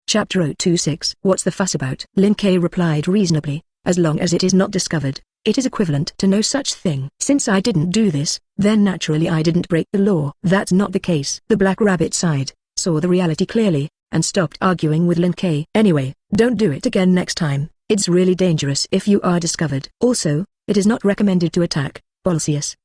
Chapter 026. What's the fuss about? Lin Kei replied reasonably, as long as it is not discovered, it is equivalent to no such thing. Since I didn't do this, then naturally I didn't break the law. That's not the case. The Black Rabbit sighed, saw the reality clearly, and stopped arguing with Lin Kei. Anyway, don't do it again next time. It's really dangerous if you are discovered. Also, it is not recommended to attack Bolsius.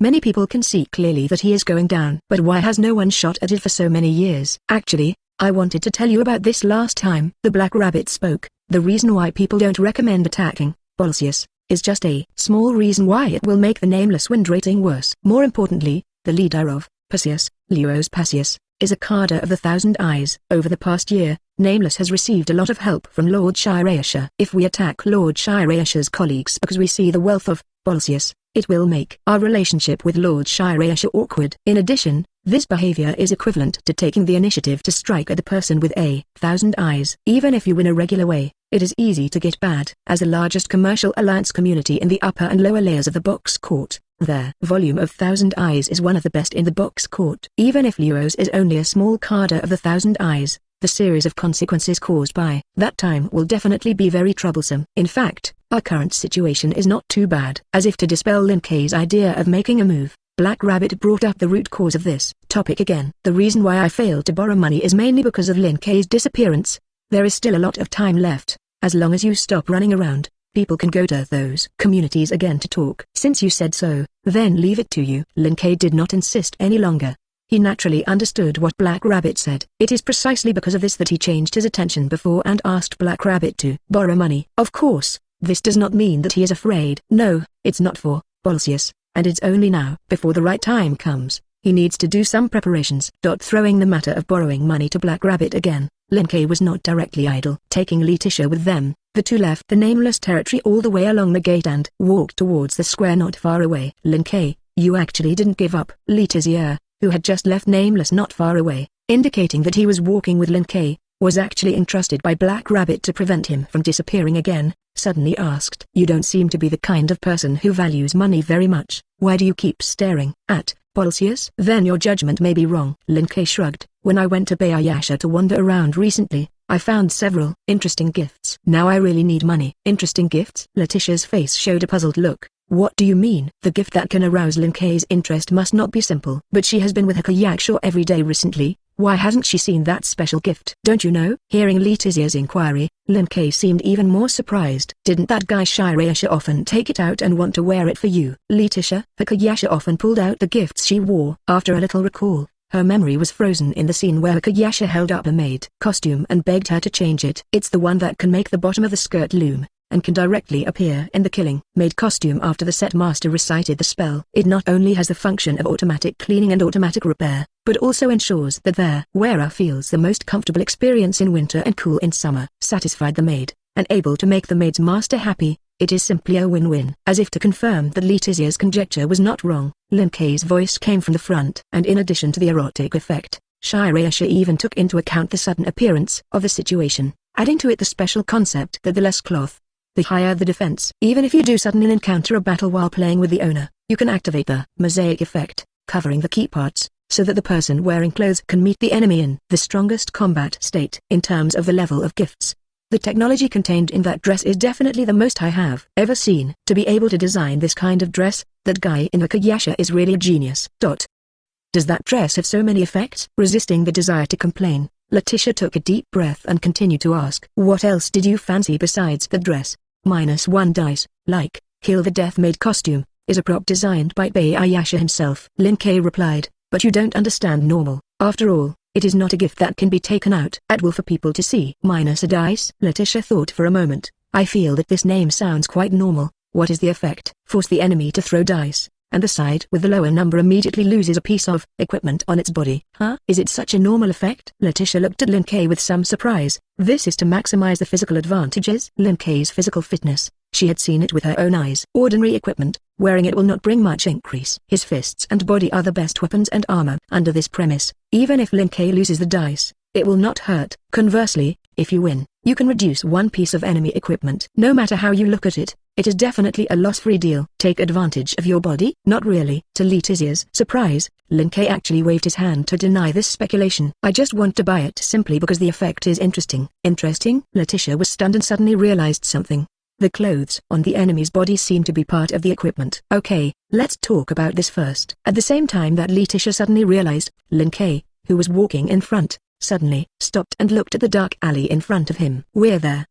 Many people can see clearly that he is going down. But why has no one shot at it for so many years? Actually, I wanted to tell you about this last time. The Black Rabbit spoke. The reason why people don't recommend attacking Bolsius is just a small reason why it will make the Nameless Wind rating worse. More importantly, the leader of Perseus, Leos Perseus, is a Carder of the Thousand Eyes. Over the past year, Nameless has received a lot of help from Lord Shirayasha. If we attack Lord Shirayasha's colleagues because we see the wealth of Bolsius, it will make our relationship with Lord Shirayasha awkward. In addition, this behavior is equivalent to taking the initiative to strike at the person with a thousand eyes. Even if you win a regular way, it is easy to get bad. As the largest commercial alliance community in the upper and lower layers of the box court, their volume of Thousand Eyes is one of the best in the box court. Even if Leo's is only a small Carder of the Thousand Eyes, the series of consequences caused by that time will definitely be very troublesome. In fact, our current situation is not too bad. As if to dispel Lin Kei's idea of making a move, Black Rabbit brought up the root cause of this topic again. The reason why I failed to borrow money is mainly because of Lin Kei's disappearance. There is still a lot of time left. As long as you stop running around, people can go to those communities again to talk. Since you said so, then leave it to you. Lin Kei did not insist any longer. He naturally understood what Black Rabbit said. It is precisely because of this that he changed his attention before and asked Black Rabbit to borrow money. Of course, this does not mean that he is afraid. No, it's not for Bolsius, and it's only now. Before the right time comes, he needs to do some preparations. Throwing the matter of borrowing money to Black Rabbit again, Lin Kei was not directly idle. Taking Letitia with them, the two left the Nameless territory all the way along the gate and walked towards the square not far away. Lin Kei, you actually didn't give up. Letitia, who had just left Nameless not far away, indicating that he was walking with Lin Kei, was actually entrusted by Black Rabbit to prevent him from disappearing again, suddenly asked. You don't seem to be the kind of person who values money very much. Why do you keep staring at Bolsius? Then your judgment may be wrong. Lin Kei shrugged. When I went to Bayayasha to wander around recently, I found several interesting gifts. Now I really need money. Interesting gifts? Letitia's face showed a puzzled look. What do you mean? The gift that can arouse Lin Kei's interest must not be simple. But she has been with her Kayakshaw every day recently. Why hasn't she seen that special gift? Don't you know? Hearing Letitia's inquiry, Lin Kei seemed even more surprised. Didn't that guy Shirayasha often take it out and want to wear it for you? Letitia, her Kayasha often pulled out the gifts she wore. After a little recall, her memory was frozen in the scene where Kayasha held up a maid costume and begged her to change it. It's the one that can make the bottom of the skirt loom, and can directly appear in the killing maid costume after the set master recited the spell. It not only has the function of automatic cleaning and automatic repair, but also ensures that their wearer feels the most comfortable experience in winter and cool in summer. Satisfied the maid, and able to make the maid's master happy, it is simply a win-win. As if to confirm that Letitia's conjecture was not wrong, Lin Kei's voice came from the front. And in addition to the erotic effect, Shirayasha even took into account the sudden appearance of the situation, adding to it the special concept that the less cloth, the higher the defense. Even if you do suddenly encounter a battle while playing with the owner, you can activate the mosaic effect, covering the key parts, so that the person wearing clothes can meet the enemy in the strongest combat state. In terms of the level of gifts, the technology contained in that dress is definitely the most I have ever seen. To be able to design this kind of dress, that guy in the Kayasha is really a genius. Does that dress have so many effects? Resisting the desire to complain, Letitia took a deep breath and continued to ask. What else did you fancy besides the dress? -1 dice, like, Kill the Death Maid costume, is a prop designed by Bayayasha himself. Lin Kei replied, but you don't understand normal. After all, it is not a gift that can be taken out at will for people to see. -1 dice? Letitia thought for a moment. I feel that this name sounds quite normal. What is the effect? Force the enemy to throw dice, and the side with the lower number immediately loses a piece of equipment on its body. Huh? Is it such a normal effect? Letitia looked at Lin Kei with some surprise. This is to maximize the physical advantages. Lin Kei's physical fitness, she had seen it with her own eyes. Ordinary equipment, wearing it will not bring much increase. His fists and body are the best weapons and armor. Under this premise, even if Lin Kei loses the dice, it will not hurt. Conversely, if you win, You can reduce one piece of enemy equipment. No matter how you look at it, it is definitely a loss-free deal. Take advantage of your body? Not really. To Letitia's surprise, Lin Kei actually waved his hand to deny this speculation. I just want to buy it simply because the effect is interesting. Interesting? Letitia was stunned and suddenly realized something. The clothes on the enemy's body seemed to be part of the equipment. Okay, let's talk about this first. At the same time that Letitia suddenly realized, Lin Kei, who was walking in front, suddenly stopped and looked at the dark alley in front of him. We're there.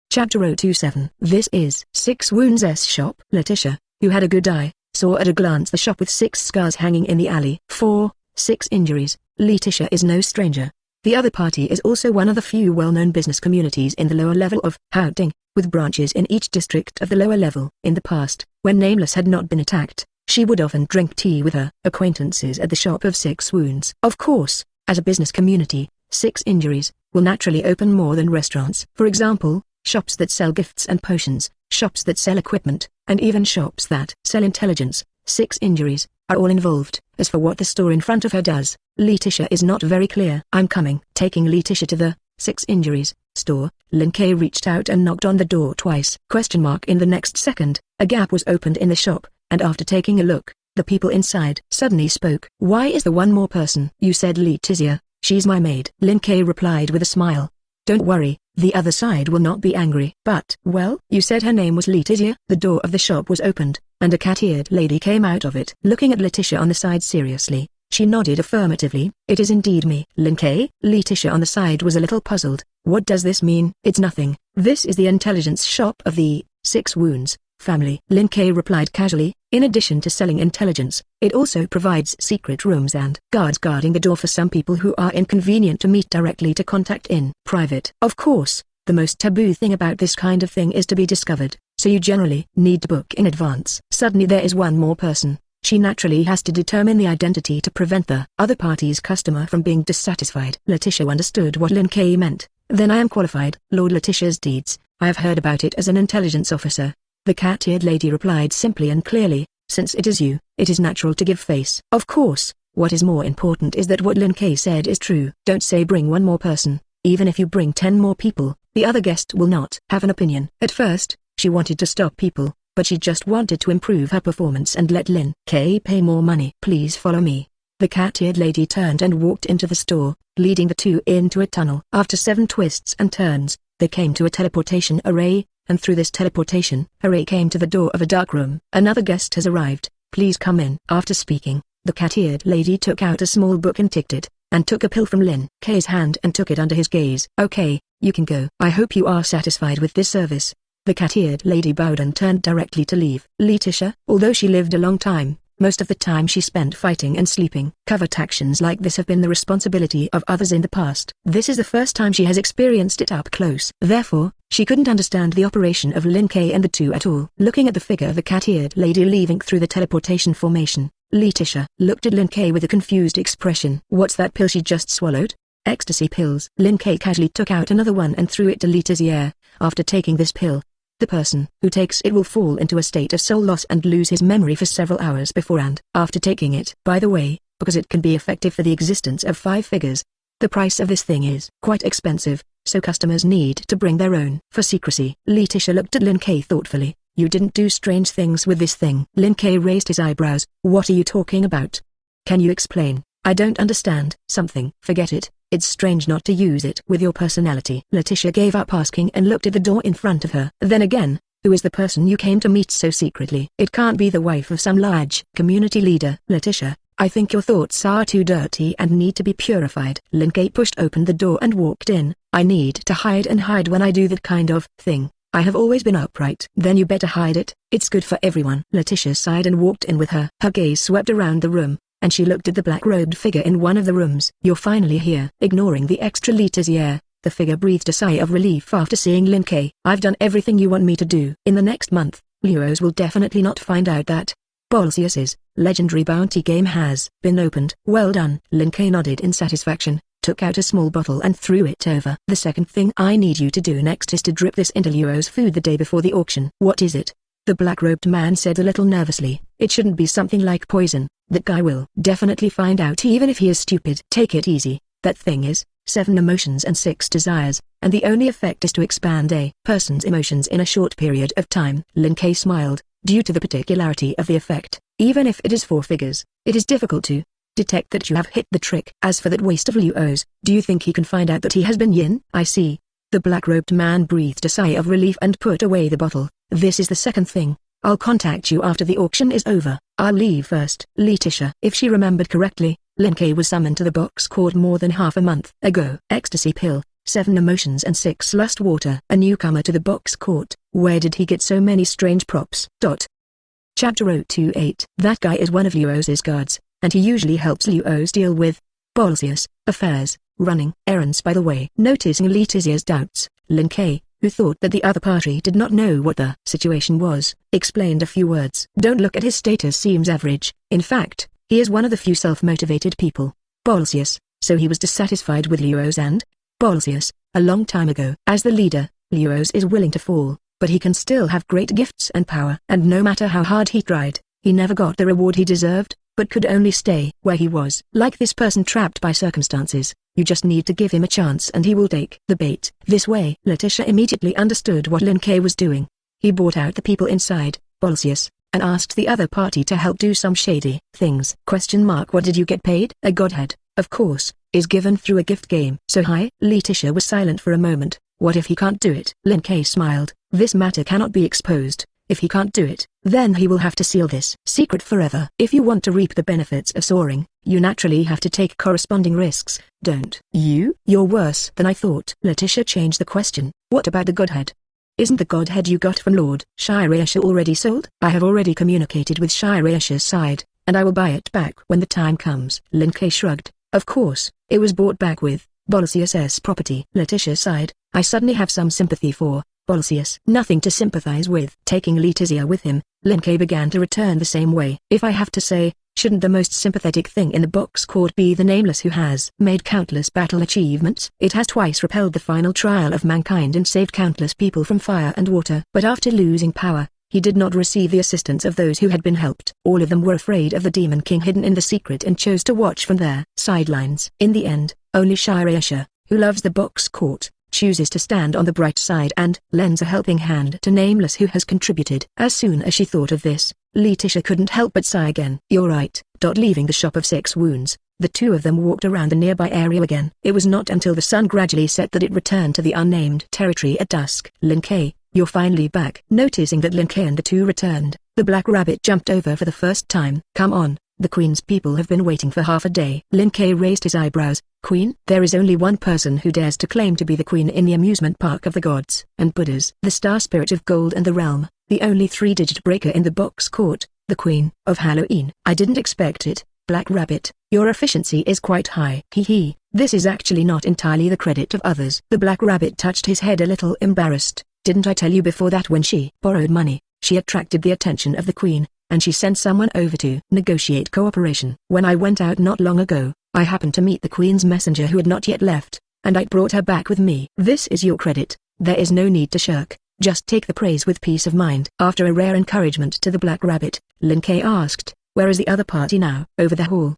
Chapter 027. This is 6 Wounds' shop. Letitia, who had a good eye, saw at a glance the shop with 6 scars hanging in the alley. 6 injuries. Letitia is no stranger. The other party is also one of the few well-known business communities in the lower level of Haoting, with branches in each district of the lower level. In the past, when Nameless had not been attacked, she would often drink tea with her acquaintances at the shop of 6 Wounds. Of course, as a business community, 6 injuries will naturally open more than restaurants. For example, shops that sell gifts and potions, shops that sell equipment, and even shops that sell intelligence. 6 injuries are all involved. As for what the store in front of her does, Letitia is not very clear. I'm coming. Taking Letitia to the 6 injuries store, Lin Kei reached out and knocked on the door twice. In the next second, a gap was opened in the shop, and after taking a look, the people inside suddenly spoke. Why is the one more person? You said Letitia, she's my maid. Lin Kei replied with a smile. Don't worry, the other side will not be angry. But, well, you said her name was Letitia? The door of the shop was opened, and a cat-eared lady came out of it. Looking at Letitia on the side seriously, she nodded affirmatively. It is indeed me. Lin Kei? Letitia on the side was a little puzzled. What does this mean? It's nothing. This is the intelligence shop of the 6 Wounds family. Lin Kei replied casually. In addition to selling intelligence, it also provides secret rooms and guards guarding the door for some people who are inconvenient to meet directly to contact in private. Of course, the most taboo thing about this kind of thing is to be discovered, so you generally need to book in advance. Suddenly there is one more person. She naturally has to determine the identity to prevent the other party's customer from being dissatisfied. Letitia understood what Lin Kei meant. Then I am qualified. Lord Letitia's deeds, I have heard about it as an intelligence officer. The cat-eared lady replied simply and clearly, since it is you, it is natural to give face. Of course, what is more important is that what Lin Kei said is true. Don't say bring one more person. Even if you bring 10 more people, the other guest will not have an opinion. At first, she wanted to stop people, but she just wanted to improve her performance and let Lin Kei pay more money. Please follow me. The cat-eared lady turned and walked into the store, leading the two into a tunnel. After 7 twists and turns, they came to a teleportation array, and through this teleportation array came to the door of a dark room. Another guest has arrived, please come in. After speaking, the cat-eared lady took out a small book and ticked it, and took a pill from Lin Kei's hand and took it under his gaze. Okay, you can go. I hope you are satisfied with this service. The cat-eared lady bowed and turned directly to leave. Letitia, although she lived a long time, most of the time she spent fighting and sleeping. Covert actions like this have been the responsibility of others in the past. This is the first time she has experienced it up close. Therefore, she couldn't understand the operation of Lin Kei and the two at all. Looking at the figure of the cat-eared lady leaving through the teleportation formation, Letitia looked at Lin Kei with a confused expression. What's that pill she just swallowed? Ecstasy pills. Lin Kei casually took out another one and threw it to Letitia. After taking this pill, the person who takes it will fall into a state of soul loss and lose his memory for several hours before and after taking it. By the way, because it can be effective for the existence of 5 figures, the price of this thing is quite expensive, so customers need to bring their own. For secrecy, Letitia looked at Lin Kei thoughtfully. You didn't do strange things with this thing. Lin Kei raised his eyebrows. What are you talking about? Can you explain? I don't understand. Something. Forget it. It's strange not to use it with your personality. Letitia gave up asking and looked at the door in front of her. Then again, who is the person you came to meet so secretly? It can't be the wife of some large community leader. Letitia, I think your thoughts are too dirty and need to be purified. Lin Kei pushed open the door and walked in. I need to hide and hide when I do that kind of thing. I have always been upright. Then you better hide it. It's good for everyone. Letitia sighed and walked in with her. Her gaze swept around the room, and she looked at the black-robed figure in one of the rooms. You're finally here. Ignoring the extra Letitia, the figure breathed a sigh of relief after seeing Lin Kei. I've done everything you want me to do. In the next month, Luos will definitely not find out that Bolsius's legendary bounty game has been opened. Well done. Lin Kei nodded in satisfaction, took out a small bottle and threw it over. The second thing I need you to do next is to drip this into Luo's food the day before the auction. What is it? The black-robed man said a little nervously. It shouldn't be something like poison. That guy will definitely find out even if he is stupid. Take it easy. That thing is 7 emotions and 6 desires, and the only effect is to expand a person's emotions in a short period of time. Lin Kuei smiled. Due to the particularity of the effect, even if it is 4 figures, it is difficult to detect that you have hit the trick. As for that waste of Luo's, do you think he can find out that he has been yin? I see. The black-robed man breathed a sigh of relief and put away the bottle. This is the second thing. I'll contact you after the auction is over. I'll leave first. Letitia. If she remembered correctly, Lin Kuei was summoned to the box court more than half a month ago. Ecstasy pill, 7 emotions and 6 lust water. A newcomer to the box court. Where did he get so many strange props? Chapter 028. That guy is one of Luo's guards, and he usually helps Luo's deal with Bolsius affairs, running errands. By the way, noticing Letitia's doubts, Lin Kuei, who thought that the other party did not know what the situation was, explained a few words. Don't look at his status, seems average. In fact, he is one of the few self-motivated people. Bolsius, so he was dissatisfied with Luo's and Bolsius, a long time ago. As the leader, Luo's is willing to fall, but he can still have great gifts and power. And no matter how hard he tried, he never got the reward he deserved, but could only stay where he was. Like this person trapped by circumstances, you just need to give him a chance and he will take the bait. This way. Letitia immediately understood what Lin Kuei was doing. He bought out the people inside Bolsius, and asked the other party to help do some shady things. What did you get paid? A godhead, of course, is given through a gift game. So hi? Letitia was silent for a moment. What if he can't do it? Lin Kuei smiled. This matter cannot be exposed. If he can't do it, then he will have to seal this secret forever. If you want to reap the benefits of soaring, you naturally have to take corresponding risks, don't you? You're worse than I thought. Letitia changed the question. What about the godhead? Isn't the godhead you got from Lord Shirayasha already sold? I have already communicated with Shirayasha's side, and I will buy it back when the time comes. Lin Kuei shrugged. Of course, it was bought back with Bolsius's property. Letitia sighed. I suddenly have some sympathy for Bolsius. Nothing to sympathize with. Taking Letitia with him, Lin Kuei began to return the same way. If I have to say, shouldn't the most sympathetic thing in the box court be the Nameless, who has made countless battle achievements? It has twice repelled the final trial of mankind and saved countless people from fire and water. But after losing power, he did not receive the assistance of those who had been helped. All of them were afraid of the Demon King hidden in the secret and chose to watch from their sidelines. In the end, only Shirayasha, who loves the box court, chooses to stand on the bright side and lends a helping hand to Nameless, who has contributed. As soon as she thought of this, Letitia couldn't help but sigh again. You're right. Leaving the shop of 6 wounds, the two of them walked around the nearby area again. It was not until the sun gradually set that it returned to the unnamed territory at dusk. Lin Kuei, you're finally back. Noticing that Lin Kuei and the two returned, the black rabbit jumped over for the first time. Come on. The Queen's people have been waiting for half a day. Lin Kuei raised his eyebrows. Queen? There is only one person who dares to claim to be the Queen in the amusement park of the gods and Buddhas. The star spirit of gold and the realm, the only 3-digit breaker in the box court, the Queen of Halloween. I didn't expect it, Black Rabbit. Your efficiency is quite high. Hee. This is actually not entirely the credit of others. The Black Rabbit touched his head, a little embarrassed. Didn't I tell you before that when she borrowed money, she attracted the attention of the Queen, and she sent someone over to negotiate cooperation? When I went out not long ago, I happened to meet the Queen's messenger who had not yet left, and I brought her back with me. This is your credit. There is no need to shirk. Just take the praise with peace of mind. After a rare encouragement to the Black Rabbit, Lin Kuei asked, where is the other party now? Over the hall.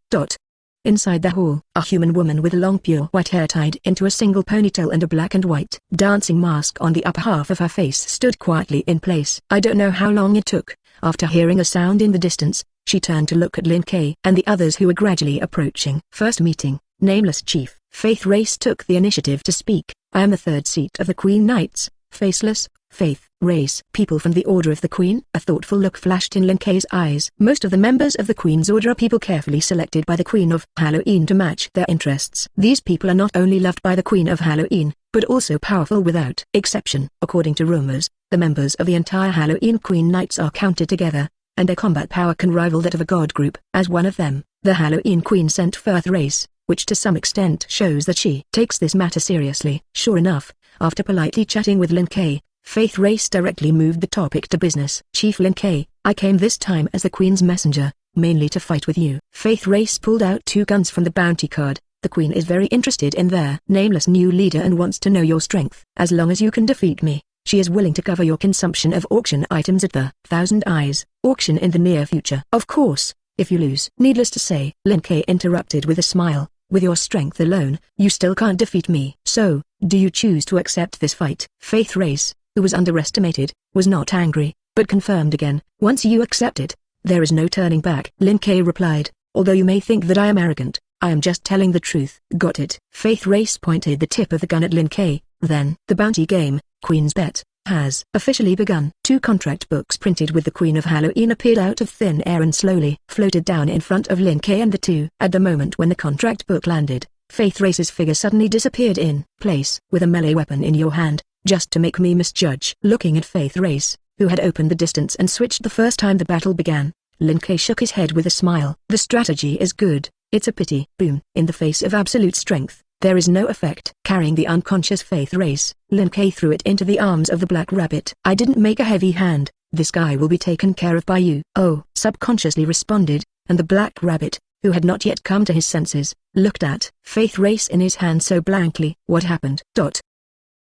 Inside the hall, a human woman with long pure white hair tied into a single ponytail and a black and white dancing mask on the upper half of her face stood quietly in place. I don't know how long it took. After hearing a sound in the distance, she turned to look at Lin Kuei and the others who were gradually approaching. First meeting, Nameless Chief. Faith Race took the initiative to speak. I am the third seat of the Queen Knights, Faceless, Faith Race. People from the Order of the Queen? A thoughtful look flashed in Lin Kuei's eyes. Most of the members of the Queen's Order are people carefully selected by the Queen of Halloween to match their interests. These people are not only loved by the Queen of Halloween, but also powerful without exception. According to rumors, the members of the entire Halloween Queen Knights are counted together, and their combat power can rival that of a god group. As one of them, the Halloween Queen sent Faith Race, which to some extent shows that she takes this matter seriously. Sure enough, after politely chatting with Lin Kuei, Faith Race directly moved the topic to business. Chief Lin Kuei, I came this time as the Queen's messenger, mainly to fight with you. Faith Race pulled out 2 guns from the bounty card. The Queen is very interested in their nameless new leader and wants to know your strength. As long as you can defeat me, she is willing to cover your consumption of auction items at the Thousand Eyes auction in the near future. Of course, if you lose. Needless to say, Lin Kuei interrupted with a smile. With your strength alone, you still can't defeat me. So, do you choose to accept this fight? Faith Race, who was underestimated, was not angry, but confirmed again. Once you accept it, there is no turning back. Lin Kei replied, although you may think that I am arrogant, I am just telling the truth. Got it. Faith Race pointed the tip of the gun at Lin Kei. Then, the bounty game, Queen's Bet, has officially begun. 2 contract books printed with the Queen of Halloween appeared out of thin air and slowly floated down in front of Lin Kei and the two. At the moment when the contract book landed, Faith Race's figure suddenly disappeared in place. With a melee weapon in your hand, just to make me misjudge. Looking at Faith Race, who had opened the distance and switched the first time the battle began, Lin Kei shook his head with a smile. The strategy is good, it's a pity. Boom. In the face of absolute strength, there is no effect. Carrying the unconscious Faith Race, Lin Kei threw it into the arms of the Black Rabbit. I didn't make a heavy hand, this guy will be taken care of by you. Oh, subconsciously responded, and the Black Rabbit, who had not yet come to his senses, looked at Faith Race in his hand so blankly. What happened?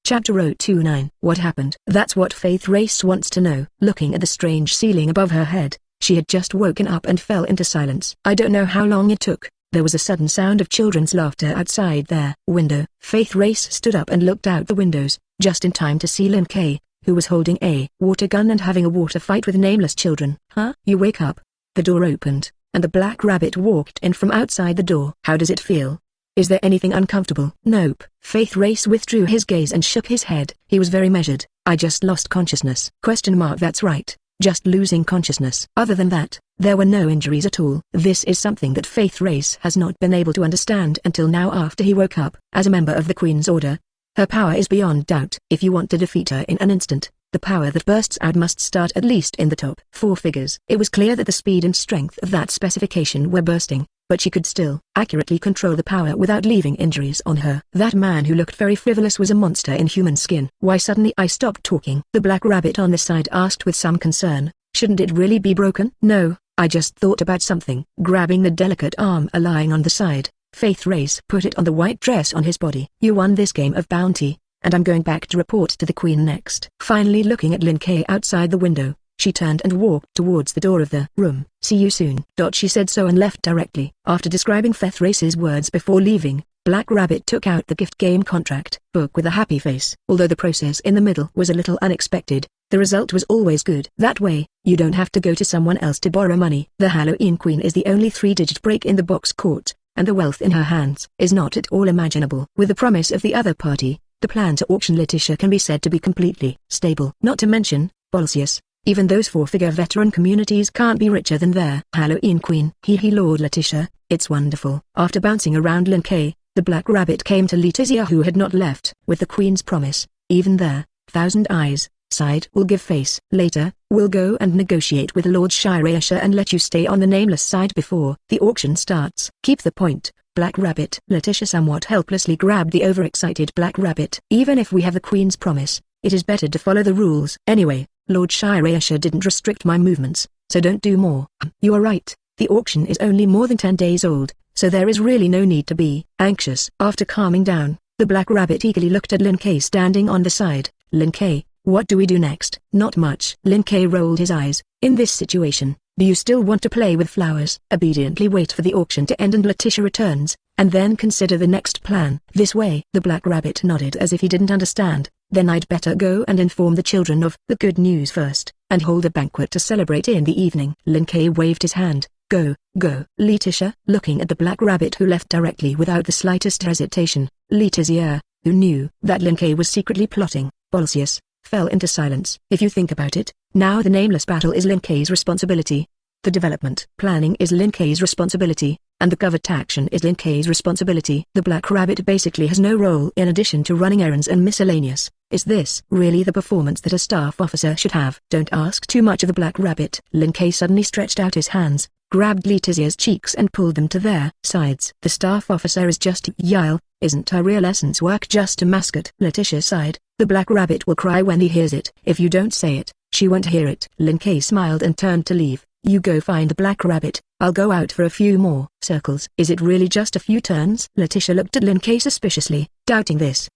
Chapter 029. What happened? That's what Faith Race wants to know. Looking at the strange ceiling above her head, she had just woken up and fell into silence. I don't know how long it took. There was a sudden sound of children's laughter outside their window. Faith Race stood up and looked out the windows, just in time to see Lin Kei, who was holding a water gun and having a water fight with nameless children. Huh? You wake up. The door opened, and the Black Rabbit walked in from outside the door. How does it feel? Is there anything uncomfortable? Nope. Faith Race withdrew his gaze and shook his head. He was very measured. I just lost consciousness. That's right. Just losing consciousness. Other than that, there were no injuries at all. This is something that Faith Race has not been able to understand until now after he woke up. As a member of the Queen's Order, her power is beyond doubt. If you want to defeat her in an instant, the power that bursts out must start at least in the top 4 figures. It was clear that the speed and strength of that specification were bursting, but she could still accurately control the power without leaving injuries on her. That man who looked very frivolous was a monster in human skin. Why suddenly I stopped talking? The Black Rabbit on the side asked with some concern. Shouldn't it really be broken? No, I just thought about something. Grabbing the delicate arm lying on the side, Faith Race put it on the white dress on his body. You won this game of bounty, and I'm going back to report to the Queen next. Finally looking at Lin Kei outside the window, she turned and walked towards the door of the room. See you soon. She said so and left directly. After describing Faith Race's words before leaving, Black Rabbit took out the gift game contract book with a happy face. Although the process in the middle was a little unexpected, the result was always good. That way, you don't have to go to someone else to borrow money. The Halloween Queen is the only 3-digit break in the box caught, and the wealth in her hands is not at all imaginable. With the promise of the other party, the plan to auction Letitia can be said to be completely stable. Not to mention, Bolsius. Even those 4-figure veteran communities can't be richer than their Halloween Queen. Lord Letitia, it's wonderful. After bouncing around Lin Kei, the Black Rabbit came to Letitia who had not left. With the Queen's promise, even there, Thousand Eyes side will give face. Later, we'll go and negotiate with Lord Shirayasha and let you stay on the nameless side before the auction starts. Keep the point, Black Rabbit. Letitia somewhat helplessly grabbed the overexcited Black Rabbit. Even if we have the Queen's promise, it is better to follow the rules. Anyway, Lord Shirayasha didn't restrict my movements, so don't do more. You are right, the auction is only more than 10 days old, so there is really no need to be anxious. After calming down, the Black Rabbit eagerly looked at Lin Kei standing on the side. Lin Kei, what do we do next? Not much. Lin Kei rolled his eyes. In this situation, do you still want to play with flowers? Obediently wait for the auction to end and Letitia returns, and then consider the next plan. This way. The Black Rabbit nodded as if he didn't understand. Then I'd better go and inform the children of the good news first, and hold a banquet to celebrate in the evening. Lin Kei waved his hand. Go, go. Letitia, looking at the Black Rabbit who left directly without the slightest hesitation, Letitia, who knew that Lin Kei was secretly plotting, Bolsius, fell into silence. If you think about it, now the nameless battle is Lin Kei's responsibility. The development planning is Lin Kei's responsibility, and the covert action is Lin Kei's responsibility. The Black Rabbit basically has no role in addition to running errands and miscellaneous. Is this really the performance that a staff officer should have? Don't ask too much of the Black Rabbit. Lin Kei suddenly stretched out his hands, grabbed Letitia's cheeks and pulled them to their sides. The staff officer is just Yile, isn't her real essence work just a mascot? Letitia sighed. The Black Rabbit will cry when he hears it. If you don't say it, she won't hear it. Lin Kei smiled and turned to leave. You go find the Black Rabbit, I'll go out for a few more circles. Is it really just a few turns? Letitia looked at Lin Kei suspiciously, doubting this.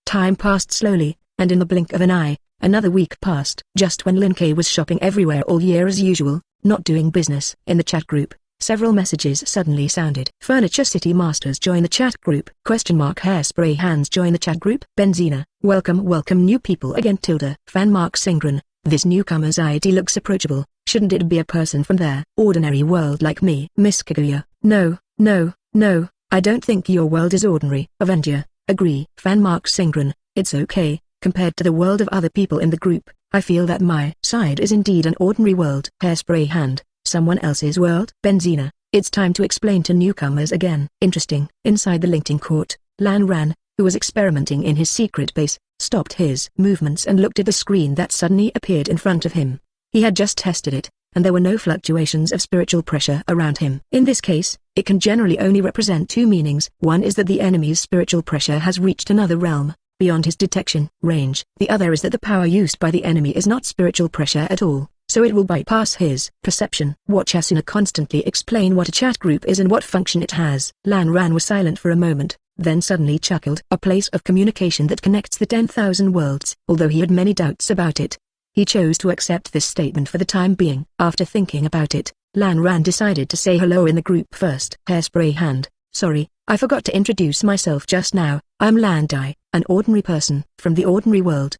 Time passed slowly, and in the blink of an eye, another week passed. Just when Lin Kei was shopping everywhere all year as usual, not doing business. In the chat group, Several messages suddenly sounded. Furniture City Masters join the chat group. Hairspray Hands join the chat group. Benzina, welcome new people again. Singren, this newcomer's ID looks approachable. Shouldn't it be a person from their ordinary world like me? Miss Kaguya, no, I don't think your world is ordinary. Avenger, agree. Singren, it's okay, compared to the world of other people in the group, I feel that my side is indeed an ordinary world. Hairspray Hand, someone else's world? Benzina, it's time to explain to newcomers again. Interesting. Inside the Lingting Court, Lan Ran, who was experimenting in his secret base, stopped his movements and looked at the screen that suddenly appeared in front of him. He had just tested it, and there were no fluctuations of spiritual pressure around him. In this case, it can generally only represent two meanings. One is that the enemy's spiritual pressure has reached another realm, beyond his detection range. The other is that the power used by the enemy is not spiritual pressure at all, so it will bypass his perception. Watch Asuna constantly explain what a chat group is and what function it has. Lan Ran was silent for a moment, then suddenly chuckled. A place of communication that connects the 10,000 worlds. Although he had many doubts about it, he chose to accept this statement for the time being. After thinking about it, Lan Ran decided to say hello in the group first. Hairspray Hand, sorry, I forgot to introduce myself just now. I'm Lan Dai, an ordinary person from the ordinary world.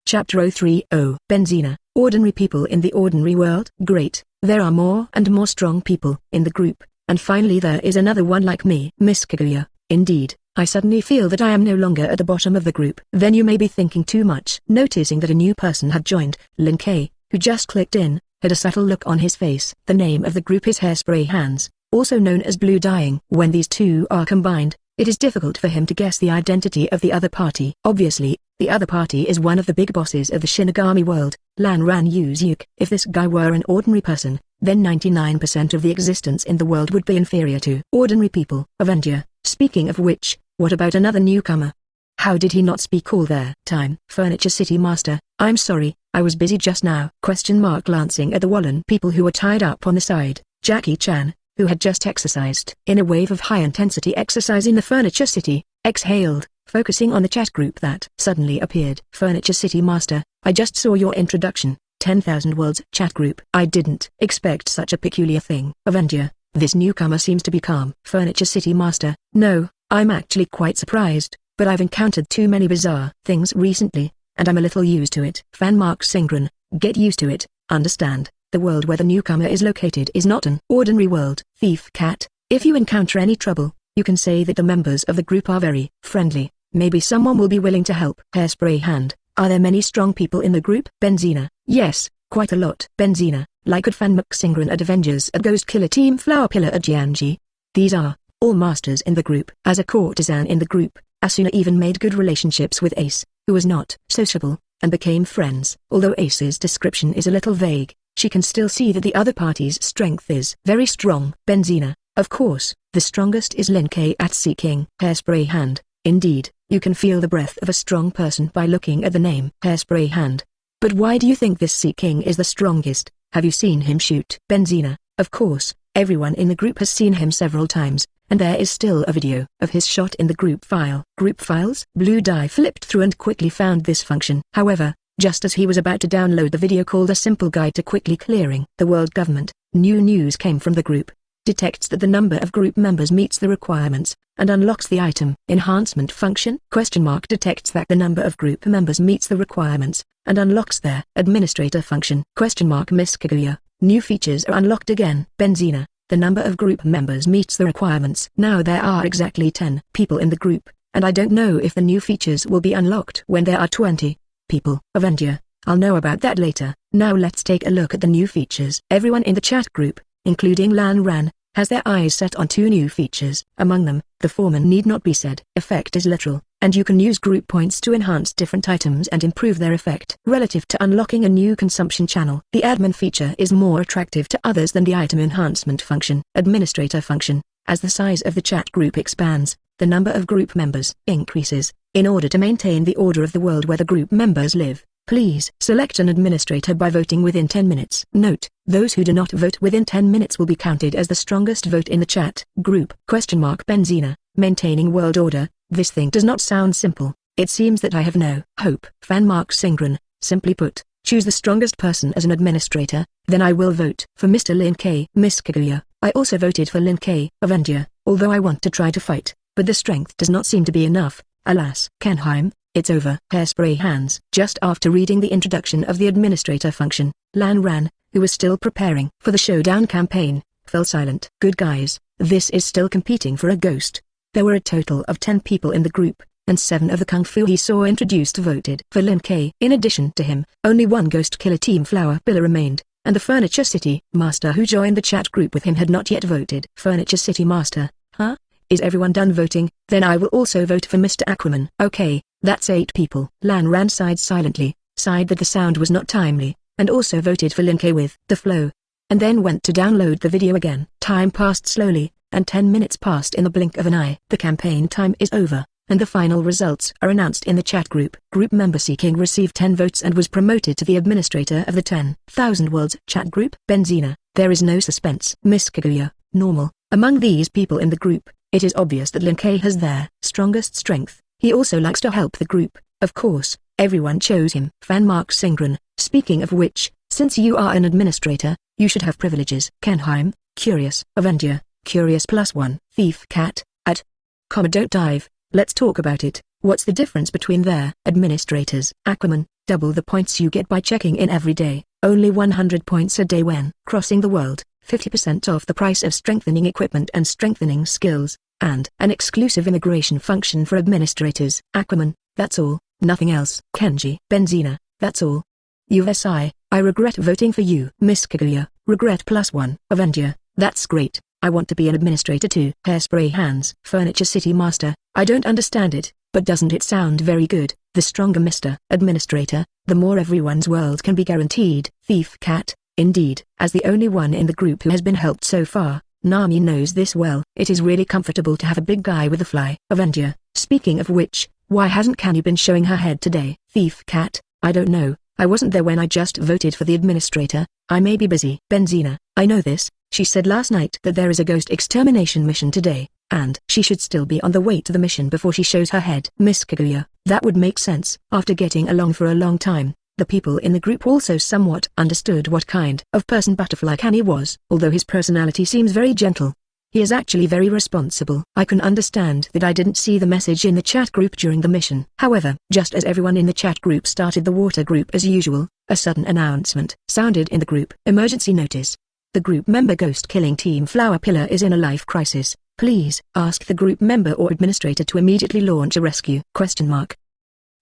Chapter 030. Benzina, ordinary people in the ordinary world? Great, there are more and more strong people in the group, and finally there is another one like me. Miss Kaguya, indeed, I suddenly feel that I am no longer at the bottom of the group. Then you may be thinking too much. Noticing that a new person had joined, Lin K, who just clicked in, had a subtle look on his face. The name of the group is Hairspray Hands, also known as Blue Dyeing. When these two are combined, it is difficult for him to guess the identity of the other party. Obviously, the other party is one of the big bosses of the Shinigami world, Lan Ran Yuzuk. If this guy were an ordinary person, then 99% of the existence in the world would be inferior to ordinary people. Avenger, speaking of which, what about another newcomer? How did he not speak all their time? Furniture City Master, I'm sorry, I was busy just now. Glancing at the Wallen people who were tied up on the side, Jackie Chan, who had just exercised in a wave of high-intensity exercise in the Furniture City, exhaled, focusing on the chat group that suddenly appeared. Furniture City Master, I just saw your introduction, 10,000 Worlds chat group. I didn't expect such a peculiar thing. Avenger, this newcomer seems to be calm. Furniture City Master, no, I'm actually quite surprised, but I've encountered too many bizarre things recently, and I'm a little used to it. Singren, get used to it, understand. The world where the newcomer is located is not an ordinary world. Thief Cat, if you encounter any trouble, you can say that the members of the group are very friendly. Maybe someone will be willing to help. Hairspray Hand, are there many strong people in the group? Benzina, yes, quite a lot. Benzina, like at Singren at Avengers at Ghost Killer Team Flower Pillar at Jianji. These are all masters in the group. As a courtesan in the group, Asuna even made good relationships with Ace, who was not sociable, and became friends. Although Ace's description is a little vague, she can still see that the other party's strength is very strong. Benzina, of course, the strongest is Lin K at Sea King. Hairspray Hand, indeed, you can feel the breath of a strong person by looking at the name. Hairspray Hand. But why do you think this Sea King is the strongest? Have you seen him shoot? Benzina, of course, everyone in the group has seen him several times, and there is still a video of his shot in the group file. Group files? Blue Dye flipped through and quickly found this function. However, just as he was about to download the video called A Simple Guide to Quickly Clearing the World Government, new news came from the group. Detects that the number of group members meets the requirements, and unlocks the item enhancement function. Detects that the number of group members meets the requirements, and unlocks their administrator function. Miss Kaguya, new features are unlocked again. Benzina, the number of group members meets the requirements. Now there are exactly 10 people in the group, and I don't know if the new features will be unlocked when there are 20 people. Avenger, I'll know about that later. Now let's take a look at the new features. Everyone in the chat group, including Lan Ran, has their eyes set on 2 new features. Among them, the foreman need not be said. Effect is literal, and you can use group points to enhance different items and improve their effect. Relative to unlocking a new consumption channel, the admin feature is more attractive to others than the item enhancement function. Administrator function, as the size of the chat group expands, the number of group members increases. In order to maintain the order of the world where the group members live, please select an administrator by voting within 10 minutes. Note, those who do not vote within 10 minutes will be counted as the strongest vote in the chat group. Benzina, maintaining world order, this thing does not sound simple. It seems that I have no hope. Singren, simply put, choose the strongest person as an administrator, then I will vote for Mr. Lin K. Miss Kaguya, I also voted for Lin K, Avenger, although I want to try to fight, but the strength does not seem to be enough. Alas, Kenheim, it's over. Hairspray hands. Just after reading the introduction of the administrator function, Lan Ran, who was still preparing for the showdown campaign, fell silent. Good guys, this is still competing for a ghost. There were a total of 10 people in the group, and 7 of the kung fu he saw introduced voted for Lin K. In addition to him, only one ghost killer Team Flower Pillar remained, and the Furniture City Master who joined the chat group with him had not yet voted. Furniture City Master, huh? Is everyone done voting? Then I will also vote for Mr. Aquaman. Okay, that's 8 people. Lan Ran sighed silently, sighed that the sound was not timely, and also voted for Lin K with the flow, and then went to download the video again. Time passed slowly, and 10 minutes passed in the blink of an eye. The campaign time is over, and the final results are announced in the chat group. Group member Seeking received 10 votes and was promoted to the administrator of the 10,000 Worlds chat group. Benzina, there is no suspense. Miss Kaguya, normal. Among these people in the group, it is obvious that Lin K has their strongest strength. He also likes to help the group, of course, everyone chose him. Fan Mark Singren, speaking of which, since you are an administrator, you should have privileges. Kenheim, Curious, Avenger, Curious +1, Thief Cat, at, don't dive, let's talk about it. What's the difference between their administrators? Aquaman, double the points you get by checking in every day, only 100 points a day when crossing the world, 50% off the price of strengthening equipment and strengthening skills, and an exclusive immigration function for administrators. Aquaman, that's all, nothing else. Kenji, Benzina, that's all. USI, I regret voting for you. Miss Kaguya, regret +1. Avenger, that's great, I want to be an administrator too. Hairspray hands. Furniture City Master, I don't understand it, but doesn't it sound very good? The stronger Mr. Administrator, the more everyone's world can be guaranteed. Thief Cat, indeed. As the only one in the group who has been helped so far, Nami knows this well. It is really comfortable to have a big guy with a fly. Avenger, speaking of which, why hasn't Kani been showing her head today? Thief Cat, I don't know, I wasn't there when I just voted for the administrator, I may be busy. Benzina, I know this, she said last night that there is a ghost extermination mission today, and she should still be on the way to the mission before she shows her head. Miss Kaguya, that would make sense. After getting along for a long time, the people in the group also somewhat understood what kind of person Butterfly Kani was. Although his personality seems very gentle, he is actually very responsible. I can understand that I didn't see the message in the chat group during the mission. However, just as everyone in the chat group started the water group as usual, a sudden announcement sounded in the group. Emergency notice. The group member Ghost Killing Team Flower Pillar is in a life crisis. Please ask the group member or administrator to immediately launch a rescue.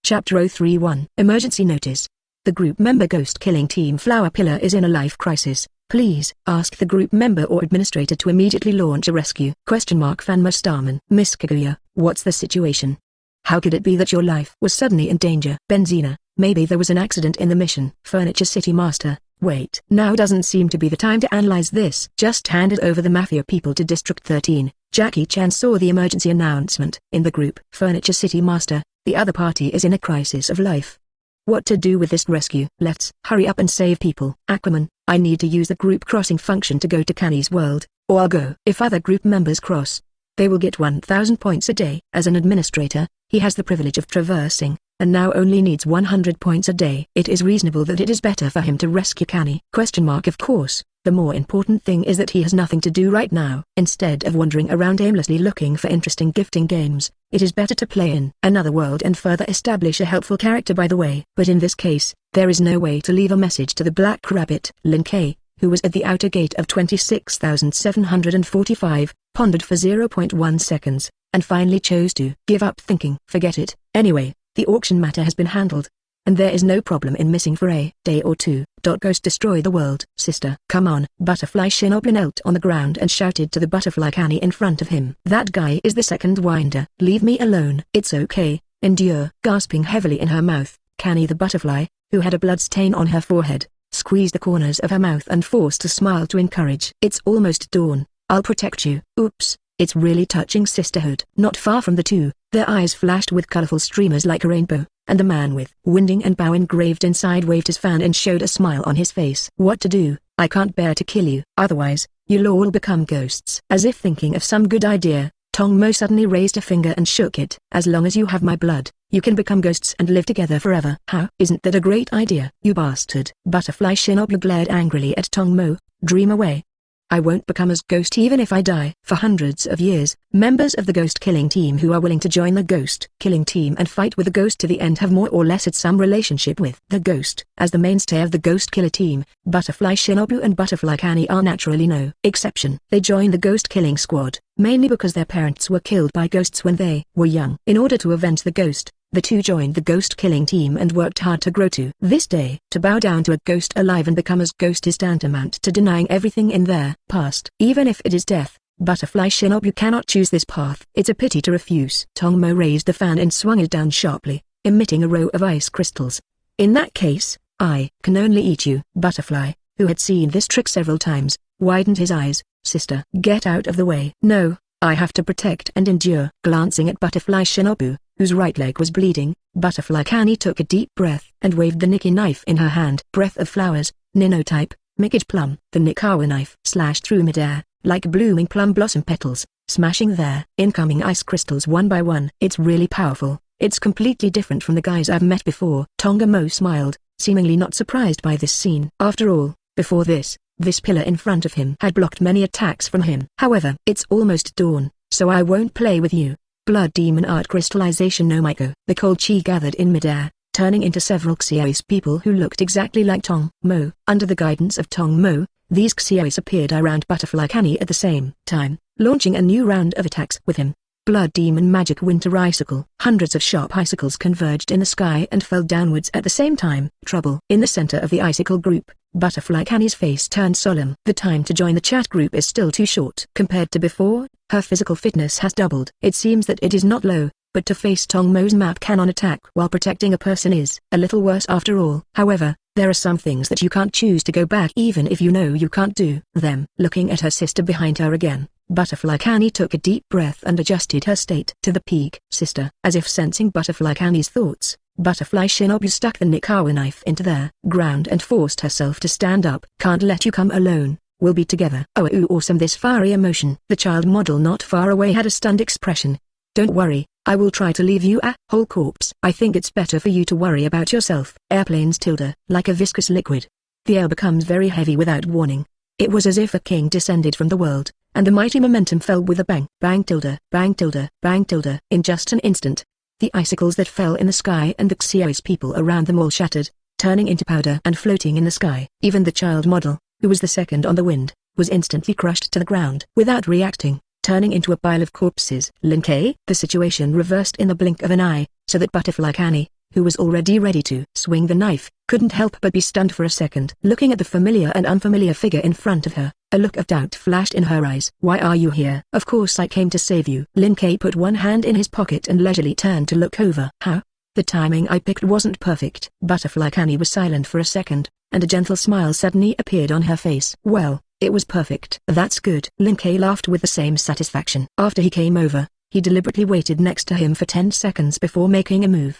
Chapter 031. Emergency notice. The group member Ghost Killing Team Flower Pillar is in a life crisis. Please ask the group member or administrator to immediately launch a rescue. Fanma Starman. Miss Kaguya, what's the situation? How could it be that your life was suddenly in danger? Benzina, maybe there was an accident in the mission. Furniture City Master, wait. Now doesn't seem to be the time to analyze this. Just handed over the mafia people to District 13. Jackie Chan saw the emergency announcement in the group. Furniture City Master, the other party is in a crisis of life. What to do with this rescue? Let's hurry up and save people. Aquaman, I need to use the group crossing function to go to Kani's world, or I'll go. If other group members cross, they will get 1,000 points a day. As an administrator, he has the privilege of traversing, and now only needs 100 points a day. It is reasonable that it is better for him to rescue Kani. Of course, the more important thing is that he has nothing to do right now. Instead of wandering around aimlessly looking for interesting gifting games, it is better to play in another world and further establish a helpful character by the way. But in this case, there is no way to leave a message to the Black Rabbit. Lin K, who was at the outer gate of 26,745, pondered for 0.1 seconds, and finally chose to give up thinking. Forget it. Anyway, the auction matter has been handled, and there is no problem in missing for a day or two. Ghost destroy the world. Sister, come on. Butterfly Shinobi knelt on the ground and shouted to the Butterfly Kani in front of him. That guy is the second winder. Leave me alone. It's okay, endure. Gasping heavily in her mouth, Kani the butterfly, who had a blood stain on her forehead, squeezed the corners of her mouth and forced a smile to encourage. It's almost dawn. I'll protect you. Oops, it's really touching sisterhood. Not far from the two, their eyes flashed with colorful streamers like a rainbow, and the man with Winding and Bow engraved inside waved his fan and showed a smile on his face. What to do? I can't bear to kill you. Otherwise, you'll all become ghosts. As if thinking of some good idea, Tong Mo suddenly raised a finger and shook it. As long as you have my blood, you can become ghosts and live together forever. How? Isn't that a great idea? You bastard. Butterfly Shinobi glared angrily at Tong Mo. Dream away. I won't become as ghost even if I die. For hundreds of years, members of the ghost killing team who are willing to join the ghost killing team and fight with the ghost to the end have more or less had some relationship with the ghost. As the mainstay of the ghost killer team, Butterfly Shinobu and Butterfly Kani are naturally no exception. They joined the ghost killing squad, mainly because their parents were killed by ghosts when they were young. In order to avenge the ghost, the two joined the ghost killing team and worked hard to grow to this day. To bow down to a ghost alive and become as ghost is tantamount to denying everything in their past. Even if it is death, Butterfly Shinobu cannot choose this path. It's a pity to refuse. Tongmo raised the fan and swung it down sharply, emitting a row of ice crystals. In that case, I can only eat you. Butterfly, who had seen this trick several times, widened his eyes. Sister, get out of the way. No, I have to protect and endure. Glancing at Butterfly Shinobu, whose right leg was bleeding, Butterfly Kani took a deep breath and waved the Nikki knife in her hand. Breath of flowers, Ninotype, Mikage plum. The Nikawa knife slashed through midair, like blooming plum blossom petals, smashing their incoming ice crystals one by one. It's really powerful. It's completely different from the guys I've met before. Tongamo smiled, seemingly not surprised by this scene. After all, before this pillar in front of him had blocked many attacks from him. However, it's almost dawn, so I won't play with you. Blood Demon Art Crystallization no Maiko. The cold chi gathered in midair, turning into several Xiois people who looked exactly like Tong Mo. Under the guidance of Tong Mo, these Xiois appeared around Butterfly Kani at the same time, launching a new round of attacks with him. Blood Demon Magic Winter Icicle. Hundreds of sharp icicles converged in the sky and fell downwards at the same time. Trouble. In the center of the icicle group, Butterfly Kani's face turned solemn. The time to join the chat group is still too short. Compared to before, her physical fitness has doubled. It seems that it is not low, but to face Tongmo's map cannon attack while protecting a person is a little worse after all. However, there are some things that you can't choose to go back even if you know you can't do them. Looking at her sister behind her again, Butterfly Kani took a deep breath and adjusted her state to the peak. Sister. As if sensing Butterfly Kani's thoughts, Butterfly Shinobu stuck the Nikawa knife into the ground and forced herself to stand up. Can't let you come alone. We'll be together. Oh awesome. This fiery emotion. The child model not far away had a stunned expression. Don't worry, I will try to leave you a whole corpse. I think it's better for you to worry about yourself. Airplanes tilde. Like a viscous liquid, the air becomes very heavy without warning. It was as if a king descended from the world, and the mighty momentum fell with a bang. Bang tilde, bang tilde, bang tilde. In just an instant, the icicles that fell in the sky and the Xiois people around them all shattered, turning into powder and floating in the sky. Even the child model, who was the second on the wind, was instantly crushed to the ground without reacting, turning into a pile of corpses. Lin-Kei. The situation reversed in the blink of an eye, so that Butterfly Kani, who was already ready to swing the knife, couldn't help but be stunned for a second. Looking at the familiar and unfamiliar figure in front of her, a look of doubt flashed in her eyes. Why are you here? Of course I came to save you. Lin-Kei put one hand in his pocket and leisurely turned to look over. How? The timing I picked wasn't perfect. Butterfly Kani was silent for a second, and a gentle smile suddenly appeared on her face. Well, it was perfect. That's good. Lin-Kei laughed with the same satisfaction. After he came over, he deliberately waited next to him for 10 seconds before making a move.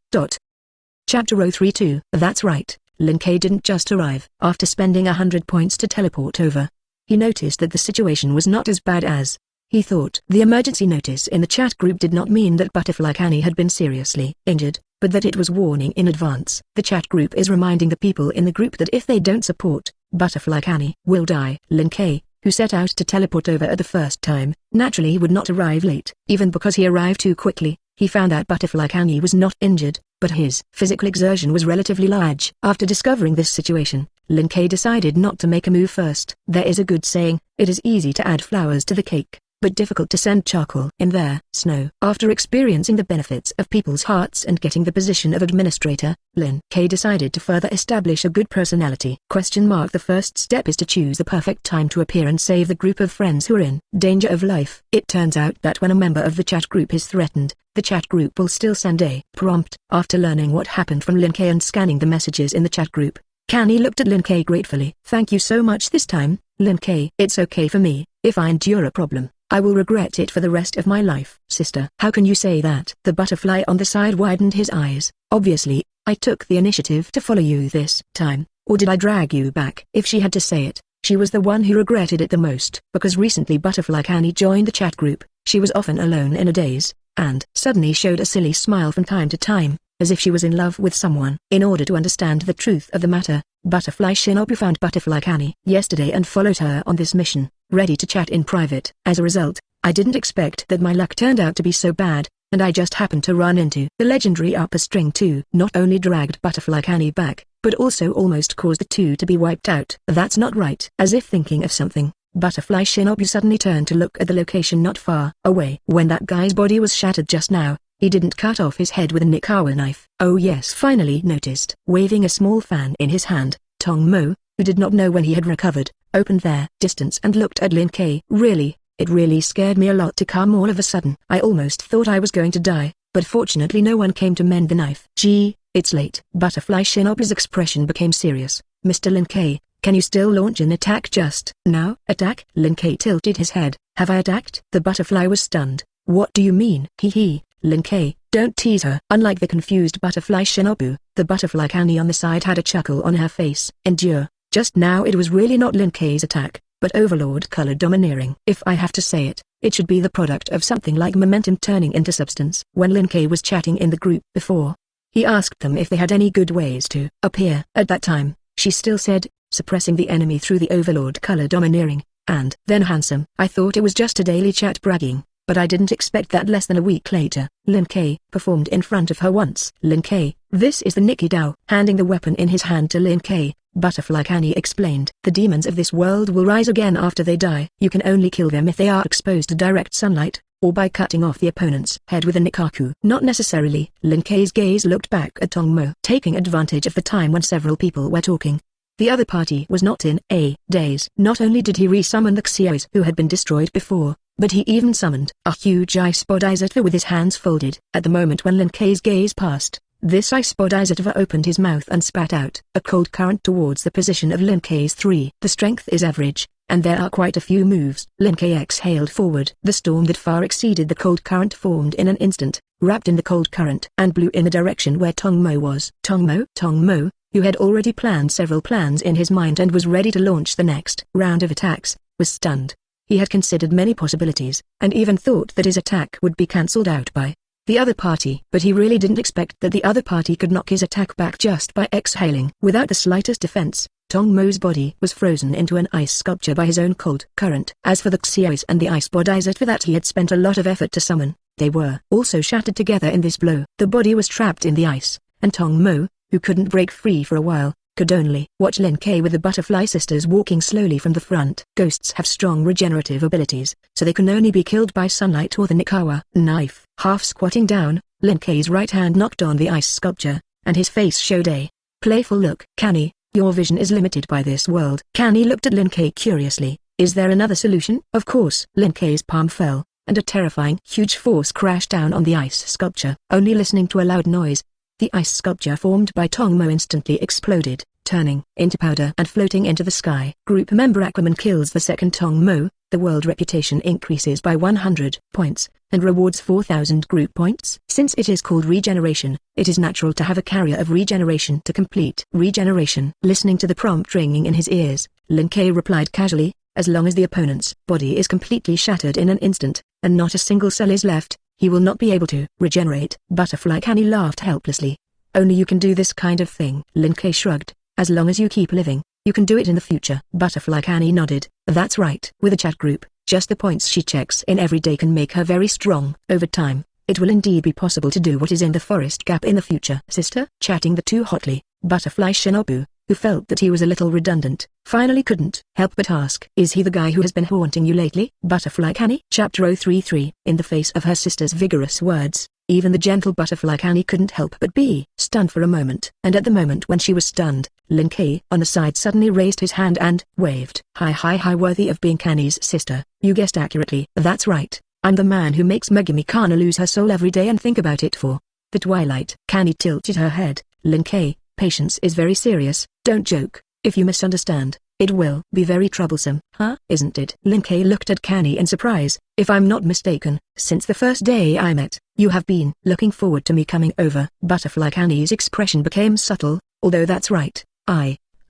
Chapter 032. That's right, Lin-Kei didn't just arrive. After spending 100 points to teleport over, he noticed that the situation was not as bad as he thought. The emergency notice in the chat group did not mean that Butterfly Kani had been seriously injured, but that it was warning in advance. The chat group is reminding the people in the group that if they don't support, Butterfly Kani will die. Lin-Kei, who set out to teleport over at the first time, naturally would not arrive late. Even because he arrived too quickly, he found out Butterfly Kani was not injured, but his physical exertion was relatively large. After discovering this situation, Lin-Kei decided not to make a move first. There is a good saying, it is easy to add flowers to the cake, but difficult to send charcoal in their snow. After experiencing the benefits of people's hearts and getting the position of administrator, Lin-Kei decided to further establish a good personality. The first step is to choose the perfect time to appear and save the group of friends who are in danger of life. It turns out that when a member of the chat group is threatened, the chat group will still send a prompt. After learning what happened from Lin-Kei and scanning the messages in the chat group, Kani looked at Lin-Kei gratefully. Thank you so much this time, Lin-Kei. It's okay for me. If I endure a problem, I will regret it for the rest of my life. Sister. How can you say that? The butterfly on the side widened his eyes. Obviously, I took the initiative to follow you this time, or did I drag you back? If she had to say it, she was the one who regretted it the most. Because recently Butterfly Kani joined the chat group, she was often alone in a daze, and suddenly showed a silly smile from time to time, as if she was in love with someone. In order to understand the truth of the matter, Butterfly Shinobu found Butterfly Kani yesterday and followed her on this mission, ready to chat in private. As a result, I didn't expect that my luck turned out to be so bad, and I just happened to run into the legendary upper string too. Not only dragged Butterfly Kani back, but also almost caused the two to be wiped out. That's not right. As if thinking of something, Butterfly Shinobu suddenly turned to look at the location not far away. When that guy's body was shattered just now, he didn't cut off his head with a Nikawa knife. Oh yes, finally noticed. Waving a small fan in his hand, Tong Mo, who did not know when he had recovered, opened their distance and looked at Lin Kei. Really, it really scared me a lot to come all of a sudden. I almost thought I was going to die, but fortunately no one came to mend the knife. Gee, it's late. Butterfly Shinobu's expression became serious. Mr. Lin Kei, can you still launch an attack just now? Attack? Lin Kei tilted his head. Have I attacked? The butterfly was stunned. What do you mean? Hee. Lin Kei, don't tease her. Unlike the confused Butterfly Shinobu, the Butterfly Kani on the side had a chuckle on her face. Endure. Just now it was really not Lin Kei's attack, but Overlord color domineering. If I have to say it, it should be the product of something like momentum turning into substance. When Lin Kei was chatting in the group before, he asked them if they had any good ways to appear. At that time, she still said, suppressing the enemy through the Overlord color domineering, and then handsome. I thought it was just a daily chat bragging, but I didn't expect that less than a week later. Lin Kei performed in front of her once. Lin Kei, this is the Nikki Dao. Handing the weapon in his hand to Lin Kei, Butterfly Kani explained. The demons of this world will rise again after they die. You can only kill them if they are exposed to direct sunlight, or by cutting off the opponent's head with a Nikaku. Not necessarily. Lin Kei's gaze looked back at Tong Mo. Taking advantage of the time when several people were talking, the other party was not in a daze. Not only did he re-summon the Xiaos who had been destroyed before, but he even summoned a huge ice Bodhisattva with his hands folded. At the moment when Lin Kei's gaze passed, this ice Bodhisattva opened his mouth and spat out a cold current towards the position of Lin Kei's 3. The strength is average, and there are quite a few moves. Lin Kei exhaled forward. The storm that far exceeded the cold current formed in an instant, wrapped in the cold current, and blew in the direction where Tong Mo was. Tong Mo, who had already planned several plans in his mind and was ready to launch the next round of attacks, was stunned. He had considered many possibilities, and even thought that his attack would be cancelled out by the other party. But he really didn't expect that the other party could knock his attack back just by exhaling. Without the slightest defense, Tong Mo's body was frozen into an ice sculpture by his own cold current. As for the Xiaos and the ice Bodhisattva that he had spent a lot of effort to summon, they were also shattered together in this blow. The body was trapped in the ice, and Tong Mo, who couldn't break free for a while, could only watch Lin Kei with the Butterfly Sisters walking slowly from the front. Ghosts have strong regenerative abilities, so they can only be killed by sunlight or the Nikawa knife. Half squatting down, Lin Kei's right hand knocked on the ice sculpture, and his face showed a playful look. Kani, your vision is limited by this world. Kani looked at Lin Kei curiously. Is there another solution? Of course. Lin Kei's palm fell, and a terrifying huge force crashed down on the ice sculpture. Only listening to a loud noise, the ice sculpture formed by Tong Mo instantly exploded, turning into powder and floating into the sky. Group member Aquaman kills the second Tong Mo. The world reputation increases by 100 points, and rewards 4,000 group points. Since it is called regeneration, it is natural to have a carrier of regeneration to complete regeneration. Listening to the prompt ringing in his ears, Lin Kei replied casually, as long as the opponent's body is completely shattered in an instant, and not a single cell is left, he will not be able to regenerate. Butterfly Kani laughed helplessly. Only you can do this kind of thing. Lin Kei shrugged. As long as you keep living, you can do it in the future. Butterfly Kani nodded. That's right. With a chat group, just the points she checks in every day can make her very strong. Over time, it will indeed be possible to do what is in the forest gap in the future. Sister? Chatting the two hotly, Butterfly Shinobu, who felt that he was a little redundant, finally couldn't help but ask. Is he the guy who has been haunting you lately? Butterfly Kani? Chapter 033. In the face of her sister's vigorous words, even the gentle Butterfly Kani couldn't help but be stunned for a moment. And at the moment when she was stunned, Lin Kei on the side suddenly raised his hand and waved. Hi, worthy of being Kani's sister. You guessed accurately. That's right. I'm the man who makes Megumi Kana lose her soul every day and think about it for the twilight. Kani tilted her head. Lin Kei, patience is very serious. Don't joke. If you misunderstand, it will be very troublesome. Huh? Isn't it? Lin Kei looked at Kani in surprise. If I'm not mistaken, since the first day I met, you have been looking forward to me coming over. Butterfly Kani's expression became subtle. Although that's right.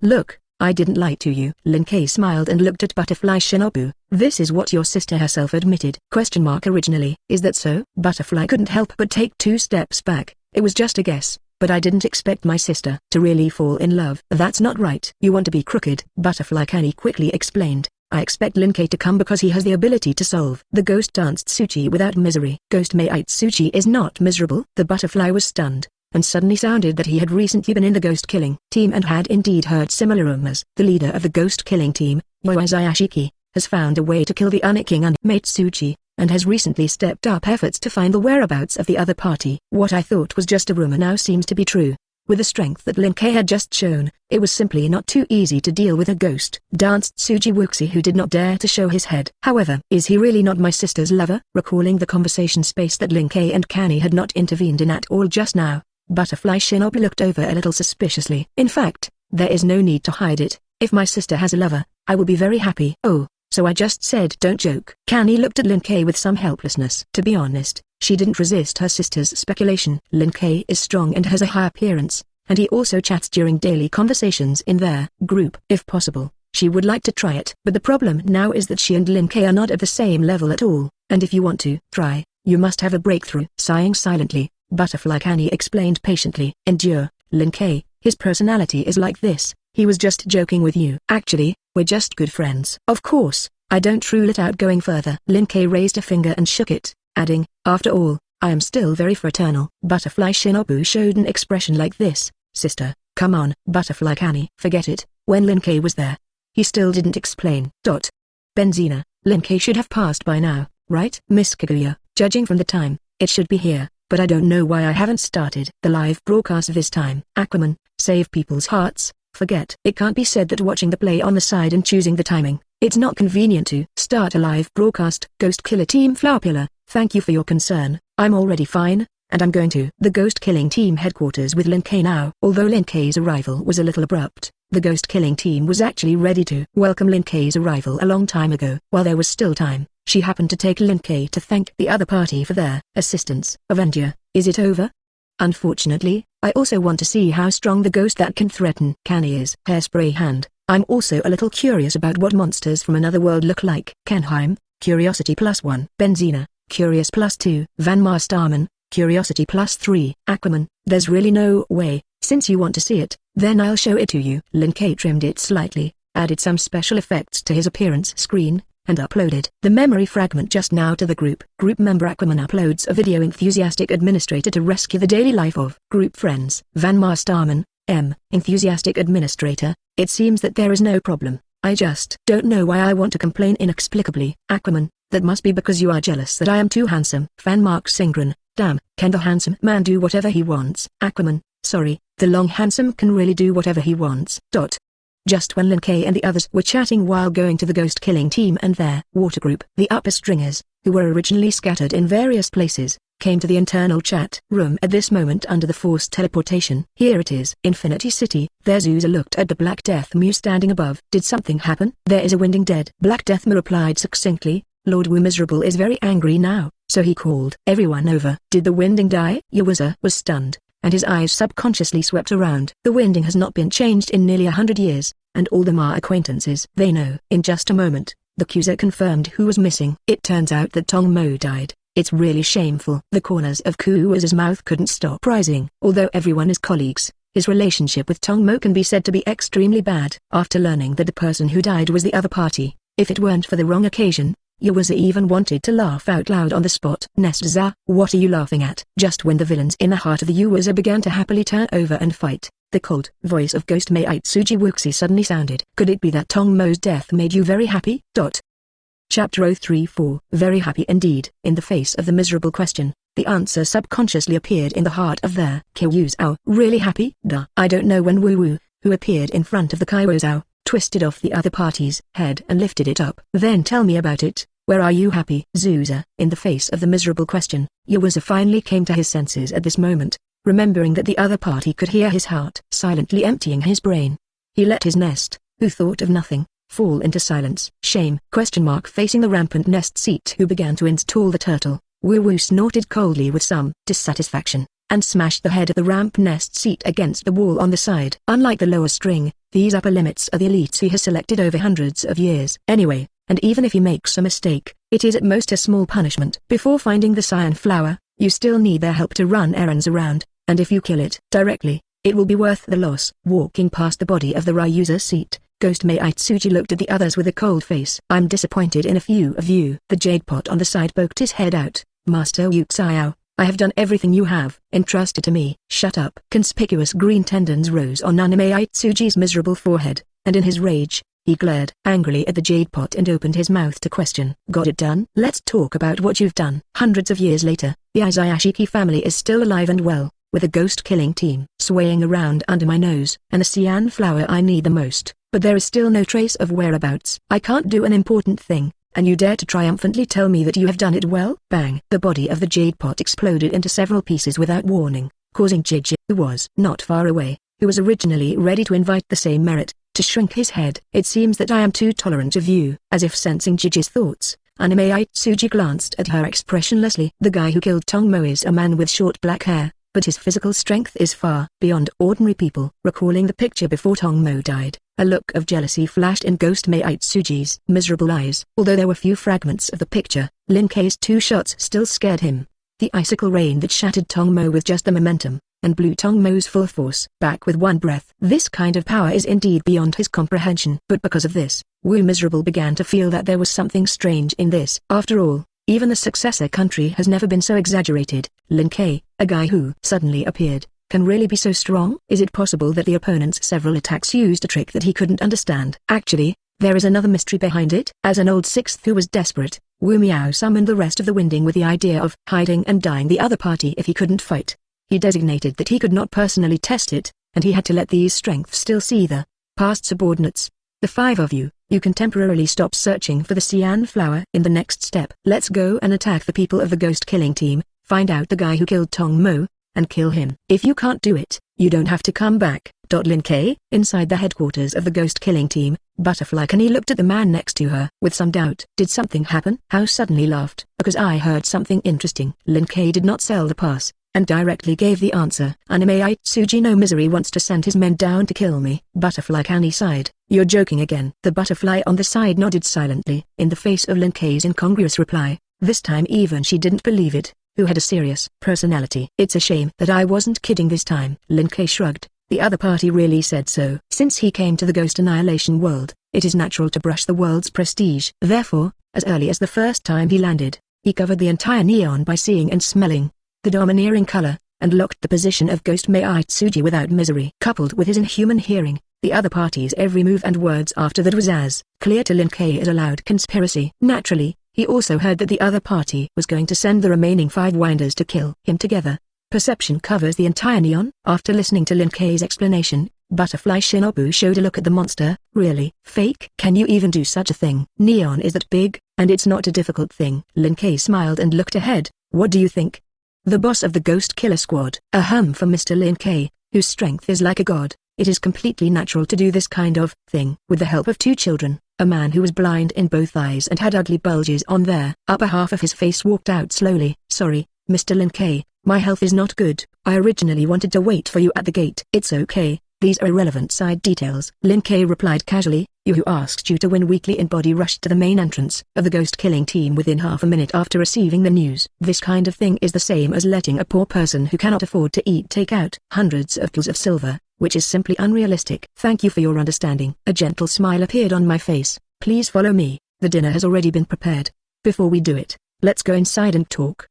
Look, I didn't lie to you. Lin Kei smiled and looked at Butterfly Shinobu. This is what your sister herself admitted. Originally. Is that so? Butterfly couldn't help but take 2 steps back, It was just a guess, but I didn't expect my sister to really fall in love. That's not right. You want to be crooked. Butterfly Kenny quickly explained. I expect Linkei to come because he has the ability to solve the ghost dance Tsuchi without misery. Ghost Mei Tsuchi is not miserable. The butterfly was stunned, and suddenly sounded that he had recently been in the ghost killing team and had indeed heard similar rumors. The leader of the ghost killing team, Moazayashiki, has found a way to kill the Anaking Mei Tsuchi, and has recently stepped up efforts to find the whereabouts of the other party. What I thought was just a rumor now seems to be true. With the strength that Linkei had just shown, it was simply not too easy to deal with a ghost danced Tsuji Wuxi who did not dare to show his head. However, is he really not my sister's lover? Recalling the conversation space that Linkei and Kanny had not intervened in at all just now, Butterfly Shinobi looked over a little suspiciously. In fact, there is no need to hide it. If my sister has a lover, I will be very happy. Oh, so I just said don't joke. Kanny looked at Linkei with some helplessness. To be honest, she didn't resist her sister's speculation. Linkei is strong and has a high appearance, and he also chats during daily conversations in their group. If possible, she would like to try it. But the problem now is that she and Linkei are not at the same level at all, and if you want to try, you must have a breakthrough. Sighing silently, Butterfly Kanny explained patiently. Endure, Linkei, his personality is like this. He was just joking with you. Actually, we're just good friends. Of course, I don't rule it out going further. Linkei raised a finger and shook it, adding, after all, I am still very fraternal. Butterfly Shinobu showed an expression like this. Sister, come on. Butterfly Kanny. Forget it. When Linkei was there, he still didn't explain. Benzina, Linkei should have passed by now, right? Miss Kaguya, judging from the time, it should be here, but I don't know why I haven't started the live broadcast this time. Aquaman, save people's hearts. Forget. It can't be said that watching the play on the side and choosing the timing, it's not convenient to start a live broadcast. Ghost Killer Team Flower Pillar, thank you for your concern. I'm already fine, and I'm going to the Ghost Killing Team headquarters with Linkei now. Although Linkei's arrival was a little abrupt, the Ghost Killing Team was actually ready to welcome Linkei's arrival a long time ago. While there was still time, she happened to take Linkei to thank the other party for their assistance. Avenger, is it over? Unfortunately, I also want to see how strong the ghost that can threaten Kanny is. Hairspray Hand, I'm also a little curious about what monsters from another world look like. Kenheim, Curiosity +1. Benzina, Curious +2. Van Marstarman, Curiosity +3. Aquaman, there's really no way. Since you want to see it, then I'll show it to you. Linkei trimmed it slightly, added some special effects to his appearance screen, and uploaded the memory fragment just now to the group. Group member Aquaman uploads a video. Enthusiastic administrator to rescue the daily life of group friends. Van Marstarman, enthusiastic administrator, it seems that there is no problem. I just don't know why I want to complain inexplicably. Aquaman, that must be because you are jealous that I am too handsome. Fan Mark Singren, damn, can the handsome man do whatever he wants? Aquaman, sorry, the long handsome can really do whatever he wants. Just when Linkei and the others were chatting while going to the ghost killing team and their water group, the upper stringers, who were originally scattered in various places, came to the internal chat room at this moment under the forced teleportation. Here it is. Infinity City. There Zuza looked at the Black Death Mu standing above. Did something happen? There is a winding dead. Black Death Mu replied succinctly. Lord Wu Miserable is very angry now, so he called everyone over. Did the winding die? Yuza was stunned, and his eyes subconsciously swept around. The winding has not been changed in nearly 100 years, and all the Ma acquaintances they know. In just a moment, the accuser confirmed who was missing. It turns out that Tong Mo died. It's really shameful. The corners of Kuwa's mouth couldn't stop rising. Although everyone is colleagues, his relationship with Tong Mo can be said to be extremely bad. After learning that the person who died was the other party, if it weren't for the wrong occasion, Yuza even wanted to laugh out loud on the spot. Nestza, what are you laughing at? Just when the villains in the heart of the Yuza began to happily turn over and fight, the cold voice of Ghost Mei Tsuji Wuxi suddenly sounded. Could it be that Tong Mo's death made you very happy? Chapter 034. Very happy indeed. In the face of the miserable question, the answer subconsciously appeared in the heart of their Kyuzao. Really happy? Duh. I don't know when Wu Wu, who appeared in front of the Kyuzao, twisted off the other party's head and lifted it up. Then tell me about it. Where are you happy? Zuza. In the face of the miserable question, Yuza finally came to his senses at this moment, remembering that the other party could hear his heart. Silently emptying his brain, he let his nest, who thought of nothing, fall into silence. Shame? Facing the rampant nest seat who began to install the turtle, Wu Wu snorted coldly with some dissatisfaction, and smashed the head of the ramp nest seat against the wall on the side. Unlike the lower string, these upper limits are the elites he has selected over hundreds of years. Anyway, and even if he makes a mistake, it is at most a small punishment. Before finding the cyan flower, you still need their help to run errands around, and if you kill it directly, it will be worth the loss. Walking past the body of the Ryuza seat, Ghost Maitsuji looked at the others with a cold face. I'm disappointed in a few of you. The jade pot on the side poked his head out. Master Yuxiao, I have done everything you have entrusted to me. Shut up. Conspicuous green tendons rose on Anime Aitsuji's miserable forehead, and in his rage, he glared angrily at the jade pot and opened his mouth to question. Got it done? Let's talk about what you've done. Hundreds of years later, the Izayashiki family is still alive and well, with a ghost-killing team swaying around under my nose, and the cyan flower I need the most, but there is still no trace of whereabouts. I can't do an important thing, and you dare to triumphantly tell me that you have done it well? Bang! The body of the jade pot exploded into several pieces without warning, causing Jiji, who was not far away, who was originally ready to invite the same merit, to shrink his head. It seems that I am too tolerant of you. As if sensing Jiji's thoughts, Anime Aitsuji glanced at her expressionlessly. The guy who killed Tongmo is a man with short black hair, but his physical strength is far beyond ordinary people. Recalling the picture before Tongmo died, a look of jealousy flashed in Ghost Maitsuji's miserable eyes. Although there were few fragments of the picture, Lin Kei's 2 shots still scared him. The icicle rain that shattered Tongmo with just the momentum, and blew Tongmo's full force back with one breath. This kind of power is indeed beyond his comprehension. But because of this, Wu Miserable began to feel that there was something strange in this. After all, even the successor country has never been so exaggerated. Lin Kei, a guy who suddenly appeared, can really be so strong? Is it possible that the opponent's several attacks used a trick that he couldn't understand? Actually, there is another mystery behind it. As an old sixth who was desperate, Wu Miao summoned the rest of the Winding with the idea of hiding and dying the other party if he couldn't fight. He designated that he could not personally test it, and he had to let these strengths still see the past subordinates. The 5 of you, you can temporarily stop searching for the cyan flower. In the next step, let's go and attack the people of the ghost-killing team, find out the guy who killed Tongmo, and kill him. If you can't do it, you don't have to come back. Lin Kei, inside the headquarters of the ghost-killing team, Butterfly Kenny looked at the man next to her with some doubt. Did something happen? How suddenly laughed. Because I heard something interesting. Lin Kei did not sell the pass, and directly gave the answer. Anime Aitsuji no misery wants to send his men down to kill me. Butterfly Kenny sighed. You're joking again. The butterfly on the side nodded silently, in the face of Lin Kei's incongruous reply. This time even she didn't believe it, who had a serious personality. It's a shame that I wasn't kidding this time. Lin Kei shrugged. The other party really said so. Since he came to the Ghost Annihilation world, it is natural to brush the world's prestige. Therefore, as early as the first time he landed, he covered the entire neon by seeing and smelling the domineering color, and locked the position of Ghost Maitsuji without misery. Coupled with his inhuman hearing, the other party's every move and words after that was as clear to Lin Kei as a loud conspiracy. Naturally, he also heard that the other party was going to send the remaining 5 winders to kill him together. Perception covers the entire neon. After listening to Lin Kei's explanation, Butterfly Shinobu showed a look at the monster. Really? Fake? Can you even do such a thing? Neon is that big, and it's not a difficult thing. Lin Kei smiled and looked ahead. What do you think? The boss of the Ghost Killer Squad. Ahem. From Mr. Lin Kei, whose strength is like a god, it is completely natural to do this kind of thing. With the help of 2 children, a man who was blind in both eyes and had ugly bulges on their upper half of his face walked out slowly. Sorry, Mr. Lin Kei, my health is not good. I originally wanted to wait for you at the gate. It's okay, these are irrelevant side details. Lin Kei replied casually. You who asked you to win weekly in body rushed to the main entrance of the ghost-killing team within half a minute after receiving the news. This kind of thing is the same as letting a poor person who cannot afford to eat take out hundreds of kilos of silver, which is simply unrealistic. Thank you for your understanding. A gentle smile appeared on my face. Please follow me, the dinner has already been prepared. Before we do it, let's go inside and talk.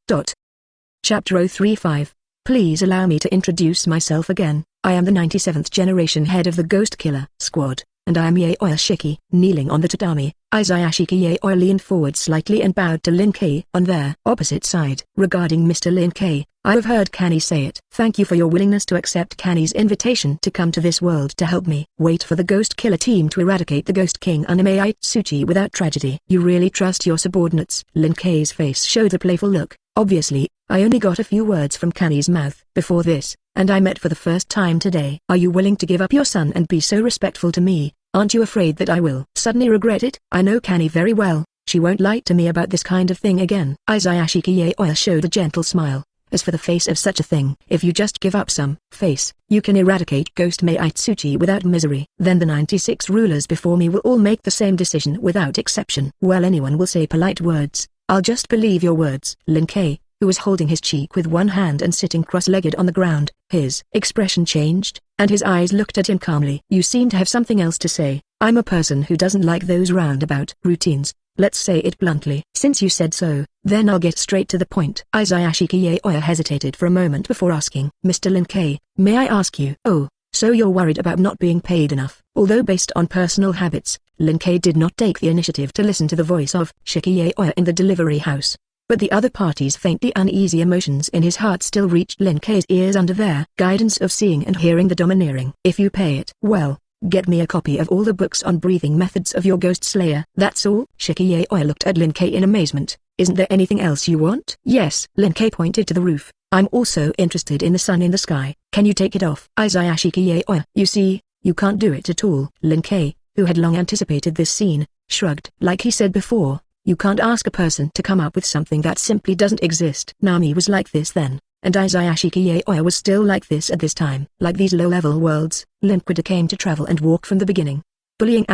Chapter 035. Please allow me to introduce myself again. I am the 97th generation head of the Ghost Killer Squad, and I am Yaoi Shiki. Kneeling on the tatami, Izayashiki Yaoi leaned forward slightly and bowed to Lin Kei on their opposite side. Regarding Mr. Lin Kei, I have heard Kanny say it. Thank you for your willingness to accept Kanny's invitation to come to this world to help me. Wait for the Ghost Killer team to eradicate the Ghost King Anime Aitsuchi without tragedy. You really trust your subordinates? Lin Kei's face showed a playful look. Obviously, I only got a few words from Kanny's mouth before this, and I met for the first time today. Are you willing to give up your son and be so respectful to me? Aren't you afraid that I will suddenly regret it? I know Kanny very well. She won't lie to me about this kind of thing again. Izayashiki Yaoi showed a gentle smile. As for the face of such a thing, if you just give up some face, you can eradicate Ghost Maitsuchi without misery. Then the 96 rulers before me will all make the same decision without exception. Well, anyone will say polite words. I'll just believe your words. Lin Kei, who was holding his cheek with one hand and sitting cross-legged on the ground. His expression changed, and his eyes looked at him calmly. "You seem to have something else to say." "I'm a person who doesn't like those roundabout routines. Let's say it bluntly." "Since you said so, then I'll get straight to the point." Isayashi Kiyoya hesitated for a moment before asking, "Mr. Linkei, may I ask you?" "Oh, so you're worried about not being paid enough." Although based on personal habits, Linkei did not take the initiative to listen to the voice of Shikiyoya in the delivery house. But the other party's faintly uneasy emotions in his heart still reached Linkei's ears under their guidance of seeing and hearing the domineering. "If you pay it, well, get me a copy of all the books on breathing methods of your ghost slayer." "That's all?" Shikiyoya looked at Linkei in amazement. "Isn't there anything else you want?" "Yes." Linkei pointed to the roof. "I'm also interested in the sun in the sky. Can you take it off?" Isayashi Kiyoya. "You see, you can't do it at all." Linkei, who had long anticipated this scene, shrugged. Like he said before, you can't ask a person to come up with something that simply doesn't exist. Nami was like this then, and Isayashi Kiyoya was still like this at this time. Like these low-level worlds, Linkei came to travel and walk from the beginning. Bullying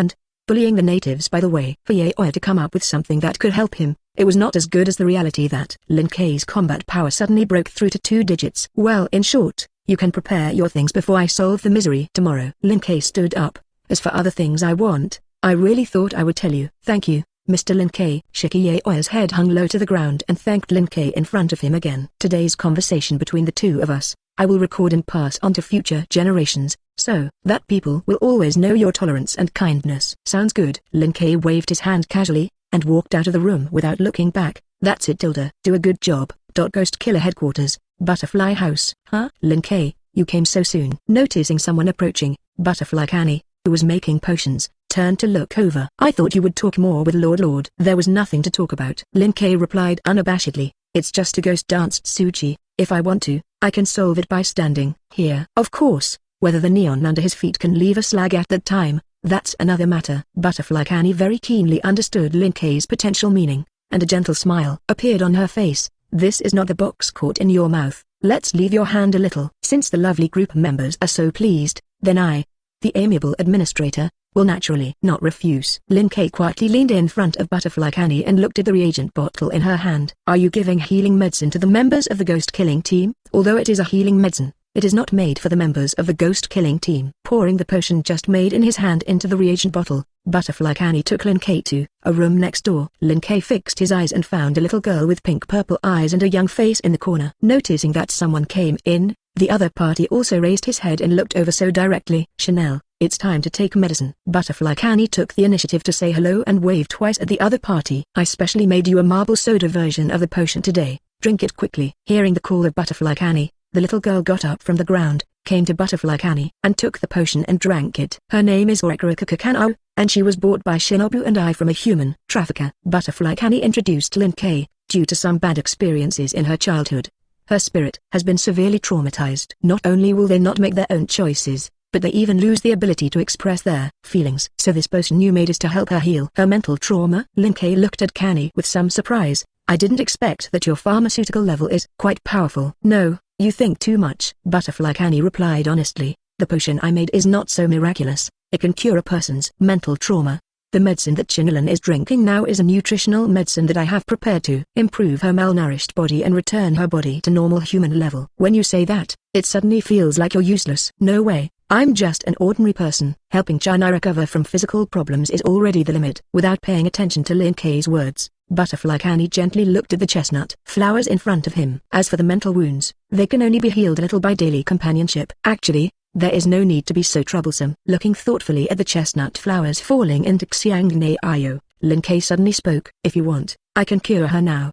the natives by the way. For Kiyoya to come up with something that could help him, it was not as good as the reality that Linkei's combat power suddenly broke through to 2 digits. "Well, in short, you can prepare your things before I solve the misery tomorrow." Linkei stood up. "As for other things I want, I really thought I would tell you." "Thank you, Mr. Linkei." Shikiyoya's head hung low to the ground and thanked Linkei in front of him again. "Today's conversation between the two of us, I will record and pass on to future generations, so that people will always know your tolerance and kindness." "Sounds good." Linkei waved his hand casually, and walked out of the room without looking back. "That's it, Tilda. Do a good job." Ghost Killer Headquarters, Butterfly House. "Huh? Linkei, you came so soon." Noticing someone approaching, Butterfly Kani, who was making potions, turned to look over. "I thought you would talk more with Lord. There was nothing to talk about." Linkei replied unabashedly. "It's just a ghost dance Tsuchi. If I want to, I can solve it by standing here." Of course, whether the neon under his feet can leave a slag at that time, that's another matter. Butterfly Kani very keenly understood Linkei's potential meaning, and a gentle smile appeared on her face. "This is not the box caught in your mouth. Let's leave your hand a little." Since the lovely group members are so pleased, then I, the amiable administrator, will naturally not refuse. Linkei quietly leaned in front of Butterfly Kani and looked at the reagent bottle in her hand. "Are you giving healing medicine to the members of the ghost killing team?" "Although it is a healing medicine, it is not made for the members of the ghost killing team." Pouring the potion just made in his hand into the reagent bottle, Butterfly Kani took Linkei to a room next door. Linkei fixed his eyes and found a little girl with pink-purple eyes and a young face in the corner. Noticing that someone came in, the other party also raised his head and looked over so directly. "Chanel, it's time to take medicine." Butterfly Kani took the initiative to say hello and waved twice at the other party. "I specially made you a marble soda version of the potion today. Drink it quickly." Hearing the call of Butterfly Kani, the little girl got up from the ground, came to Butterfly Kani, and took the potion and drank it. "Her name is Orekaraka Kanao, and she was bought by Shinobu and I from a human trafficker." Butterfly Kani introduced Linkei. "Due to some bad experiences in her childhood, her spirit has been severely traumatized. Not only will they not make their own choices, but they even lose the ability to express their feelings. So this potion you made is to help her heal her mental trauma." Linkei looked at Kani with some surprise. "I didn't expect that your pharmaceutical level is quite powerful." "No, you think too much." Butterfly Kani replied honestly. "The potion I made is not so miraculous. It can cure a person's mental trauma. The medicine that Chinelin is drinking now is a nutritional medicine that I have prepared to improve her malnourished body and return her body to normal human level." "When you say that, it suddenly feels like you're useless." "No way. I'm just an ordinary person. Helping China recover from physical problems is already the limit." Without paying attention to Linkei's words, Butterfly Kani gently looked at the chestnut flowers in front of him. "As for the mental wounds, they can only be healed a little by daily companionship. Actually, there is no need to be so troublesome." Looking thoughtfully at the chestnut flowers falling into Xiangne Ayo, Linkei suddenly spoke. "If you want, I can cure her now."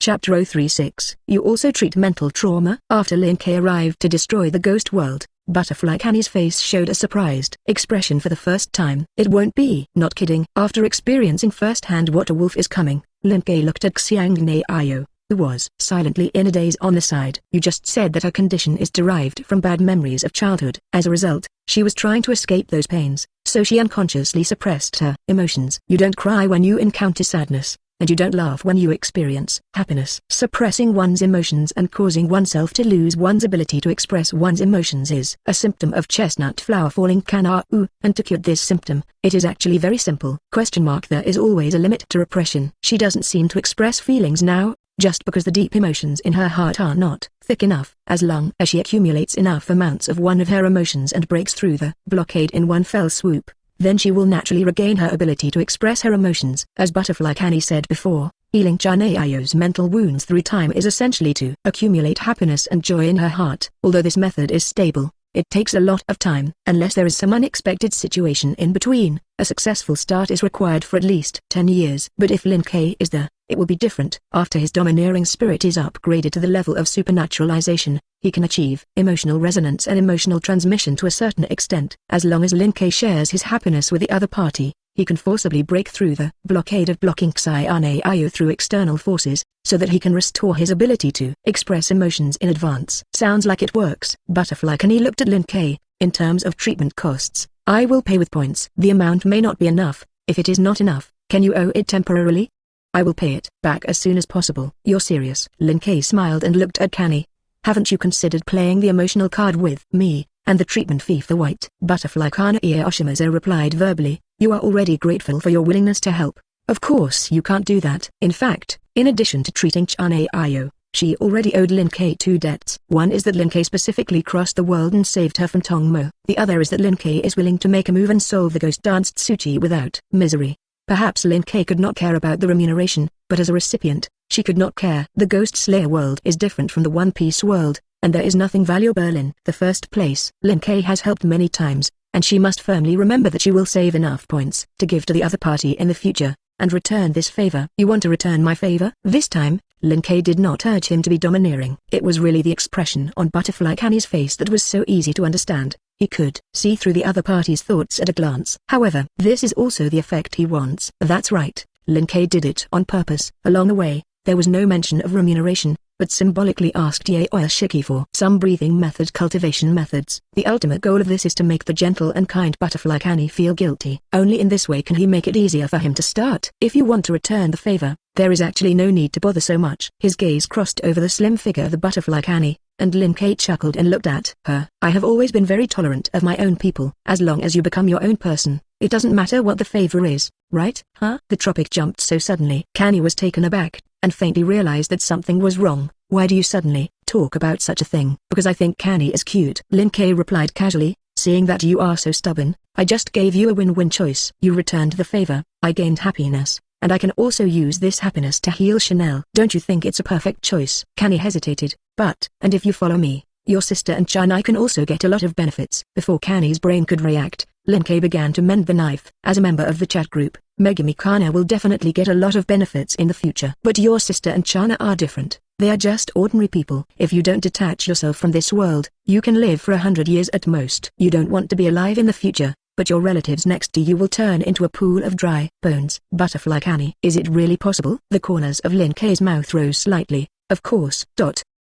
Chapter 036. You also treat mental trauma? After Linkei arrived to destroy the ghost world, Butterfly Kani's face showed a surprised expression for the first time. "It won't be." "Not kidding." After experiencing firsthand what a wolf is coming, Linkei looked at Xiangne Ayo, who was silently in a daze on the side. "You just said that her condition is derived from bad memories of childhood. As a result, she was trying to escape those pains, so she unconsciously suppressed her emotions. You don't cry when you encounter sadness, and you don't laugh when you experience happiness. Suppressing one's emotions and causing oneself to lose one's ability to express one's emotions is a symptom of chestnut flower falling Kanao, and to cure this symptom, it is actually very simple. There is always a limit to repression." "She doesn't seem to express feelings now," just because the deep emotions in her heart are not thick enough. As long as she accumulates enough amounts of one of her emotions and breaks through the blockade in one fell swoop, then she will naturally regain her ability to express her emotions. As Butterfly Canny said before, healing Chanayo's mental wounds through time is essentially to accumulate happiness and joy in her heart. Although this method is stable, it takes a lot of time. Unless there is some unexpected situation in between, a successful start is required for at least 10 years. But if Lin Ke is there, it will be different. After his domineering spirit is upgraded to the level of supernaturalization, he can achieve emotional resonance and emotional transmission to a certain extent. As long as Lin Ke shares his happiness with the other party, he can forcibly break through the blockade of blocking Xianayo through external forces, so that he can restore his ability to express emotions in advance. Sounds like it works. Butterfly Canny looked at Lin Ke. In terms of treatment costs, I will pay with points. The amount may not be enough. If it is not enough, can you owe it temporarily? I will pay it back as soon as possible. You're serious? Lin Ke smiled and looked at Canny. Haven't you considered playing the emotional card with me, and the treatment fee for white? Butterfly Kana Oshimazu replied verbally. You are already grateful for your willingness to help. Of course you can't do that. In fact, in addition to treating Chanayo, she already owed Lin Ke 2 debts. One is that Lin Ke specifically crossed the world and saved her from Tongmo. The other is that Lin Ke is willing to make a move and solve the ghost dance Tsuchi without misery. Perhaps Lin Ke could not care about the remuneration, but as a recipient, she could not care. The Ghost Slayer world is different from the One Piece world, and there is nothing valuable in the first place. Lin Ke has helped many times, and she must firmly remember that she will save enough points to give to the other party in the future, and return this favor. You want to return my favor? This time, Lin Ke did not urge him to be domineering. It was really the expression on Butterfly Canny's face that was so easy to understand. He could see through the other party's thoughts at a glance. However, this is also the effect he wants. That's right, Lin Ke did it on purpose. Along the way, there was no mention of remuneration, but symbolically asked Yaoyashiki for some breathing method cultivation methods. The ultimate goal of this is to make the gentle and kind Butterfly Canny feel guilty. Only in this way can he make it easier for him to start. If you want to return the favor, there is actually no need to bother so much. His gaze crossed over the slim figure of the Butterfly Canny, and Lin Ke chuckled and looked at her. I have always been very tolerant of my own people. As long as you become your own person, it doesn't matter what the favor is, right? Huh? The tropic jumped so suddenly. Canny was taken aback, and faintly realized that something was wrong. Why do you suddenly talk about such a thing? Because I think Canny is cute. Lin Ke replied casually, seeing that you are so stubborn, I just gave you a win-win choice. You returned the favor, I gained happiness, and I can also use this happiness to heal Chanel. Don't you think it's a perfect choice? Canny hesitated, and if you follow me, your sister and Chanai can also get a lot of benefits. Before Canny's brain could react, Lin Ke began to mend the knife. As a member of the chat group, Megami Kana will definitely get a lot of benefits in the future. But your sister and Chana are different. They are just ordinary people. If you don't detach yourself from this world, you can live for 100 years at most. You don't want to be alive in the future, but your relatives next to you will turn into a pool of dry bones. Butterfly Canny. Is it really possible? The corners of Lin Ke's mouth rose slightly. Of course.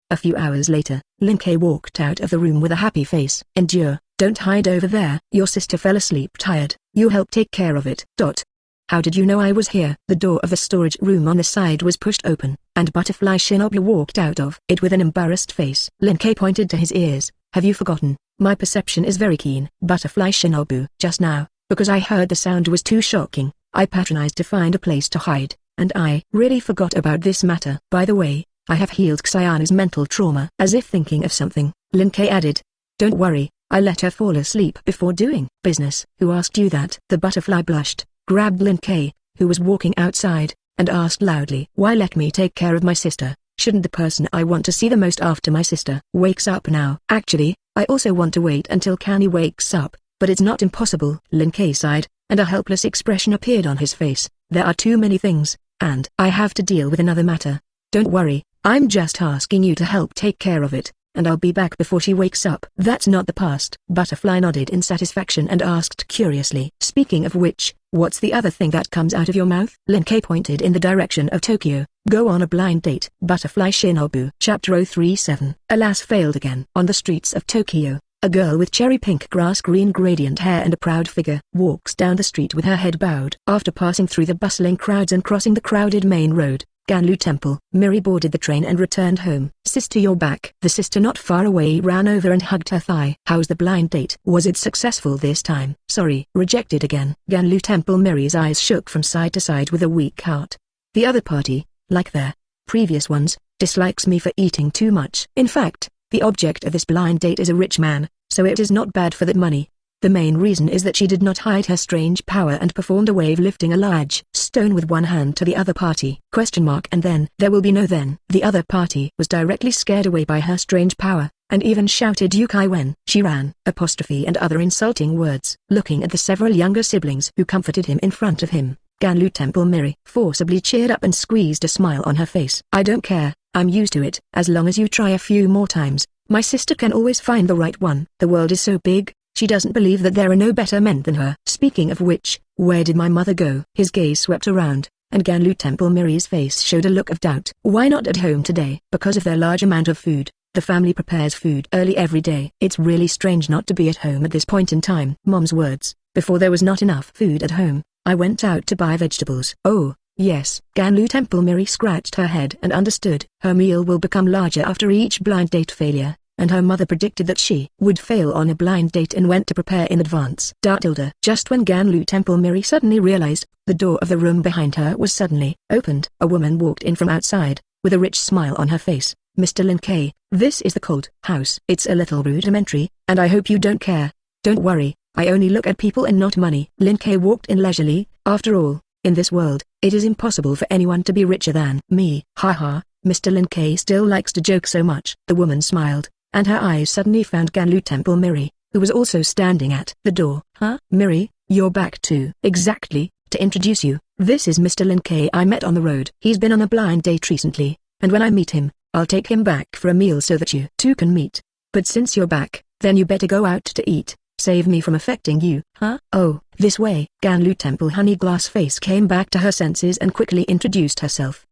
A few hours later, Lin Ke walked out of the room with a happy face. Endure, don't hide over there. Your sister fell asleep tired. You help take care of it. How did you know I was here? The door of the storage room on the side was pushed open, and Butterfly Shinobu walked out of it with an embarrassed face. Lin Ke pointed to his ears. Have you forgotten? My perception is very keen. Butterfly Shinobu. Just now, because I heard the sound was too shocking, I patronized to find a place to hide, and I really forgot about this matter. By the way, I have healed Xiana's mental trauma. As if thinking of something, Lin Ke added. Don't worry, I let her fall asleep before doing business. Who asked you that? The butterfly blushed, grabbed Lin Ke, who was walking outside, and asked loudly. Why let me take care of my sister? Shouldn't the person I want to see the most after my sister wakes up now? Actually, I also want to wait until Canny wakes up, but it's not impossible. Lin Ke sighed, and a helpless expression appeared on his face. There are too many things, and I have to deal with another matter. Don't worry, I'm just asking you to help take care of it, and I'll be back before she wakes up. That's not the past. Butterfly nodded in satisfaction and asked curiously. Speaking of which, what's the other thing that comes out of your mouth? Lin Ke pointed in the direction of Tokyo. Go on a blind date. Butterfly Shinobu. Chapter 037. Alas, failed again. On the streets of Tokyo, a girl with cherry pink grass green gradient hair and a proud figure walks down the street with her head bowed. After passing through the bustling crowds and crossing the crowded main road, Ganlu Temple, Miri boarded the train and returned home. Sister, you're back. The sister not far away ran over and hugged her thigh. How's the blind date? Was it successful this time? Sorry, rejected again. Ganlu Temple. Miri's eyes shook from side to side with a weak heart. The other party, like their previous ones, dislikes me for eating too much. In fact, the object of this blind date is a rich man, so it is not bad for that money. The main reason is that she did not hide her strange power and performed a wave lifting a large stone with one hand to the other party. And then there will be no then. The other party was directly scared away by her strange power, and even shouted Yukai when she ran, apostrophe and other insulting words. Looking at the several younger siblings who comforted him in front of him, Ganlu Temple Miri forcibly cheered up and squeezed a smile on her face. I don't care, I'm used to it. As long as you try a few more times, my sister can always find the right one. The world is so big, she doesn't believe that there are no better men than her. Speaking of which, where did my mother go? His gaze swept around, and Ganlu Temple Miri's face showed a look of doubt. Why not at home today? Because of their large amount of food, the family prepares food early every day. It's really strange not to be at home at this point in time. Mom's words, before there was not enough food at home, I went out to buy vegetables. Oh, yes. Ganlu Temple Miri scratched her head and understood. Her meal will become larger after each blind date failure, and her mother predicted that she would fail on a blind date and went to prepare in advance. Just when Ganlu Temple Miri suddenly realized, the door of the room behind her was suddenly opened. A woman walked in from outside, with a rich smile on her face. Mr. Lin K, this is the cold house. It's a little rudimentary, and I hope you don't care. Don't worry, I only look at people and not money. Lin K walked in leisurely. After all, in this world, it is impossible for anyone to be richer than me. Haha, Mr. Lin K still likes to joke so much. The woman smiled, and her eyes suddenly found Ganlu Temple Miri, who was also standing at the door. Huh? Miri, you're back too. Exactly, to introduce you, this is Mr. Lin K I met on the road. He's been on a blind date recently, and when I meet him, I'll take him back for a meal so that you two can meet. But since you're back, then you better go out to eat. Save me from affecting you. Huh? Oh, this way. Ganlu Temple Honeyglass face came back to her senses and quickly introduced herself.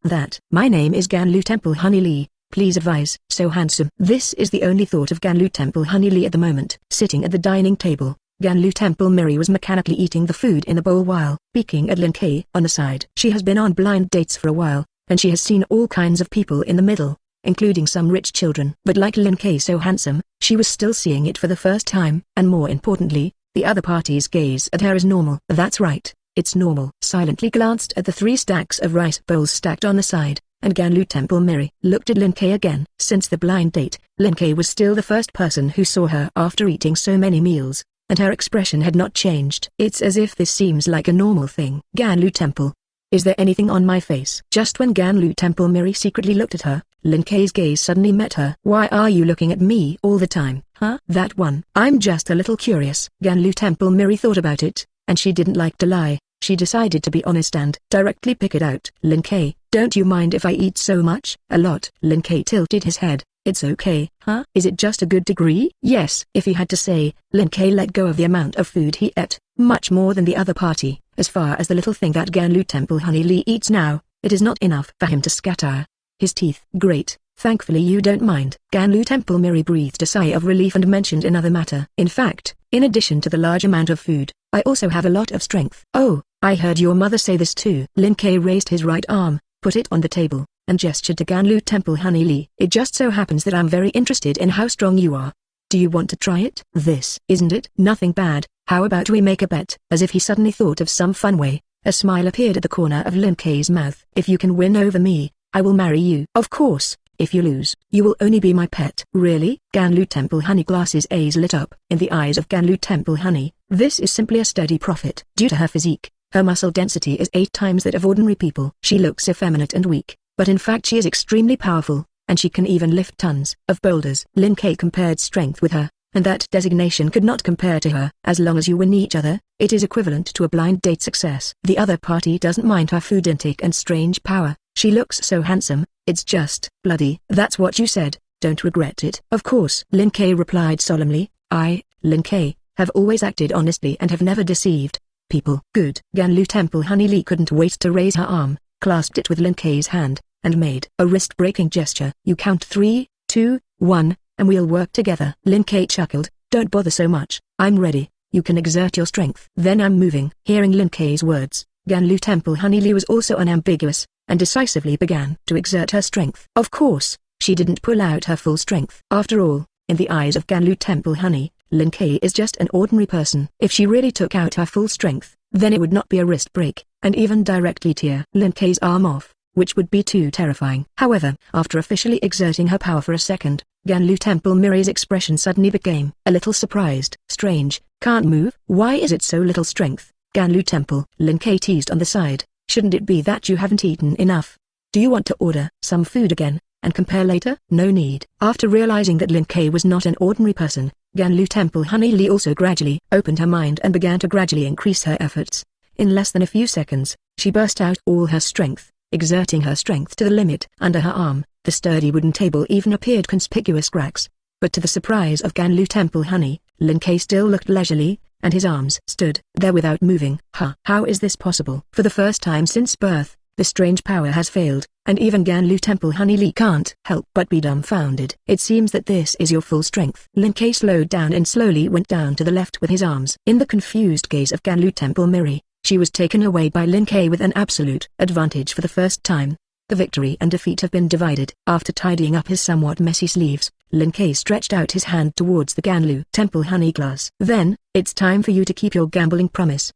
My name is Ganlu Temple Honey Lee. Please advise. So handsome. This is the only thought of Ganlu Temple Honey Lee at the moment. Sitting at the dining table, Ganlu Temple Miri was mechanically eating the food in the bowl while peeking at Lin K on the side. She has been on blind dates for a while, and she has seen all kinds of people in the middle, including some rich children. But like Lin K so handsome, she was still seeing it for the first time. And more importantly, the other party's gaze at her is normal. That's right, it's normal. Silently glanced at the 3 stacks of rice bowls stacked on the side, and Ganlu Temple Miri looked at Lin K again. Since the blind date, Lin K was still the first person who saw her after eating so many meals, and her expression had not changed. It's as if this seems like a normal thing. Ganlu Temple, is there anything on my face? Just when Ganlu Temple Miri secretly looked at her, Lin K's gaze suddenly met her. Why are you looking at me all the time? Huh? That one. I'm just a little curious. Ganlu Temple Miri thought about it, and she didn't like to lie. She decided to be honest and directly pick it out. Lin K, don't you mind if I eat so much? A lot. Lin K tilted his head. It's okay. Huh? Is it just a good degree? Yes. If he had to say, Lin K let go of the amount of food he ate, much more than the other party. As far as the little thing that Ganlu Temple Honey Lee eats now, it is not enough for him to scatter his teeth. Great, thankfully you don't mind. Ganlu Temple Miri breathed a sigh of relief and mentioned another matter. In fact, in addition to the large amount of food, I also have a lot of strength. Oh, I heard your mother say this too. Lin K raised his right arm, put it on the table, and gestured to Ganlu Temple Honey Lee. It just so happens that I'm very interested in how strong you are. Do you want to try it? This isn't it? Nothing bad. How about we make a bet? As if he suddenly thought of some fun way, a smile appeared at the corner of Lin K's mouth. If you can win over me, I will marry you. Of course, if you lose, you will only be my pet. Really? Ganlu Temple Honey Glass's eyes lit up. In the eyes of Ganlu Temple Honey, this is simply a steady profit. Due to her physique, her muscle density is 8 times that of ordinary people. She looks effeminate and weak, but in fact she is extremely powerful, and she can even lift tons of boulders. Lin K compared strength with her, and that designation could not compare to her. As long as you win each other, it is equivalent to a blind date success. The other party doesn't mind her food intake and strange power. She looks so handsome, it's just bloody. That's what you said, don't regret it. Of course. Lin K replied solemnly, I, Lin K, have always acted honestly and have never deceived people. Good. Ganlu Temple Honey Lee couldn't wait to raise her arm, clasped it with Lin K's hand, and made a wrist-breaking gesture. You count 3, 2, 1, and we'll work together. Lin K chuckled, don't bother so much, I'm ready, you can exert your strength. Then I'm moving. Hearing Lin K's words, Ganlu Temple Honey Lee was also unambiguous, and decisively began to exert her strength. Of course, she didn't pull out her full strength. After all, in the eyes of Ganlu Temple Honey, Lin K is just an ordinary person. If she really took out her full strength, then it would not be a wrist break, and even directly tear Lin K's arm off. which would be too terrifying. However, after officially exerting her power for a second, Ganlu Temple Miri's expression suddenly became a little surprised. Strange, can't move? Why is it so little strength? Ganlu Temple, Lin Ke teased on the side. Shouldn't it be that you haven't eaten enough? Do you want to order some food again, and compare later? No need. After realizing that Lin Ke was not an ordinary person, Ganlu Temple Honey Lee also gradually opened her mind and began to gradually increase her efforts. In less than a few seconds, she burst out all her strength, exerting her strength to the limit. Under her arm, the sturdy wooden table even appeared conspicuous cracks. But to the surprise of Ganlu Temple Honey, Lin Ke still looked leisurely, and his arms stood there without moving. How is this possible? For the first time since birth, the strange power has failed, and even Ganlu Temple Honey Lee can't help but be dumbfounded. It seems that this is your full strength. Lin Ke slowed down and slowly went down to the left with his arms. In the confused gaze of Ganlu Temple Miri, she was taken away by Lin Ke with an absolute advantage for the first time. The victory and defeat have been divided. After tidying up his somewhat messy sleeves, Lin Ke stretched out his hand towards the Ganlu Temple Honey glass. Then, it's time for you to keep your gambling promise.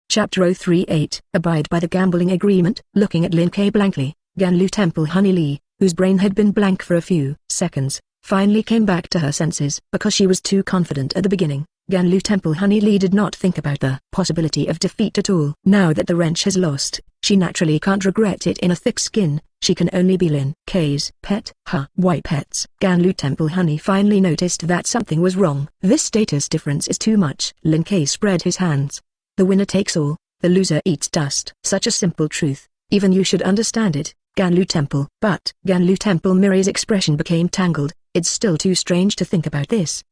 Chapter 038. Abide by the gambling agreement. Looking at Lin Ke blankly, Ganlu Temple Honey Lee, whose brain had been blank for a few seconds, finally came back to her senses. Because she was too confident at the beginning, Ganlu Temple Honey Lee did not think about the possibility of defeat at all. Now that the wrench has lost, she naturally can't regret it. In a thick skin, she can only be Lin Ke's pet. Why pets? Ganlu Temple Honey finally noticed that something was wrong. This status difference is too much. Lin Ke spread his hands. The winner takes all, the loser eats dust. Such a simple truth, even you should understand it, Ganlu Temple. But Ganlu Temple Miri's expression became tangled. It's still too strange to think about this.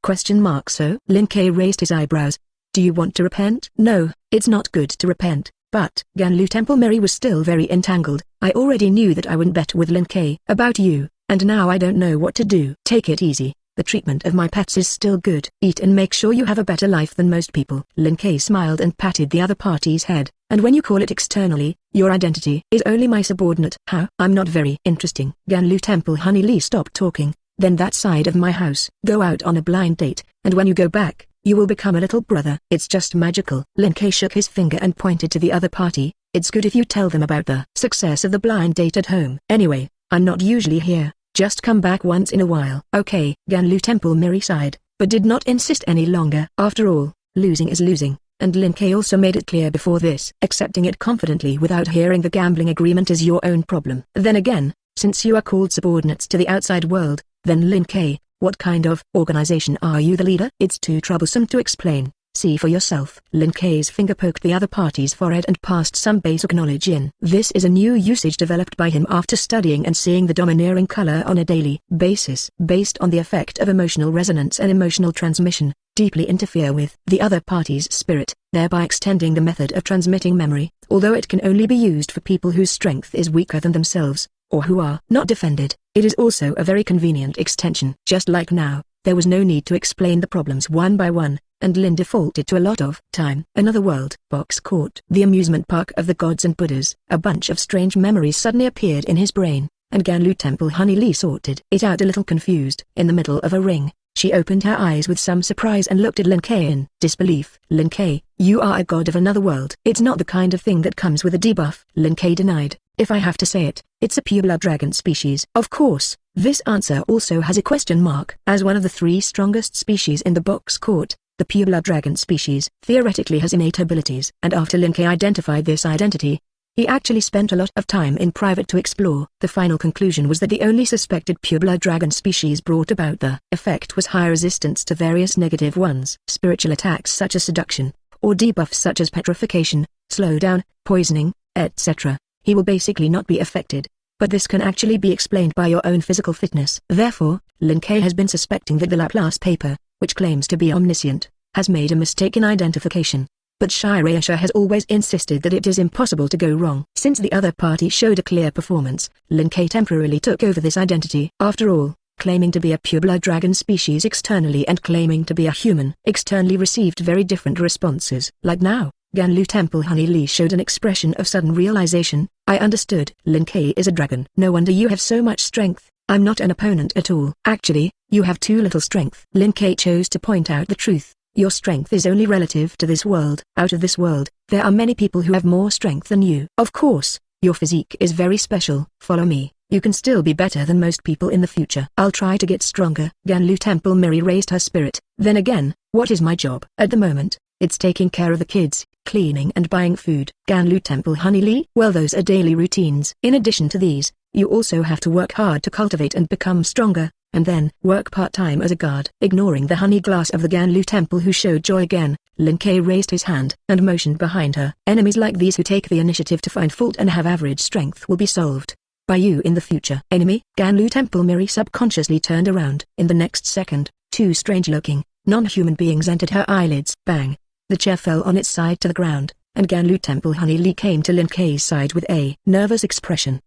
So? Lin Ke raised his eyebrows. Do you want to repent? No, it's not good to repent. But Ganlu Temple Miri was still very entangled. I already knew that I wouldn't bet with Lin Ke about you, and now I don't know what to do. Take it easy. The treatment of my pets is still good. Eat and make sure you have a better life than most people. Lin Ke smiled and patted the other party's head. And when you call it externally, your identity is only my subordinate. How? I'm not very interesting. Ganlu Temple Honey Lee stopped talking. Then that side of my house. Go out on a blind date, and when you go back, you will become a little brother. It's just magical. Lin Ke shook his finger and pointed to the other party. It's good if you tell them about the success of the blind date at home. Anyway, I'm not usually here. Just come back once in a while. Okay. Ganlu Temple Miri sighed, but did not insist any longer. After all, losing is losing, and Lin Ke also made it clear before this. Accepting it confidently without hearing the gambling agreement is your own problem. Then again, since you are called subordinates to the outside world, then Lin Ke, what kind of organization are you the leader? It's too troublesome to explain. See for yourself. Lin Ke's finger poked the other party's forehead and passed some basic knowledge in. This is a new usage developed by him after studying and seeing the domineering color on a daily basis. Based on the effect of emotional resonance and emotional transmission, deeply interfere with the other party's spirit, thereby extending the method of transmitting memory, although it can only be used for people whose strength is weaker than themselves, or who are not defended. It is also a very convenient extension. Just like now, there was no need to explain the problems one by one, and Lin defaulted to a lot of time. Another world. Box court. The amusement park of the gods and Buddhas. A bunch of strange memories suddenly appeared in his brain, and Ganlu Temple Honey Lee sorted it out a little confused. In the middle of a ring, she opened her eyes with some surprise and looked at Lin Ke in disbelief. Lin Ke, you are a god of another world. It's not the kind of thing that comes with a debuff. Lin Ke denied. If I have to say it, it's a pureblood dragon species. Of course, this answer also has a question mark. As one of the 3 strongest species in the box court, the pureblood dragon species theoretically has innate abilities. And after Lin Ke identified this identity, he actually spent a lot of time in private to explore. The final conclusion was that the only suspected pureblood dragon species brought about the effect was high resistance to various negative ones. Spiritual attacks such as seduction, or debuffs such as petrification, slowdown, poisoning, etc. He will basically not be affected. But this can actually be explained by your own physical fitness. Therefore, Lin Ke has been suspecting that the Laplace paper, which claims to be omniscient, has made a mistake in identification. But Shirayasha has always insisted that it is impossible to go wrong. Since the other party showed a clear performance, Lin Ke temporarily took over this identity. After all, claiming to be a pureblood dragon species externally and claiming to be a human externally received very different responses. Like now, Ganlu Temple Honey Lee showed an expression of sudden realization. I understood. Lin Ke is a dragon. No wonder you have so much strength. I'm not an opponent at all. Actually, you have too little strength. Lin Ke chose to point out the truth. Your strength is only relative to this world. Out of this world, there are many people who have more strength than you. Of course, Your physique is very special. Follow me. You can still be better than most people in the future. I'll try to get stronger. Ganlu Temple Mary raised her spirit. Then again, what is my job? At the moment, it's taking care of the kids, cleaning and buying food. Ganlu Temple Honey Lee? Well, those are daily routines. In addition to these, you also have to work hard to cultivate and become stronger, and then work part-time as a guard. Ignoring the honey glass of the Ganlu Temple who showed joy again, Lin Kei raised his hand and motioned behind her. Enemies like these who take the initiative to find fault and have average strength will be solved by you in the future. Enemy? Ganlu Temple Miri subconsciously turned around. In the next second, two strange-looking, non-human beings entered her eyelids. Bang! The chair fell on its side to the ground, and Ganlu Temple Honey Lee came to Lin Kei's side with a nervous expression.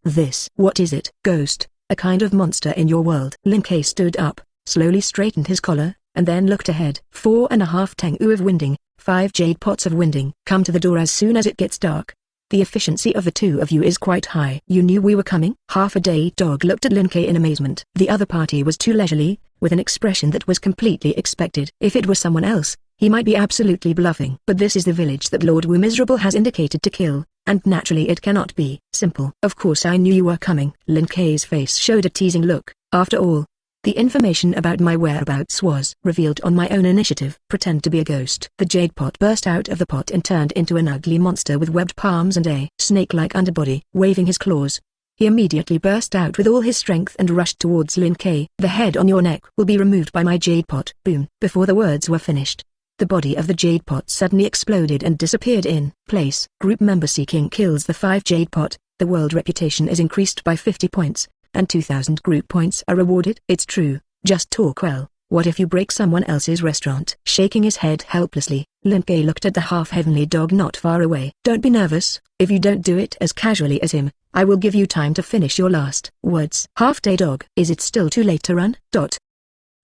What is it? Ghost, a kind of monster in your world. Lin Kei stood up, slowly straightened his collar, and then looked ahead. 4.5 Tengu of winding, 5 jade pots of winding. Come to the door as soon as it gets dark. The efficiency of the two of you is quite high. You knew we were coming? Half a day dog looked at Lin Kei in amazement. The other party was too leisurely, with an expression that was completely expected. If it was someone else, he might be absolutely bluffing. But this is the village that Lord Wu Miserable has indicated to kill, and naturally it cannot be simple. Of course I knew you were coming. Lin Kei's face showed a teasing look. After all, the information about my whereabouts was revealed on my own initiative. Pretend to be a ghost. The jade pot burst out of the pot and turned into an ugly monster with webbed palms and a snake-like underbody. Waving his claws, he immediately burst out with all his strength and rushed towards Lin Kei. The head on your neck will be removed by my jade pot. Boom. Before the words were finished, the body of the jade pot suddenly exploded and disappeared in place. Group member seeking kills the 5 jade pot. The world reputation is increased by 50 points. And 2,000 group points are rewarded. It's true, just talk well. What if you break someone else's restaurant? Shaking his head helplessly, Lin Kei looked at the half-heavenly dog not far away. Don't be nervous. If you don't do it as casually as him, I will give you time to finish your last words. Half-day dog. Is it still too late to run?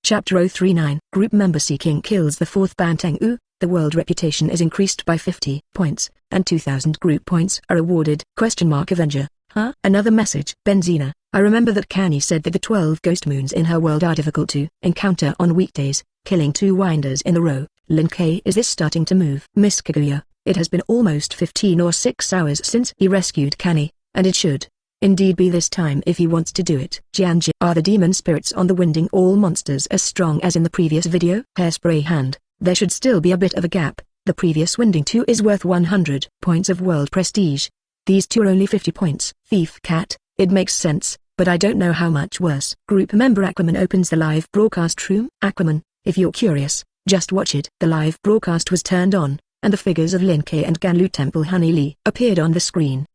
Chapter 039. Group member seeking kills the 4th Banteng-u. The world reputation is increased by 50 points, and 2,000 group points are awarded. Avenger. Huh? Another message. Benzina, I remember that Kani said that the 12 ghost moons in her world are difficult to encounter on weekdays, killing 2 winders in a row. Lin Kei, is this starting to move? Miss Kaguya, it has been almost 15 or 6 hours since he rescued Kani, and it should indeed be this time if he wants to do it. Jianji, are the demon spirits on the winding all monsters as strong as in the previous video? Hairspray hand, there should still be a bit of a gap. The previous winding 2 is worth 100 points of world prestige. These 2 are only 50 points. Thief cat, it makes sense, but I don't know how much worse. Group member Aquaman opens the live broadcast room. Aquaman, if you're curious, just watch it. The live broadcast was turned on, and the figures of Lin Kei and Ganlu Temple Honey Lee appeared on the screen.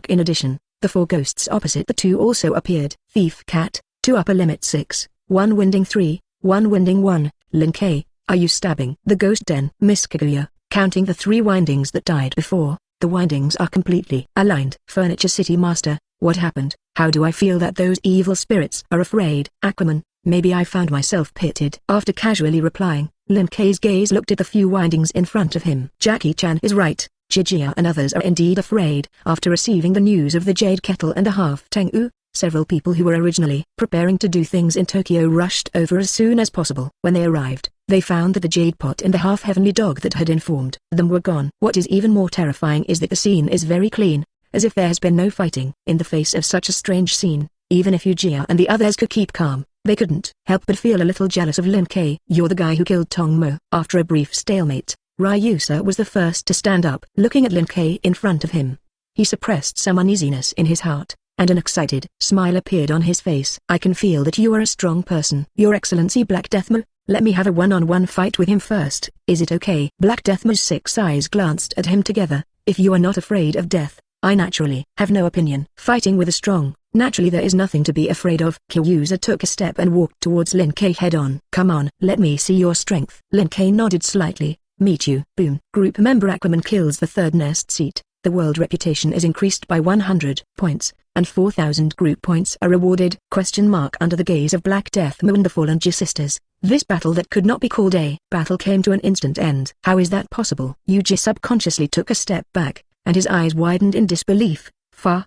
In addition, the 4 ghosts opposite the 2 also appeared. Thief cat, 2 upper limit 6, 1 winding 3, 1 winding 1. Lin Kei, are you stabbing the ghost den? Miss Kaguya, counting the 3 windings that died before. The windings are completely aligned. Furniture City Master, what happened? How do I feel that those evil spirits are afraid? Aquaman, maybe I found myself pitted. After casually replying, Lin Kei's gaze looked at the few windings in front of him. Jackie-chan is right. Jijia and others are indeed afraid. After receiving the news of the Jade Kettle and a half Tengu, several people who were originally preparing to do things in Tokyo rushed over as soon as possible. When they arrived, they found that the jade pot and the half-heavenly dog that had informed them were gone. What is even more terrifying is that the scene is very clean, as if there has been no fighting. In the face of such a strange scene, even if Yujia and the others could keep calm, they couldn't help but feel a little jealous of Lin Kei. You're the guy who killed Tong Mo. After a brief stalemate, Ryusa was the first to stand up. Looking at Lin Kei in front of him, he suppressed some uneasiness in his heart, and an excited smile appeared on his face. I can feel that you are a strong person. Your Excellency Black Deathmo, let me have a one-on-one fight with him first. Is it okay? Black Deathmo's 6 eyes glanced at him together. If you are not afraid of death, I naturally have no opinion. Fighting with a strong, naturally there is nothing to be afraid of. Kyuuza took a step and walked towards Lin Kei head-on. Come on, let me see your strength. Lin Kei nodded slightly. Meet you. Boom. Group member Aquaman kills the 3rd nest seat. The world reputation is increased by 100 points, and 4,000 group points are rewarded. Under the gaze of Black Deathmo and the fallen Ji sisters, this battle that could not be called a battle came to an instant end. How is that possible? Yuji subconsciously took a step back, and his eyes widened in disbelief.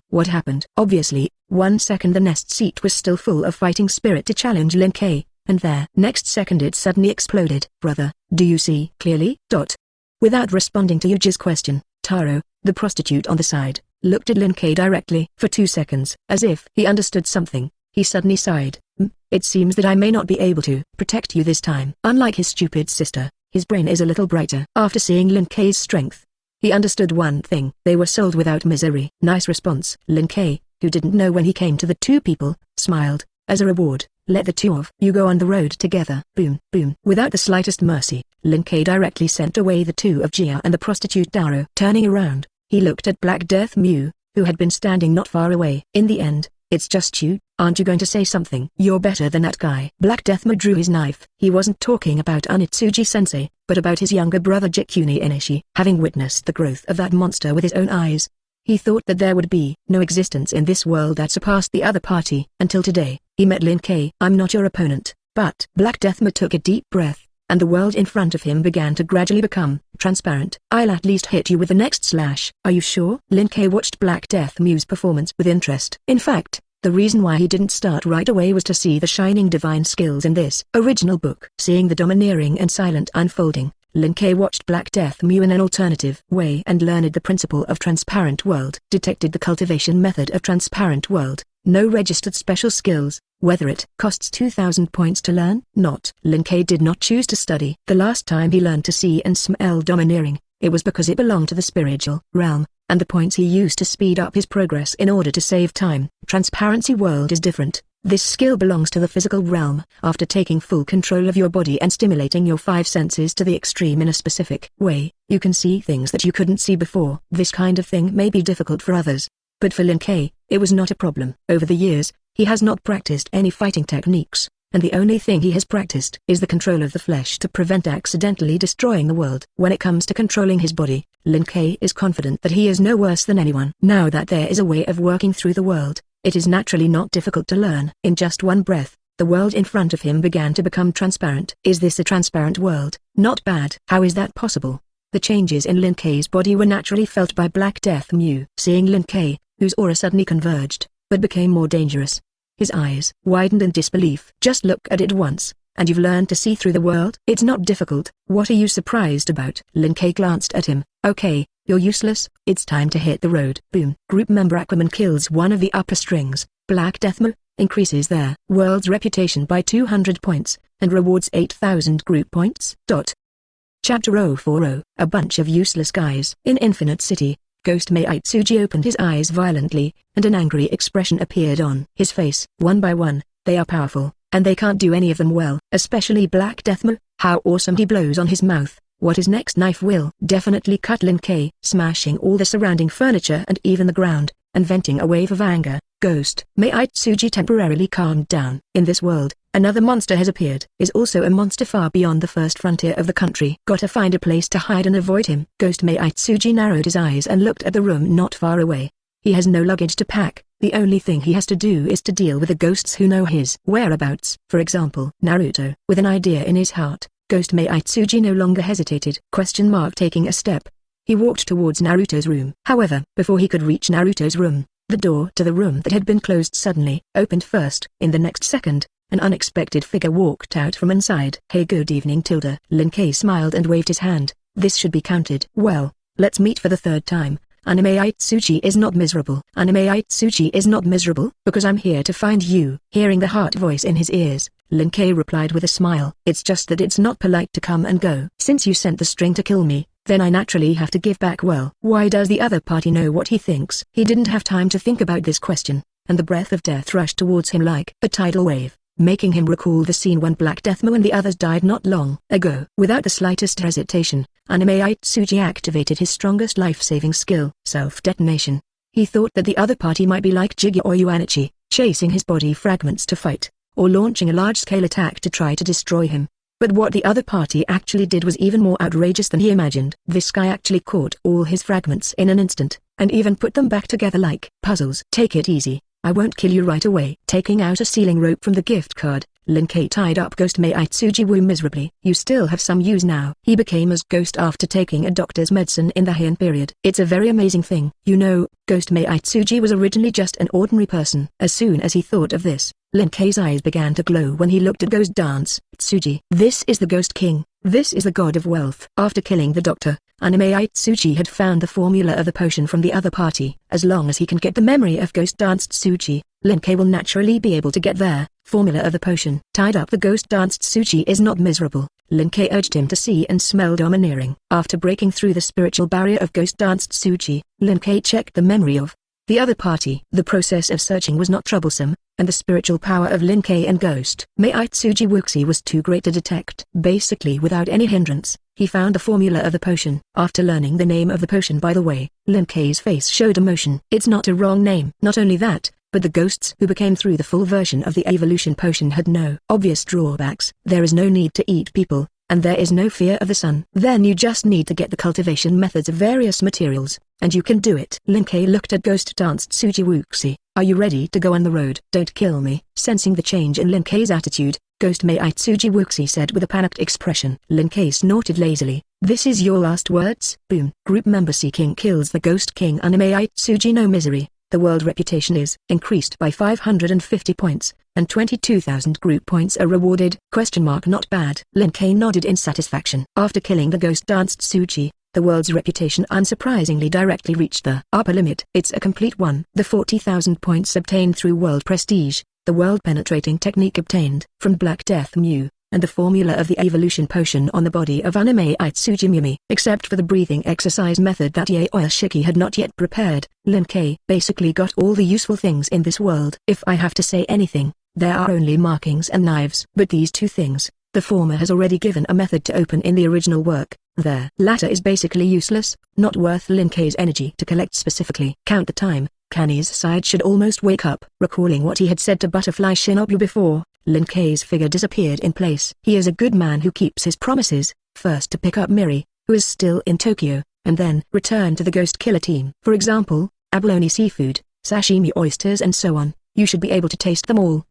What happened? Obviously, 1 second the nest seat was still full of fighting spirit to challenge Lin Kei, and there. Next second it suddenly exploded. Brother, do you see clearly? Without responding to Yuji's question, Taro, the prostitute on the side, looked at Lin Kei directly. For 2 seconds, as if he understood something, he suddenly sighed. It seems that I may not be able to protect you this time. Unlike his stupid sister, his brain is a little brighter. After seeing Lin Kei's strength, he understood one thing. They were sold without misery. Nice response. Lin Kei, who didn't know when he came to the two people, smiled. As a reward, let the two of you go on the road together. Boom, boom. Without the slightest mercy, Lin Kei directly sent away the two of Jia and the prostitute Daro. Turning around, he looked at Black Death Mew, who had been standing not far away. In the end, it's just you. Aren't you going to say something? You're better than that guy. Black Death Mew drew his knife. He wasn't talking about Onitsuji-sensei, but about his younger brother Jikuni Enishi. Having witnessed the growth of that monster with his own eyes, he thought that there would be no existence in this world that surpassed the other party. Until today, he met Lin Kei. I'm not your opponent, but Black Death Mew took a deep breath, and the world in front of him began to gradually become transparent. I'll at least hit you with the next slash. Are you sure? Lin Kei watched Black Death Mew's performance with interest. In fact, the reason why he didn't start right away was to see the shining divine skills in this original book. Seeing the domineering and silent unfolding, Lin Kei watched Black Death Mew in an alternative way and learned the principle of transparent world. Detected the cultivation method of transparent world. No registered special skills, whether it costs 2,000 points to learn. Not. Lin Kei did not choose to study. The last time he learned to see and smell domineering, it was because it belonged to the spiritual realm, and the points he used to speed up his progress in order to save time. Transparency world is different. This skill belongs to the physical realm. After taking full control of your body and stimulating your 5 senses to the extreme in a specific way, you can see things that you couldn't see before. This kind of thing may be difficult for others, but for Lin Kei, it was not a problem. Over the years, he has not practiced any fighting techniques, and the only thing he has practiced is the control of the flesh to prevent accidentally destroying the world. When it comes to controlling his body, Lin Kei is confident that he is no worse than anyone. Now that there is a way of working through the world, it is naturally not difficult to learn. In just one breath, the world in front of him began to become transparent. Is this a transparent world? Not bad. How is that possible? The changes in Lin Kei's body were naturally felt by Black Death Mew. Seeing Lin Kei, whose aura suddenly converged, but became more dangerous, his eyes widened in disbelief. Just look at it once, and you've learned to see through the world? It's not difficult. What are you surprised about? Lin Kei glanced at him. Okay, you're useless. It's time to hit the road. Boom. Group member Aquaman kills one of the upper strings. Black Death Mew increases their world's reputation by 200 points, and rewards 8,000 group points. Chapter 040. A bunch of useless guys. In Infinite City, Ghost Maitsuji opened his eyes violently, and an angry expression appeared on his face. One by one, they are powerful, and they can't do any of them well, especially Black Death Mew. How awesome. He blows on his mouth. What his next knife will definitely cut Lin Kei, smashing all the surrounding furniture and even the ground, and venting a wave of anger. Ghost Maitsuji temporarily calmed down. In this world, another monster has appeared. Is also a monster far beyond the first frontier of the country. Gotta find a place to hide and avoid him. Ghost Maitsuji narrowed his eyes and looked at the room not far away. He has no luggage to pack. The only thing he has to do is to deal with the ghosts who know his whereabouts. For example, Naruto. With an idea in his heart, Ghost Maitsuji no longer hesitated. Taking a step, he walked towards Naruto's room. However, before he could reach Naruto's room, the door to the room that had been closed suddenly opened first. In the next second, an unexpected figure walked out from inside. Hey, good evening, Tilda. Lin Kei smiled and waved his hand. This should be counted. Well, let's meet for the third time. Anime Itsuchi is not miserable. Anime Itsuchi is not miserable, because I'm here to find you. Hearing the heart voice in his ears, Lin Kei replied with a smile. It's just that it's not polite to come and go. Since you sent the string to kill me, then I naturally have to give back. Well, why does the other party know what he thinks? He didn't have time to think about this question, and the breath of death rushed towards him like a tidal wave, making him recall the scene when Black Death Mew and the others died not long ago. Without the slightest hesitation, Anime Itsuchi activated his strongest life-saving skill, self-detonation. He thought that the other party might be like Jiggy or Yuanichi, chasing his body fragments to fight, or launching a large-scale attack to try to destroy him. But what the other party actually did was even more outrageous than he imagined. This guy actually caught all his fragments in an instant, and even put them back together like puzzles. Take it easy, I won't kill you right away. Taking out a sealing rope from the gift card, Lin Kei tied up Ghost Maitsuji Wu miserably. You still have some use now. He became as ghost after taking a doctor's medicine in the Heian period. It's a very amazing thing. You know, Ghost Mei Tsuji was originally just an ordinary person. As soon as he thought of this, Lin Kei's eyes began to glow when he looked at Ghost Dance Tsuji. This is the Ghost King. This is the god of wealth. After killing the doctor, Anime Tsuji had found the formula of the potion from the other party. As long as he can get the memory of Ghost Dance Tsuji, Lin Kei will naturally be able to get their formula of the potion. Tied up, the Ghost Dance Tsuji is not miserable. Lin Kei urged him to see and smell domineering. After breaking through the spiritual barrier of Ghost Dance Tsuji, Lin Kei checked the memory of the other party. The process of searching was not troublesome, and the spiritual power of Lin Kei and Ghost Mei Tsuji Wuxi was too great to detect. Basically without any hindrance, he found the formula of the potion. After learning the name of the potion by the way, Lin Kei's face showed emotion. It's not a wrong name. Not only that, but the ghosts who became through the full version of the evolution potion had no obvious drawbacks. There is no need to eat people, and there is no fear of the sun. Then you just need to get the cultivation methods of various materials, and you can do it. Lin Kei looked at Ghost Dance Tsuji Wuxi. Are you ready to go on the road? Don't kill me. Sensing the change in Lin Kei's attitude, Ghost Mei Tsuji Wuxi said with a panicked expression. Lin Kei snorted lazily. This is your last words? Boom. Group member seeking kills the Ghost King Anime Tsuji. No misery. The world reputation is increased by 550 points, and 22,000 group points are rewarded. Not bad. Lin Kei nodded in satisfaction. After killing the Ghost Dance Tsuji, the world's reputation unsurprisingly directly reached the upper limit. It's a complete one. The 40,000 points obtained through world prestige, the world-penetrating technique obtained from Black Death Mew, and the formula of the evolution potion on the body of Anime Tsuji Mimi. Except for the breathing exercise method that Yaoi Shiki had not yet prepared, Lin Kei basically got all the useful things in this world. If I have to say anything, there are only markings and knives. But these two things, the former has already given a method to open in the original work. The latter is basically useless, not worth Lin Kei's energy to collect specifically. Count the time. Kanny's side should almost wake up. Recalling what he had said to Butterfly Shinobu before, Lin Kei's figure disappeared in place. He is a good man who keeps his promises, first to pick up Miri, who is still in Tokyo, and then return to the Ghost Killer team. For example, abalone seafood, sashimi oysters and so on. You should be able to taste them all.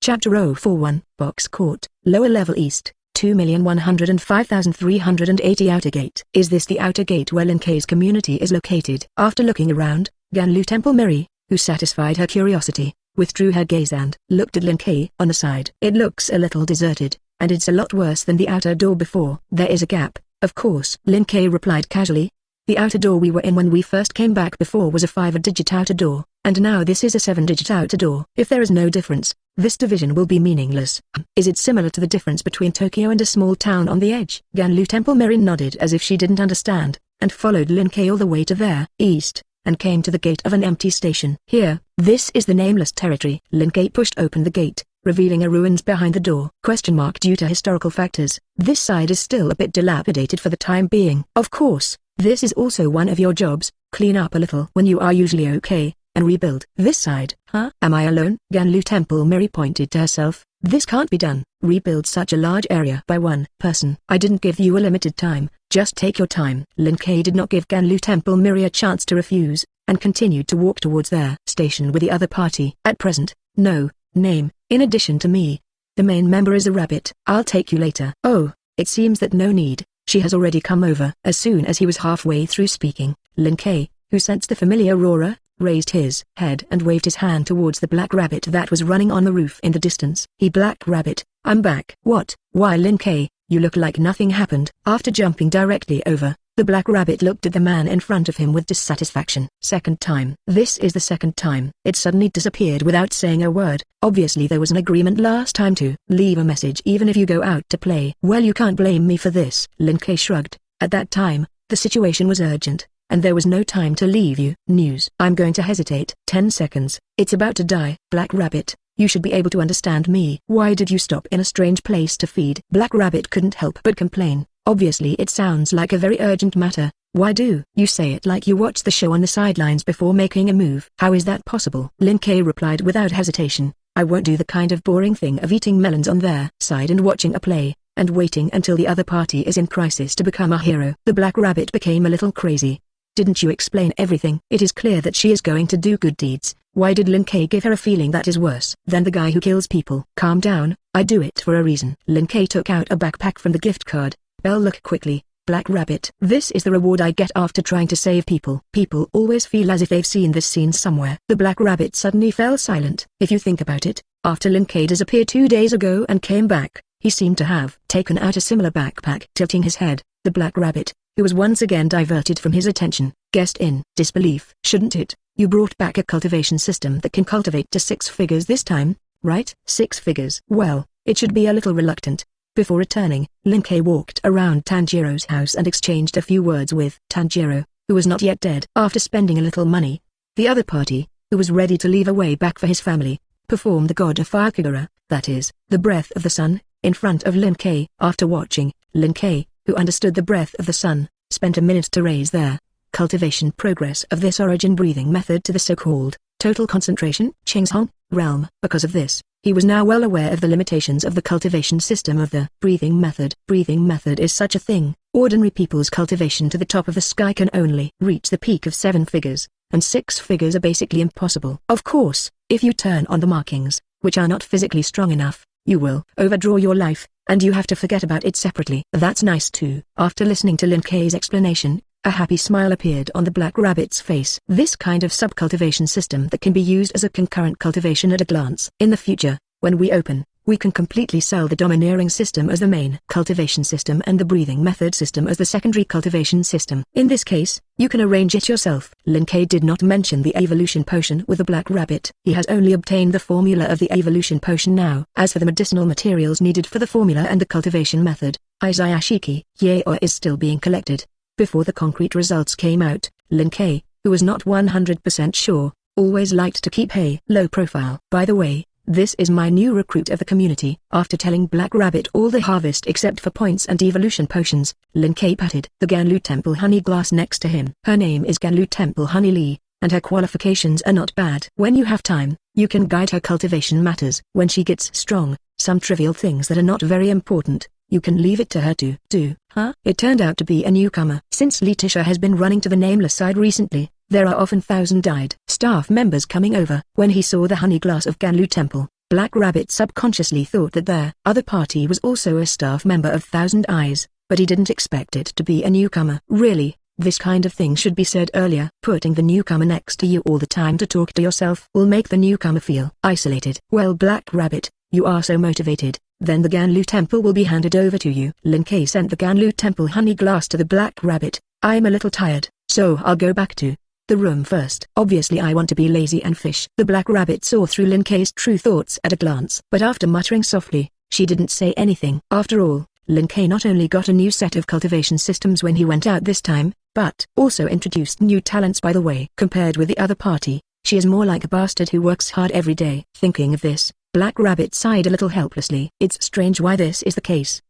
Chapter 041, Box Court, Lower Level East, 2,105,380 Outer Gate. Is this the outer gate where Lin Kei's community is located? After looking around, Ganlu Temple Miri, who satisfied her curiosity, withdrew her gaze and looked at Lin Kei on the side. It looks a little deserted, and it's a lot worse than the outer door before. There is a gap, of course. Lin Kei replied casually. The outer door we were in when we first came back before was a 5-digit outer door, and now this is a 7-digit outer door. If there is no difference, this division will be meaningless. Is it similar to the difference between Tokyo and a small town on the edge? Ganlu Temple Miri nodded as if she didn't understand, and followed Lin Kei all the way to their east, and came to the gate of an empty station. Here, this is the nameless territory. Lin Kei pushed open the gate, revealing a ruins behind the door. Due to historical factors, this side is still a bit dilapidated for the time being. Of course, this is also one of your jobs, clean up a little when you are usually okay, and rebuild. This side, huh? Am I alone? Ganlu Temple Miri pointed to herself. This can't be done. Rebuild such a large area by one person. I didn't give you a limited time, just take your time. Lin Kei did not give Ganlu Temple Miri a chance to refuse, and continued to walk towards their station with the other party. At present, no name, in addition to me. The main member is a rabbit. I'll take you later. Oh, it seems that no need, she has already come over. As soon as he was halfway through speaking, Lin Kei, who sensed the familiar aura, raised his head and waved his hand towards the black rabbit that was running on the roof in the distance. Black rabbit, I'm back. What? Why Lin Kei, you look like nothing happened. After jumping directly over, the black rabbit looked at the man in front of him with dissatisfaction. Second time. This is the second time. It suddenly disappeared without saying a word. Obviously there was an agreement last time to leave a message even if you go out to play. Well, you can't blame me for this. Lin Kei shrugged. At that time, the situation was urgent, and there was no time to leave you. News. I'm going to hesitate. 10 seconds. It's about to die. Black rabbit, you should be able to understand me. Why did you stop in a strange place to feed? Black rabbit couldn't help but complain. Obviously it sounds like a very urgent matter. Why do you say it like you watched the show on the sidelines before making a move? How is that possible? Lin Kei replied without hesitation. I won't do the kind of boring thing of eating melons on their side and watching a play, and waiting until the other party is in crisis to become a hero. The black rabbit became a little crazy. Didn't you explain everything? It is clear that she is going to do good deeds. Why did Lin Kei give her a feeling that is worse than the guy who kills people? Calm down, I do it for a reason. Lin Kei took out a backpack from the gift card. Look quickly. Black Rabbit. This is the reward I get after trying to save people. People always feel as if they've seen this scene somewhere. The Black Rabbit suddenly fell silent. If you think about it, after Lin Kei disappeared 2 days ago and came back, he seemed to have taken out a similar backpack. Tilting his head, the Black Rabbit, who was once again diverted from his attention, guessed in disbelief. Shouldn't it? You brought back a cultivation system that can cultivate to 6 figures this time, right? 6 figures. Well, it should be a little reluctant. Before returning, Lin Kei walked around Tanjiro's house and exchanged a few words with Tanjiro, who was not yet dead. After spending a little money, the other party, who was ready to leave a way back for his family, performed the God of Fire Kagura, that is, the breath of the sun, in front of Lin Kei. After watching, Lin Kei, who understood the breath of the sun, spent a minute to raise their cultivation progress of this origin breathing method to the so-called total concentration Qingzhong realm. Because of this, he was now well aware of the limitations of the cultivation system of the breathing method. Breathing method is such a thing. Ordinary people's cultivation to the top of the sky can only reach the peak of 7 figures, and 6 figures are basically impossible. Of course, if you turn on the markings, which are not physically strong enough, you will overdraw your life, and you have to forget about it separately. That's nice too. After listening to Lin Kei's explanation, a happy smile appeared on the Black Rabbit's face. This kind of sub-cultivation system that can be used as a concurrent cultivation at a glance. In the future, when we open, we can completely sell the domineering system as the main cultivation system and the breathing method system as the secondary cultivation system. In this case, you can arrange it yourself. Lin Kei did not mention the evolution potion with the Black Rabbit. He has only obtained the formula of the evolution potion now. As for the medicinal materials needed for the formula and the cultivation method, Izayashiki Yaoi is still being collected. Before the concrete results came out, Lin Kei, who was not 100% sure, always liked to keep a low profile. By the way, this is my new recruit of the community. After telling Black Rabbit all the harvest except for points and evolution potions, Lin Kei patted the Ganlu Temple honey glass next to him. Her name is Ganlu Temple Honey Lee, and her qualifications are not bad. When you have time, you can guide her cultivation matters. When she gets strong, some trivial things that are not very important, you can leave it to her to do. It turned out to be a newcomer. Since Letitia has been running to the nameless side recently, there are often thousand-eyed staff members coming over. When he saw the honey glass of Ganlu Temple, Black Rabbit subconsciously thought that their other party was also a staff member of Thousand Eyes, but he didn't expect it to be a newcomer. Really, this kind of thing should be said earlier. Putting the newcomer next to you all the time to talk to yourself will make the newcomer feel isolated. Well, Black Rabbit, you are so motivated, then the Ganlu Temple will be handed over to you. Lin Kei sent the Ganlu Temple honey glass to the Black Rabbit. I'm a little tired, so I'll go back to the room first. Obviously I want to be lazy and fish. The Black Rabbit saw through Lin Kei's true thoughts at a glance. But after muttering softly, she didn't say anything. After all, Lin Kei not only got a new set of cultivation systems when he went out this time, but also introduced new talents by the way. Compared with the other party, she is more like a bastard who works hard every day. Thinking of this, Black Rabbit sighed a little helplessly. It's strange why this is the case.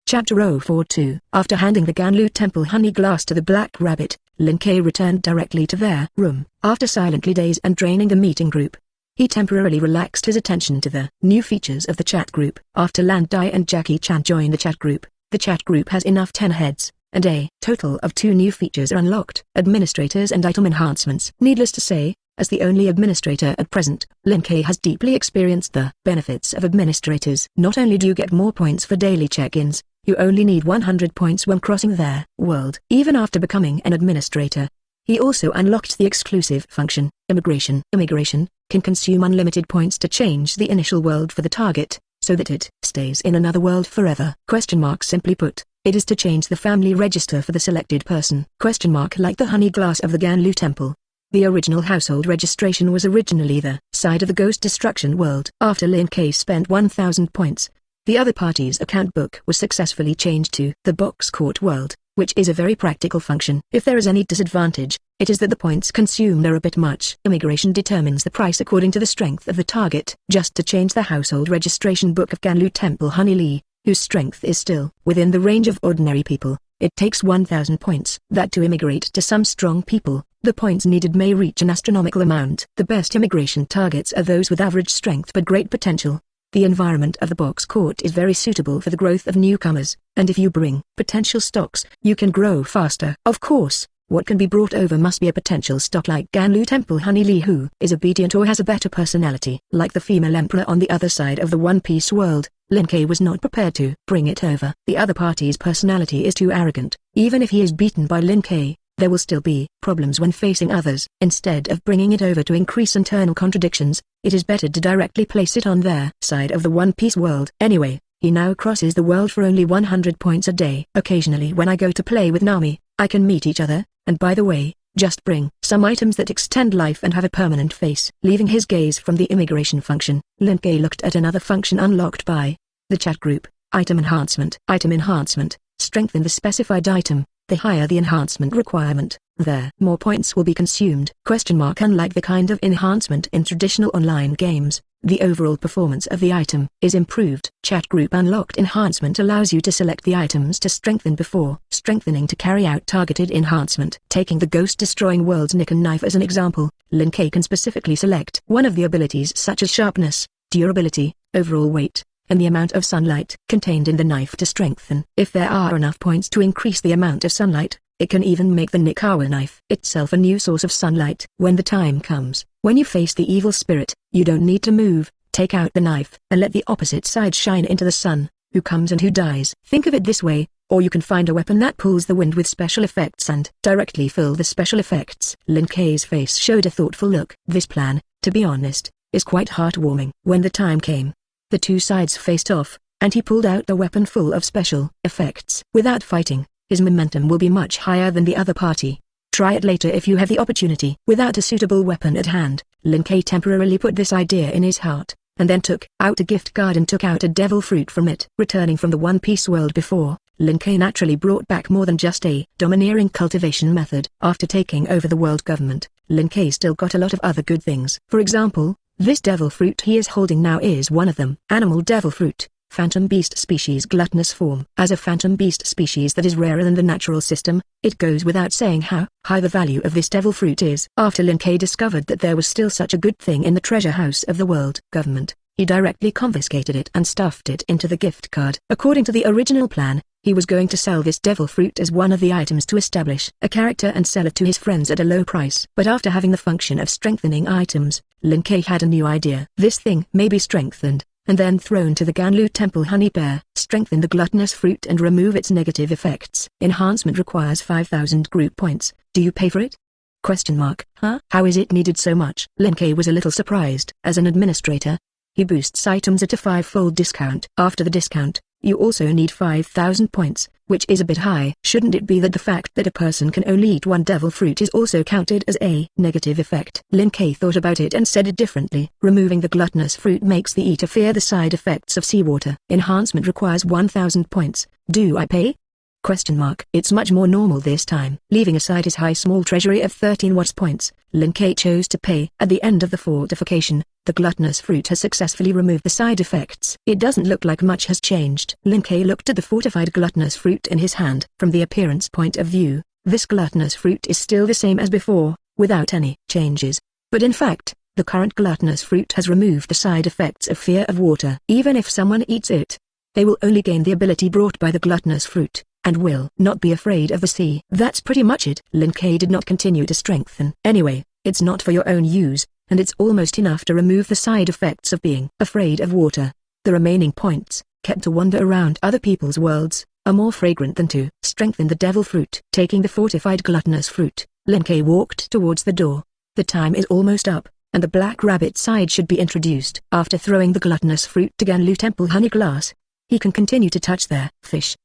Chapter 042. After handing the Ganlu Temple honey glass to the Black Rabbit, Lin Kei returned directly to their room. After silently dazing and draining the meeting group, he temporarily relaxed his attention to the new features of the chat group. After Lan Dai and Jackie Chan joined the chat group has enough 10 heads, and a total of 2 new features are unlocked. Administrators and item enhancements. Needless to say, as the only administrator at present, Lin Kei has deeply experienced the benefits of administrators. Not only do you get more points for daily check-ins, you only need 100 points when crossing their world. Even after becoming an administrator, he also unlocked the exclusive function, Immigration. Immigration can consume unlimited points to change the initial world for the target, so that it stays in another world forever. Simply put, it is to change the family register for the selected person. Like the honey glass of the Ganlu Temple. The original household registration was originally the side of the Ghost Destruction world. After Lin Kei spent 1,000 points, the other party's account book was successfully changed to the Box Court world, which is a very practical function. If there is any disadvantage, it is that the points consumed are a bit much. Immigration determines the price according to the strength of the target. Just to change the household registration book of Ganlu Temple Honey Lee, whose strength is still within the range of ordinary people, it takes 1,000 points. That to immigrate to some strong people, the points needed may reach an astronomical amount. The best immigration targets are those with average strength but great potential. The environment of the box court is very suitable for the growth of newcomers, and if you bring potential stocks, you can grow faster. Of course, what can be brought over must be a potential stock like Ganlu Temple Honey Lee, who is obedient or has a better personality. Like the female emperor on the other side of the One Piece world, Lin Kei was not prepared to bring it over. The other party's personality is too arrogant. Even if he is beaten by Lin Kei, there will still be problems when facing others. Instead of bringing it over to increase internal contradictions, it is better to directly place it on their side of the One Piece world. Anyway, he now crosses the world for only 100 points a day. Occasionally when I go to play with Nami, I can meet each other, and by the way, just bring some items that extend life and have a permanent face. Leaving his gaze from the immigration function, Lin Kei looked at another function unlocked by the chat group. Item enhancement. Item enhancement. Strengthen the specified item. The higher the enhancement requirement, the more points will be consumed. Unlike the kind of enhancement in traditional online games, the overall performance of the item is improved. Chat group unlocked enhancement allows you to select the items to strengthen before strengthening to carry out targeted enhancement. Taking the ghost-destroying world's Nikken knife as an example, Lin Kei can specifically select one of the abilities such as sharpness, durability, overall weight, and the amount of sunlight contained in the knife to strengthen. If there are enough points to increase the amount of sunlight, it can even make the Nikawa knife itself a new source of sunlight. When the time comes, when you face the evil spirit, you don't need to move, take out the knife, and let the opposite side shine into the sun, who comes and who dies. Think of it this way, or you can find a weapon that pulls the wind with special effects and directly fill the special effects. Lin Kei's face showed a thoughtful look. This plan, to be honest, is quite heartwarming. When the time came, the two sides faced off, and he pulled out the weapon full of special effects. Without fighting, his momentum will be much higher than the other party. Try it later if you have the opportunity. Without a suitable weapon at hand, Lin Kei temporarily put this idea in his heart, and then took out a gift card and took out a devil fruit from it. Returning from the One Piece world before, Lin Kei naturally brought back more than just a domineering cultivation method. After taking over the world government, Lin Kei still got a lot of other good things. For example, this devil fruit he is holding now is one of them. Animal devil fruit, phantom beast species gluttonous form. As a phantom beast species that is rarer than the natural system, it goes without saying how high the value of this devil fruit is. After Lin Kei discovered that there was still such a good thing in the treasure house of the world government, he directly confiscated it and stuffed it into the gift card. According to the original plan, he was going to sell this devil fruit as one of the items to establish a character and sell it to his friends at a low price. But after having the function of strengthening items, Lin Kei had a new idea. This thing may be strengthened, and then thrown to the Ganlu Temple honey bear. Strengthen the gluttonous fruit and remove its negative effects. Enhancement requires 5,000 group points. Do you pay for it? Huh? How is it needed so much? Lin Kei was a little surprised. As an administrator, he boosts items at a 5-fold discount. After the discount, you also need 5,000 points, which is a bit high. Shouldn't it be that the fact that a person can only eat one devil fruit is also counted as a negative effect? Lin Kei thought about it and said it differently. Removing the gluttonous fruit makes the eater fear the side effects of seawater. Enhancement requires 1,000 points. Do I pay? It's much more normal this time. Leaving aside his high small treasury of 13 watts points, Lin Kei chose to pay. At the end of the fortification, the gluttonous fruit has successfully removed the side effects. It doesn't look like much has changed. Lin Kei looked at the fortified gluttonous fruit in his hand. From the appearance point of view, this gluttonous fruit is still the same as before, without any changes. But in fact, the current gluttonous fruit has removed the side effects of fear of water. Even if someone eats it, they will only gain the ability brought by the gluttonous fruit, and will not be afraid of the sea. That's pretty much it. Lin Kei did not continue to strengthen. Anyway, it's not for your own use, and it's almost enough to remove the side effects of being afraid of water. The remaining points, kept to wander around other people's worlds, are more fragrant than to strengthen the devil fruit. Taking the fortified gluttonous fruit, Lin Kei walked towards the door. The time is almost up, and the black rabbit side should be introduced. After throwing the gluttonous fruit to Ganlu Temple honey glass, he can continue to touch their fish.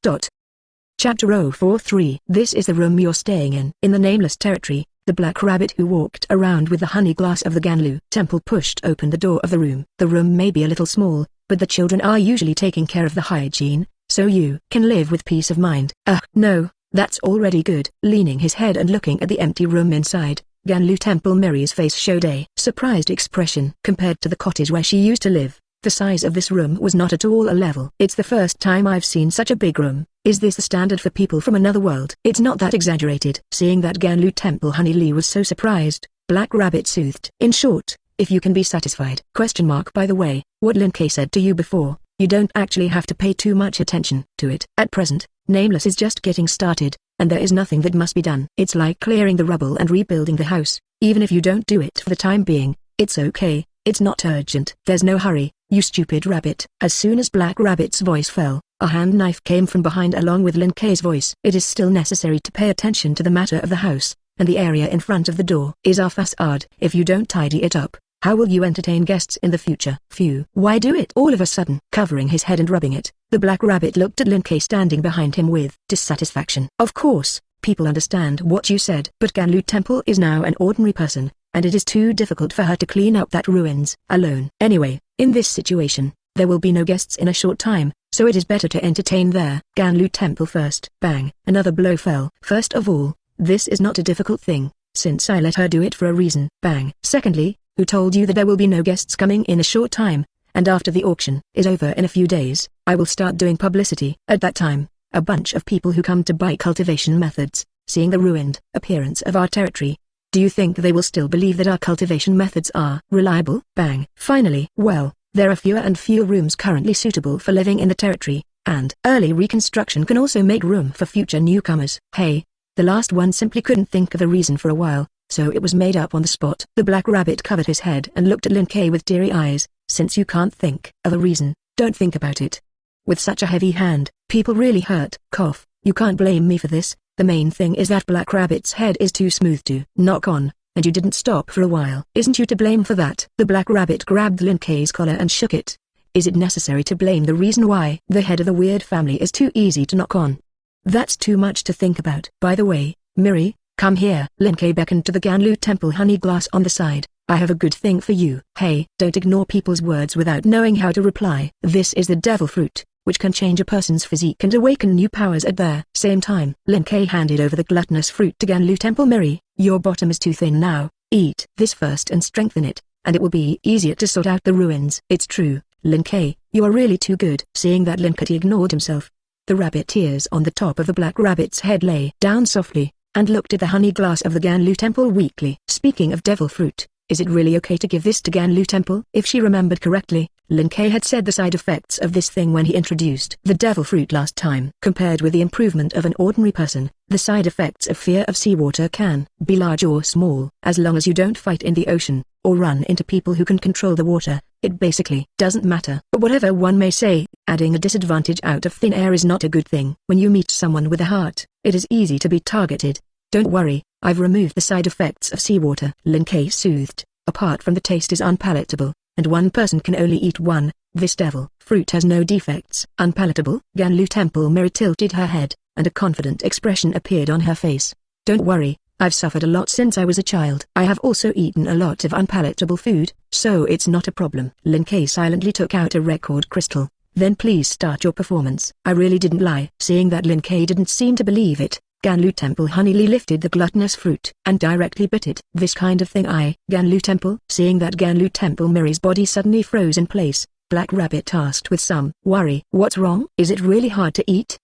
Chapter 043. This is the room you're staying in. In the nameless territory, the black rabbit who walked around with the honey glass of the Ganlu temple pushed open the door of the room. The room may be a little small, but the children are usually taking care of the hygiene, so you can live with peace of mind. No, that's already good. Leaning his head and looking at the empty room inside, Ganlu Temple Mary's face showed a surprised expression. Compared to the cottage where she used to live, the size of this room was not at all a level. It's the first time I've seen such a big room. Is this the standard for people from another world? It's not that exaggerated. Seeing that Ganlu Temple Honey Lee was so surprised, Black Rabbit soothed. In short, if you can be satisfied. By the way, what Lin Kei said to you before, you don't actually have to pay too much attention to it. At present, Nameless is just getting started, and there is nothing that must be done. It's like clearing the rubble and rebuilding the house. Even if you don't do it for the time being, it's okay. It's not urgent. There's no hurry. you stupid rabbit. As soon as Black Rabbit's voice fell, a hand knife came from behind along with Lin Kei's voice. It is still necessary to pay attention to the matter of the house, and the area in front of the door is our facade. If you don't tidy it up, how will you entertain guests in the future? Phew. Why do it? All of a sudden, covering his head and rubbing it, the Black Rabbit looked at Lin Kei standing behind him with dissatisfaction. Of course, people understand what you said, but Ganlu Temple is now an ordinary person, and it is too difficult for her to clean up that ruins alone. Anyway, in this situation, there will be no guests in a short time, so it is better to entertain their Ganlu Temple first. Bang! Another blow fell. First of all, this is not a difficult thing, since I let her do it for a reason. Bang! Secondly, who told you that there will be no guests coming in a short time, and after the auction is over in a few days, I will start doing publicity. At that time, a bunch of people who come to buy cultivation methods, seeing the ruined appearance of our territory, do you think they will still believe that our cultivation methods are reliable? Bang! Finally, well, there are fewer and fewer rooms currently suitable for living in the territory, and early reconstruction can also make room for future newcomers. Hey, the last one simply couldn't think of a reason for a while, so it was made up on the spot. The Black Rabbit covered his head and looked at Lin Kei with teary eyes. Since you can't think of a reason, don't think about it. With such a heavy hand, people really hurt. Cough. You can't blame me for this. The main thing is that Black Rabbit's head is too smooth to knock on, and you didn't stop for a while. Isn't you to blame for that? The Black Rabbit grabbed Lin Kei's collar and shook it. Is it necessary to blame the reason why the head of the weird family is too easy to knock on? That's too much to think about. By the way, Miri, come here. Lin Kei beckoned to the Ganlu Temple honey glass on the side. I have a good thing for you. Hey, don't ignore people's words without knowing how to reply. This is the devil fruit, which can change a person's physique and awaken new powers at their same time. Lin Kei handed over the gluttonous fruit to Ganlu Temple. Miri, your bottom is too thin now. Eat this first and strengthen it, and it will be easier to sort out the ruins. It's true, Lin Kei, you are really too good. Seeing that Lin Kei ignored himself, the rabbit ears on the top of the Black Rabbit's head lay down softly, and looked at the honey glass of the Ganlu Temple weakly. Speaking of devil fruit, is it really okay to give this to Ganlu Temple? If she remembered correctly, Lin Kei had said the side effects of this thing when he introduced the devil fruit last time. Compared with the improvement of an ordinary person, the side effects of fear of seawater can be large or small. As long as you don't fight in the ocean, or run into people who can control the water, it basically doesn't matter. But whatever one may say, adding a disadvantage out of thin air is not a good thing. When you meet someone with a heart, it is easy to be targeted. Don't worry, I've removed the side effects of seawater. Lin Kei soothed. Apart from the taste is unpalatable, and one person can only eat one. This devil fruit has no defects. Unpalatable? Ganlu Temple Miri tilted her head, and a confident expression appeared on her face. Don't worry, I've suffered a lot since I was a child. I have also eaten a lot of unpalatable food, so it's not a problem. Lin Kei silently took out a record crystal. Then please start your performance. I really didn't lie. Seeing that Lin Kei didn't seem to believe it, Ganlu Temple Honeylee lifted the gluttonous fruit and directly bit it. This kind of thing Ganlu Temple. Seeing that Ganlu Temple Miri's body suddenly froze in place, Black Rabbit asked with some worry. What's wrong? Is it really hard to eat?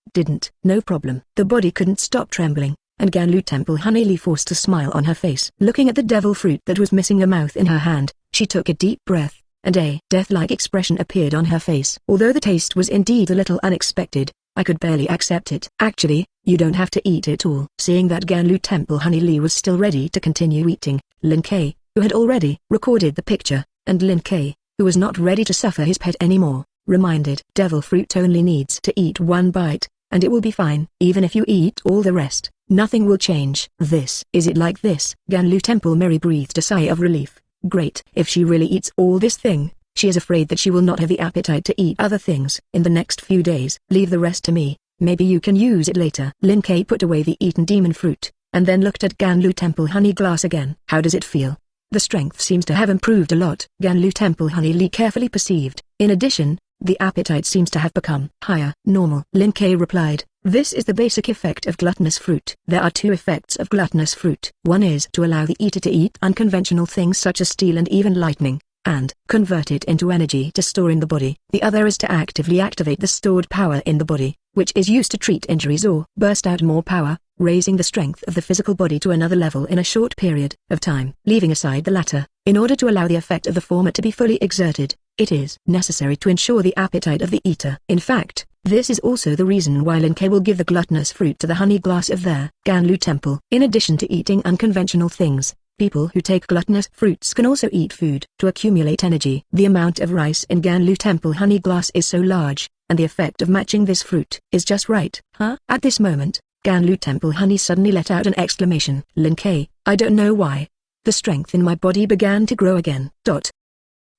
No problem. The body couldn't stop trembling, and Ganlu Temple Honeylee forced a smile on her face. Looking at the devil fruit that was missing a mouth in her hand, she took a deep breath, and a death-like expression appeared on her face. Although the taste was indeed a little unexpected, I could barely accept it. Actually, you don't have to eat it all. Seeing that Ganlu Temple Honeylee was still ready to continue eating, Lin Kei, who had already recorded the picture, and Lin Kei, who was not ready to suffer his pet anymore, reminded devil fruit only needs to eat one bite, and it will be fine. Even if you eat all the rest, nothing will change. Is it like this? Ganlu Temple Miri breathed a sigh of relief. Great. If she really eats all this thing, she is afraid that she will not have the appetite to eat other things in the next few days. Leave the rest to me, maybe you can use it later. Lin Kei put away the eaten demon fruit, and then looked at Ganlu Temple Honey Glass again. How does it feel? The strength seems to have improved a lot. Ganlu Temple Honeylee carefully perceived. In addition, the appetite seems to have become higher. Normal. Lin Kei replied, this is the basic effect of gluttonous fruit. There are two effects of gluttonous fruit. One is to allow the eater to eat unconventional things such as steel and even lightning, and convert it into energy to store in the body. The other is to actively activate the stored power in the body, which is used to treat injuries or burst out more power, raising the strength of the physical body to another level in a short period of time. Leaving aside the latter, in order to allow the effect of the former to be fully exerted, it is necessary to ensure the appetite of the eater. In fact, this is also the reason why Lin Kei will give the gluttonous fruit to the honey glass of their Ganlu Temple. In addition to eating unconventional things, People who take gluttonous fruits can also eat food to accumulate energy. The amount of rice in Ganlu Temple honey glass is so large, and the effect of matching this fruit is just right. Huh? At this moment, Ganlu Temple honey suddenly let out an exclamation. Lin K, I don't know why. The strength in my body began to grow again.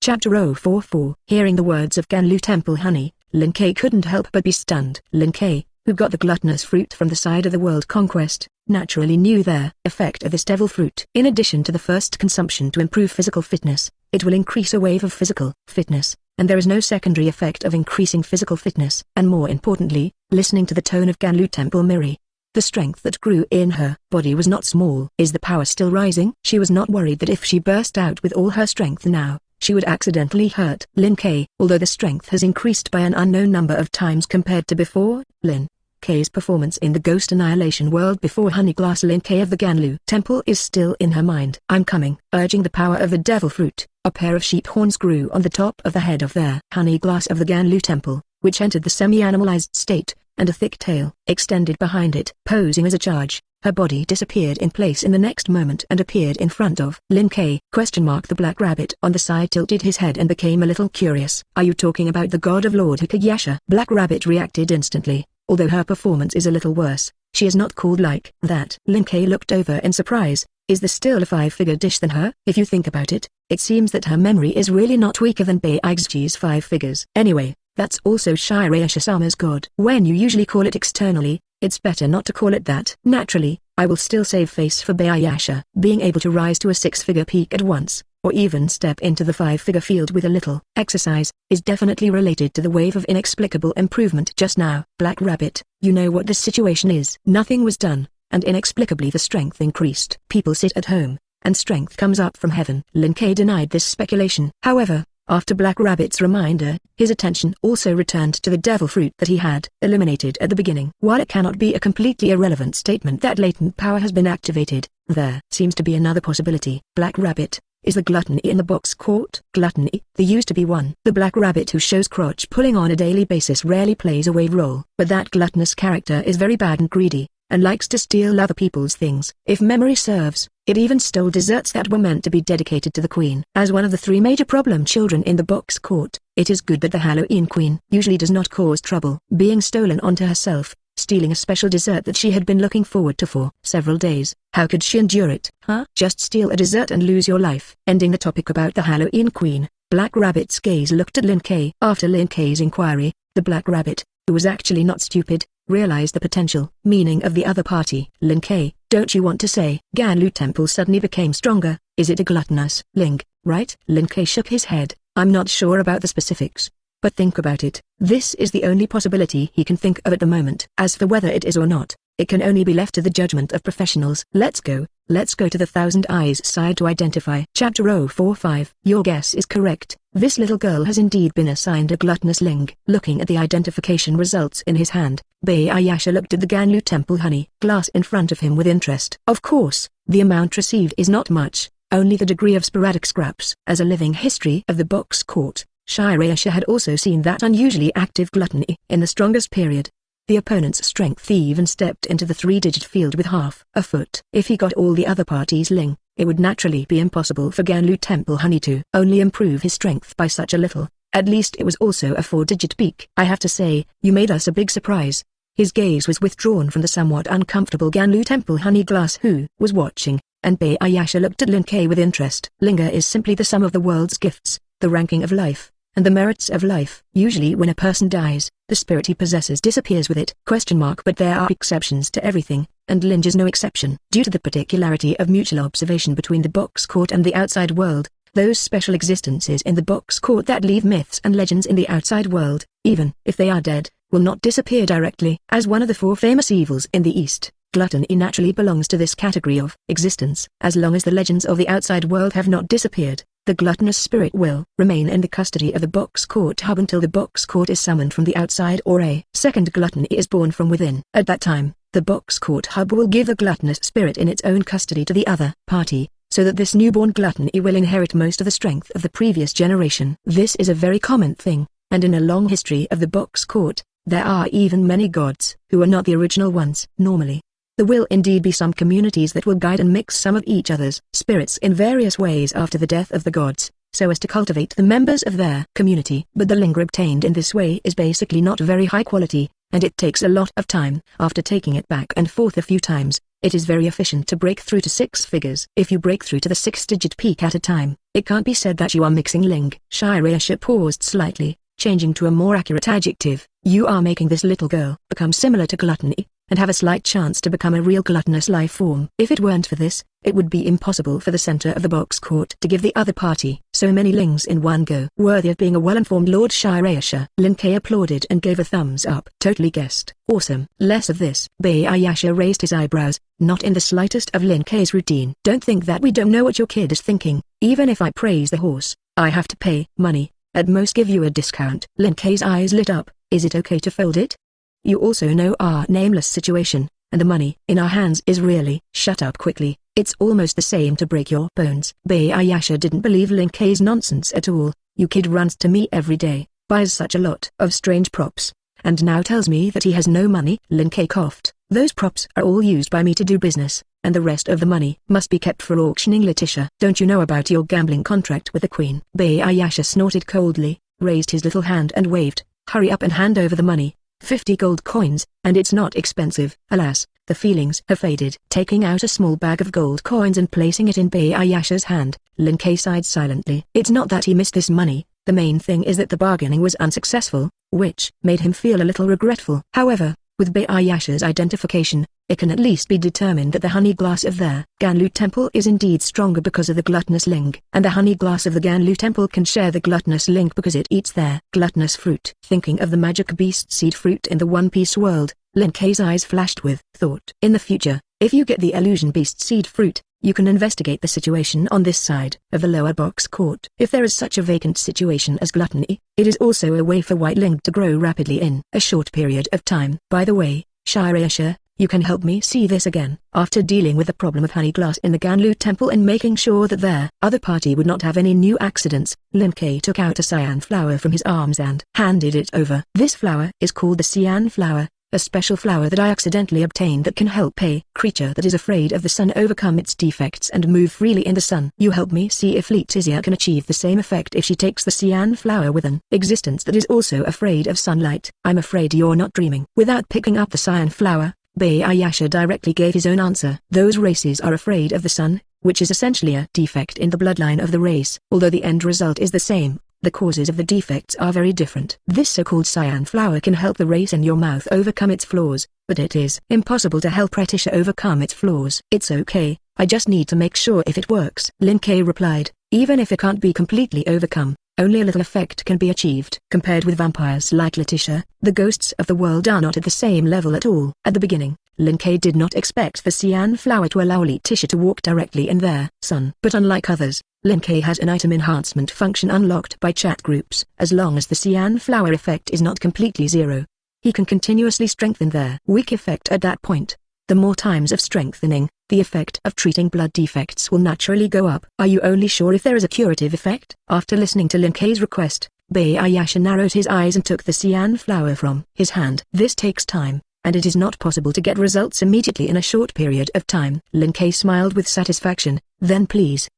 Chapter 044. Hearing the words of Ganlu Temple honey, Lin K couldn't help but be stunned. Lin K, who got the gluttonous fruit from the side of the world conquest, naturally knew the effect of this devil fruit. In addition to the first consumption to improve physical fitness, it will increase a wave of physical fitness, and there is no secondary effect of increasing physical fitness. And more importantly, listening to the tone of Ganlu Temple Miri, the strength that grew in her body was not small. Is the power still rising? She was not worried that if she burst out with all her strength now, she would accidentally hurt Lin K. Although the strength has increased by an unknown number of times compared to before, Lin K's performance in the Ghost Annihilation world before Honey Glass Lin K of the Ganlu Temple is still in her mind. I'm coming. Urging the power of the devil fruit, a pair of sheep horns grew on the top of the head of their Honey Glass of the Ganlu Temple, which entered the semi-animalized state, and a thick tail extended behind it. Posing as a charge, her body disappeared in place in the next moment and appeared in front of Lin K. The black rabbit on the side tilted his head and became a little curious. Are you talking about the god of Lord Hikayasha? Black Rabbit reacted instantly. Although her performance is a little worse, she is not called like that. Lin K looked over in surprise. Is this still a 5-figure dish than her? If you think about it, it seems that her memory is really not weaker than Baixji's 5 figures. Anyway, that's also Shirayasha-sama's god. When you usually call it externally, it's better not to call it that. Naturally, I will still save face for Baiyasha. Being able to rise to a 6-figure peak at once, or even step into the 5-figure field with a little exercise, is definitely related to the wave of inexplicable improvement just now. Black Rabbit, you know what this situation is. Nothing was done, and inexplicably the strength increased. People sit at home, and strength comes up from heaven. Lin K denied this speculation. However, after Black Rabbit's reminder, his attention also returned to the devil fruit that he had eliminated at the beginning. While it cannot be a completely irrelevant statement that latent power has been activated, there seems to be another possibility. Black Rabbit, is the gluttony in the box court? Gluttony, there used to be one. The Black Rabbit who shows crotch pulling on a daily basis rarely plays a wave role. But that gluttonous character is very bad and greedy, and likes to steal other people's things. If memory serves, it even stole desserts that were meant to be dedicated to the queen. As one of the 3 major problem children in the box court, it is good that the Halloween queen usually does not cause trouble. Being stolen onto herself, stealing a special dessert that she had been looking forward to for several days. How could she endure it? Huh? Just steal a dessert and lose your life. Ending the topic about the Halloween queen, Black Rabbit's gaze looked at Lin K. After Lin K's inquiry, the Black Rabbit, who was actually not stupid, realized the potential meaning of the other party. Lin K, don't you want to say? Ganlu Temple suddenly became stronger. Is it a gluttonous Ling, right? Lin K shook his head. I'm not sure about the specifics, but think about it. This is the only possibility he can think of at the moment. As for whether it is or not, it can only be left to the judgment of professionals. Let's go to the Thousand Eyes side to identify. Chapter 045. Your guess is correct. This little girl has indeed been assigned a gluttonous Ling. Looking at the identification results in his hand, Baiyasha looked at the Ganlu Temple honey glass in front of him with interest. Of course, the amount received is not much, only the degree of sporadic scraps. As a living history of the box court, Shirayasha had also seen that unusually active gluttony in the strongest period. The opponent's strength even stepped into the 3-digit field with half a foot. If he got all the other party's Ling, it would naturally be impossible for Ganlu Temple honey to only improve his strength by such a little. At least it was also a 4-digit peak. I have to say, you made us a big surprise. His gaze was withdrawn from the somewhat uncomfortable Ganlu Temple honey glass who was watching, and Baiyasha looked at Lin K with interest. Linga is simply the sum of the world's gifts, the ranking of life, and the merits of life. Usually when a person dies, the spirit he possesses disappears with it. But there are exceptions to everything, and Linge is no exception. Due to the particularity of mutual observation between the box court and the outside world, those special existences in the box court that leave myths and legends in the outside world, even if they are dead, will not disappear directly. As one of the 4 famous evils in the East, gluttony naturally belongs to this category of existence. As long as the legends of the outside world have not disappeared, the gluttonous spirit will remain in the custody of the box court hub until the box court is summoned from the outside or a second gluttony is born from within. At that time, the box court hub will give the gluttonous spirit in its own custody to the other party, so that this newborn gluttony will inherit most of the strength of the previous generation. This is a very common thing, and in a long history of the box court, there are even many gods who are not the original ones. Normally, There will indeed be some communities that will guide and mix some of each other's spirits in various ways after the death of the gods, so as to cultivate the members of their community. But the lingua obtained in this way is basically not very high quality, and it takes a lot of time. After taking it back and forth a few times, it is very efficient to break through to 6 figures. If you break through to the 6-digit peak at a time, it can't be said that you are mixing ling. Shirayasha paused slightly, changing to a more accurate adjective. You are making this little girl become similar to gluttony, and have a slight chance to become a real gluttonous life form. If it weren't for this, it would be impossible for the center of the box court to give the other party so many lings in one go. Worthy of being a well-informed Lord Shirayasha. Lin Kei applauded and gave a thumbs up. Totally guessed. Awesome. Less of this. Bayayasha raised his eyebrows, not in the slightest of Lin Kei's routine. Don't think that we don't know what your kid is thinking. Even if I praise the horse, I have to pay money. At most give you a discount. Lin Kei's eyes lit up. Is it okay to fold it? You also know our nameless situation, and the money in our hands is really— Shut up quickly, it's almost the same to break your bones. Bayayasha didn't believe Lin Kei's nonsense at all. You kid runs to me every day, buys such a lot of strange props, and now tells me that he has no money. Lin Kei coughed. Those props are all used by me to do business, and the rest of the money must be kept for auctioning. Letitia, don't you know about your gambling contract with the queen? Bayayasha snorted coldly, raised his little hand and waved. Hurry up and hand over the money. 50 gold coins, and it's not expensive. Alas, the feelings have faded. Taking out a small bag of gold coins and placing it in Bayayasha's hand, Lin Kei sighed silently. It's not that he missed this money, the main thing is that the bargaining was unsuccessful, which made him feel a little regretful. However, with Bayayasha's identification, it can at least be determined that the honey glass of their Ganlu temple is indeed stronger because of the gluttonous ling, and the honey glass of the Ganlu temple can share the gluttonous ling because it eats their gluttonous fruit. Thinking of the magic beast seed fruit in the One Piece world, Lin Kei's eyes flashed with thought. In the future, if you get the illusion beast seed fruit, you can investigate the situation on this side of the lower box court. If there is such a vacant situation as gluttony, it is also a way for white ling to grow rapidly in a short period of time. By the way, Shirayasha, you can help me see this again. After dealing with the problem of honey glass in the Ganlu temple and making sure that their other party would not have any new accidents, Lin Kei took out a cyan flower from his arms and handed it over. This flower is called the cyan flower, a special flower that I accidentally obtained that can help a creature that is afraid of the sun overcome its defects and move freely in the sun. You help me see if Letizia can achieve the same effect if she takes the cyan flower with an existence that is also afraid of sunlight. I'm afraid you're not dreaming. Without picking up the cyan flower, Bayayasha directly gave his own answer. Those races are afraid of the sun, which is essentially a defect in the bloodline of the race. Although the end result is the same, the causes of the defects are very different. This so-called cyan flower can help the race in your mouth overcome its flaws, but it is impossible to help Retisha overcome its flaws. It's okay, I just need to make sure if it works. Lin Kei replied, even if it can't be completely overcome, only a little effect can be achieved. Compared with vampires like Letitia, the ghosts of the world are not at the same level at all. At the beginning, Lin Kei did not expect the cyan flower to allow Letitia to walk directly in their sun. But unlike others, Lin Kei has an item enhancement function unlocked by chat groups. As long as the cyan flower effect is not completely zero, he can continuously strengthen their weak effect at that point. The more times of strengthening, the effect of treating blood defects will naturally go up. Are you only sure if there is a curative effect? After listening to Lin Kei's request, Bayayasha narrowed his eyes and took the cyan flower from his hand. This takes time, and it is not possible to get results immediately in a short period of time. Lin Kei smiled with satisfaction. Then please.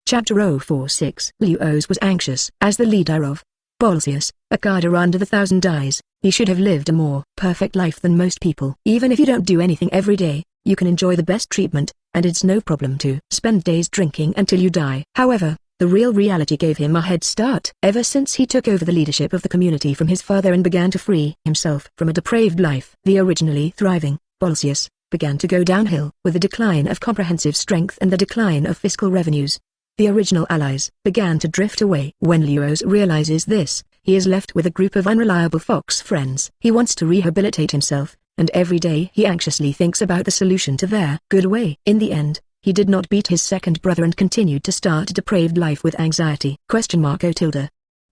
Chapter 046. Liu Oz was anxious. As the leader of Bolsius, a cadre under the Thousand Eyes, he should have lived a more perfect life than most people. Even if you don't do anything every day, you can enjoy the best treatment, and it's no problem to spend days drinking until you die. However, the real reality gave him a head start. Ever since he took over the leadership of the community from his father and began to free himself from a depraved life, the originally thriving Bolsius began to go downhill. With the decline of comprehensive strength and the decline of fiscal revenues, the original allies began to drift away. When Luoz realizes this, he is left with a group of unreliable fox friends. He wants to rehabilitate himself, and every day he anxiously thinks about the solution to their good way. In the end, he did not beat his second brother and continued to start a depraved life with anxiety.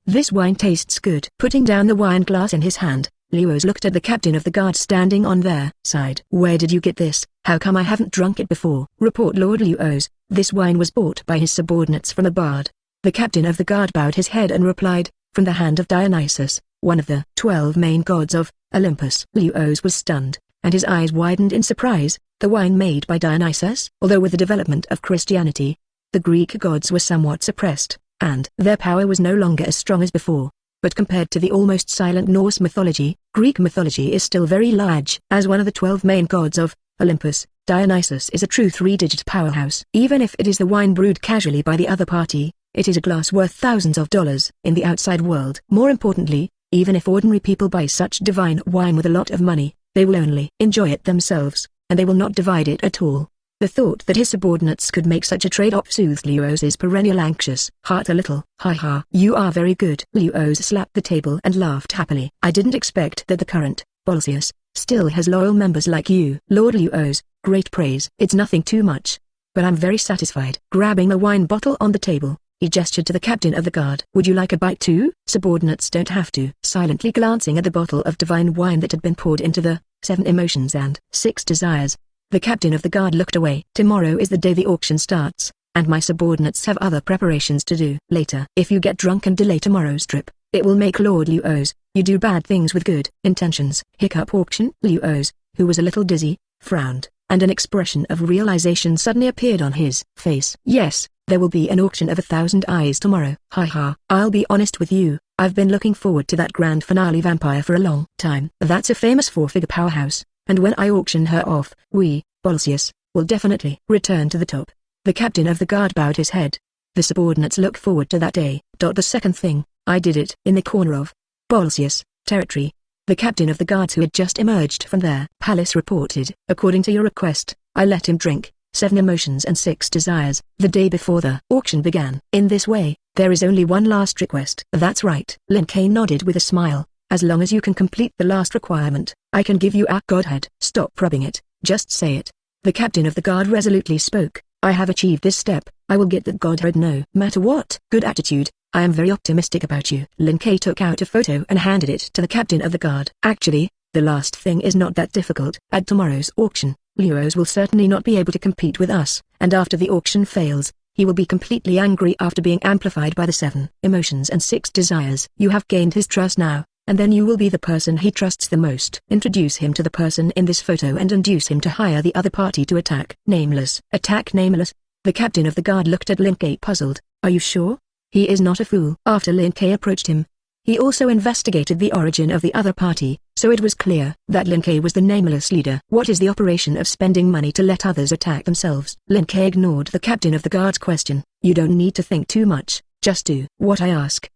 This wine tastes good. Putting down the wine glass in his hand, Luoz looked at the captain of the guard standing on their side. Where did you get this? How come I haven't drunk it before? Report Lord Luoz, this wine was bought by his subordinates from a bard. The captain of the guard bowed his head and replied, from the hand of Dionysus, one of the 12 main gods of Olympus. Luoz was stunned. and his eyes widened in surprise. The wine made by Dionysus? Although with the development of Christianity, the Greek gods were somewhat suppressed, and their power was no longer as strong as before. But compared to the almost silent Norse mythology, Greek mythology is still very large. As one of the 12 main gods of Olympus, Dionysus is a true three-digit powerhouse. Even if it is the wine brewed casually by the other party, it is a glass worth thousands of dollars in the outside world. More importantly, even if ordinary people buy such divine wine with a lot of money, they will only enjoy it themselves, and they will not divide it at all. The thought that his subordinates could make such a trade-off soothed Luo's perennial anxious heart a little. Ha ha. You are very good. Luo's slapped the table and laughed happily. I didn't expect that the current, Bolsius, still has loyal members like you. Lord Luo's, great praise. It's nothing too much, but I'm very satisfied. Grabbing a wine bottle on the table, he gestured to the captain of the guard. Would you like a bite too? Subordinates don't have to. Silently glancing at the bottle of divine wine that had been poured into the 7 emotions and 6 desires, the captain of the guard looked away. Tomorrow is the day the auction starts, and my subordinates have other preparations to do. Later, if you get drunk and delay tomorrow's trip, it will make Lord Luo's, you do bad things with good intentions. Hiccup auction. Luo's, who was a little dizzy, frowned, and an expression of realization suddenly appeared on his face. Yes, there will be an auction of 1,000 eyes tomorrow. Ha ha. I'll be honest with you, I've been looking forward to that grand finale vampire for a long time. That's a famous 4-figure powerhouse, and when I auction her off, we, Bolsius, will definitely return to the top. The captain of the guard bowed his head. The subordinates look forward to that day. The second thing, I did it in the corner of Bolsius territory. The captain of the guards who had just emerged from their palace reported. According to your request, I let him drink 7 emotions and 6 desires the day before the auction began. In this way, there is only one last request. That's right. Lin Kei nodded with a smile. As long as you can complete the last requirement, I can give you a godhead. Stop rubbing it, just say it. The captain of the guard resolutely spoke. I have achieved this step, I will get that godhead no matter what. Good attitude, I am very optimistic about you. Lin Kei took out a photo and handed it to the captain of the guard. Actually, the last thing is not that difficult. At tomorrow's auction, Luo's will certainly not be able to compete with us, and after the auction fails, he will be completely angry after being amplified by the 7 emotions and 6 desires. You have gained his trust now, and then you will be the person he trusts the most. Introduce him to the person in this photo and induce him to hire the other party to attack. Nameless. Attack Nameless. The captain of the guard looked at Lin Kei puzzled. Are you sure? He is not a fool. After Lin Kei approached him, he also investigated the origin of the other party, so it was clear that Lin Kei was the Nameless leader. What is the operation of spending money to let others attack themselves? Lin Kei ignored the captain of the guard's question. You don't need to think too much, just do what I ask.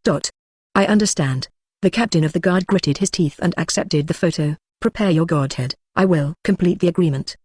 I understand. The captain of the guard gritted his teeth and accepted the photo. Prepare your godhead, I will complete the agreement.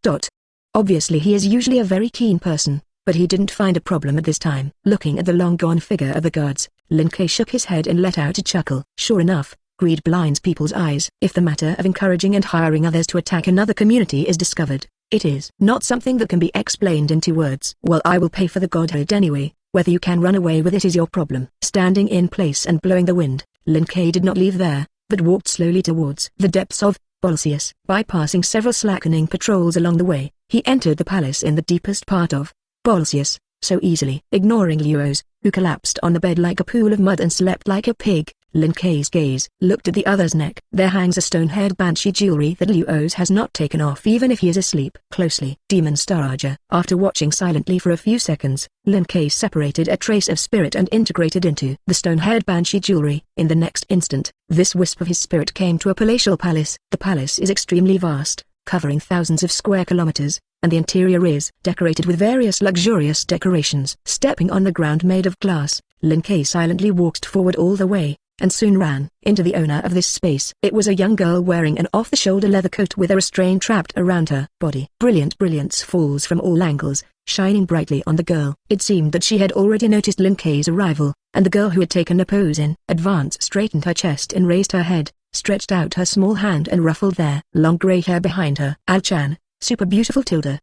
Obviously he is usually a very keen person, but he didn't find a problem at this time. Looking at the long-gone figure of the guards, Lin Kei shook his head and let out a chuckle. Sure enough, greed blinds people's eyes. If the matter of encouraging and hiring others to attack another community is discovered, it is not something that can be explained in 2 words. Well, I will pay for the godhead anyway. Whether you can run away with it is your problem. Standing in place and blowing the wind, Lin Kei did not leave there, but walked slowly towards the depths of Bolsius. Bypassing several slackening patrols along the way, he entered the palace in the deepest part of Bolsius, so easily. Ignoring Luo's, who collapsed on the bed like a pool of mud and slept like a pig, Lin Kei's gaze looked at the other's neck. There hangs a stone-haired banshee jewelry that Luo's has not taken off even if he is asleep. Closely. Demon Staraja. After watching silently for a few seconds, Lin Kei separated a trace of spirit and integrated into the stone-haired banshee jewelry. In the next instant, this wisp of his spirit came to a palatial palace. The palace is extremely vast, covering thousands of square kilometers, and the interior is decorated with various luxurious decorations. Stepping on the ground made of glass, Lin Kei silently walked forward all the way, and soon ran into the owner of this space. It was a young girl wearing an off-the-shoulder leather coat with a restraint trapped around her body. Brilliant brilliance falls from all angles, shining brightly on the girl. It seemed that she had already noticed Lin Kei's arrival, and the girl who had taken a pose in advance straightened her chest and raised her head, stretched out her small hand and ruffled their long grey hair behind her. Al-chan, super beautiful tilde.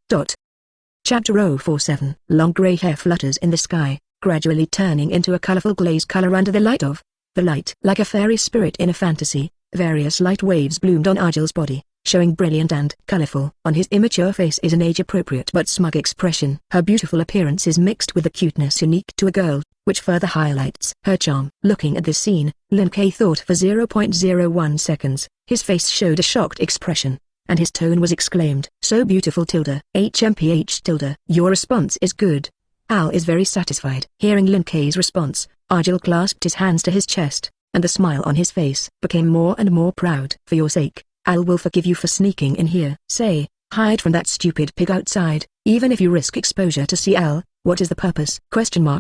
Chapter 047. Long grey hair flutters in the sky, gradually turning into a colorful glaze color under the light of the light. Like a fairy spirit in a fantasy, various light waves bloomed on Argel's body, showing brilliant and colorful. On his immature face is an age-appropriate but smug expression. Her beautiful appearance is mixed with the cuteness unique to a girl, which further highlights her charm. Looking at this scene, Lin Kei thought for 0.01 seconds. His face showed a shocked expression. and his tone was exclaimed. So beautiful tilde, HMPH tilde. Your response is good. Al is very satisfied. Hearing Lin Kei's response, Argyle clasped his hands to his chest, and the smile on his face became more and more proud. For your sake, Al will forgive you for sneaking in here. Say, hide from that stupid pig outside, even if you risk exposure to see Al. What is the purpose?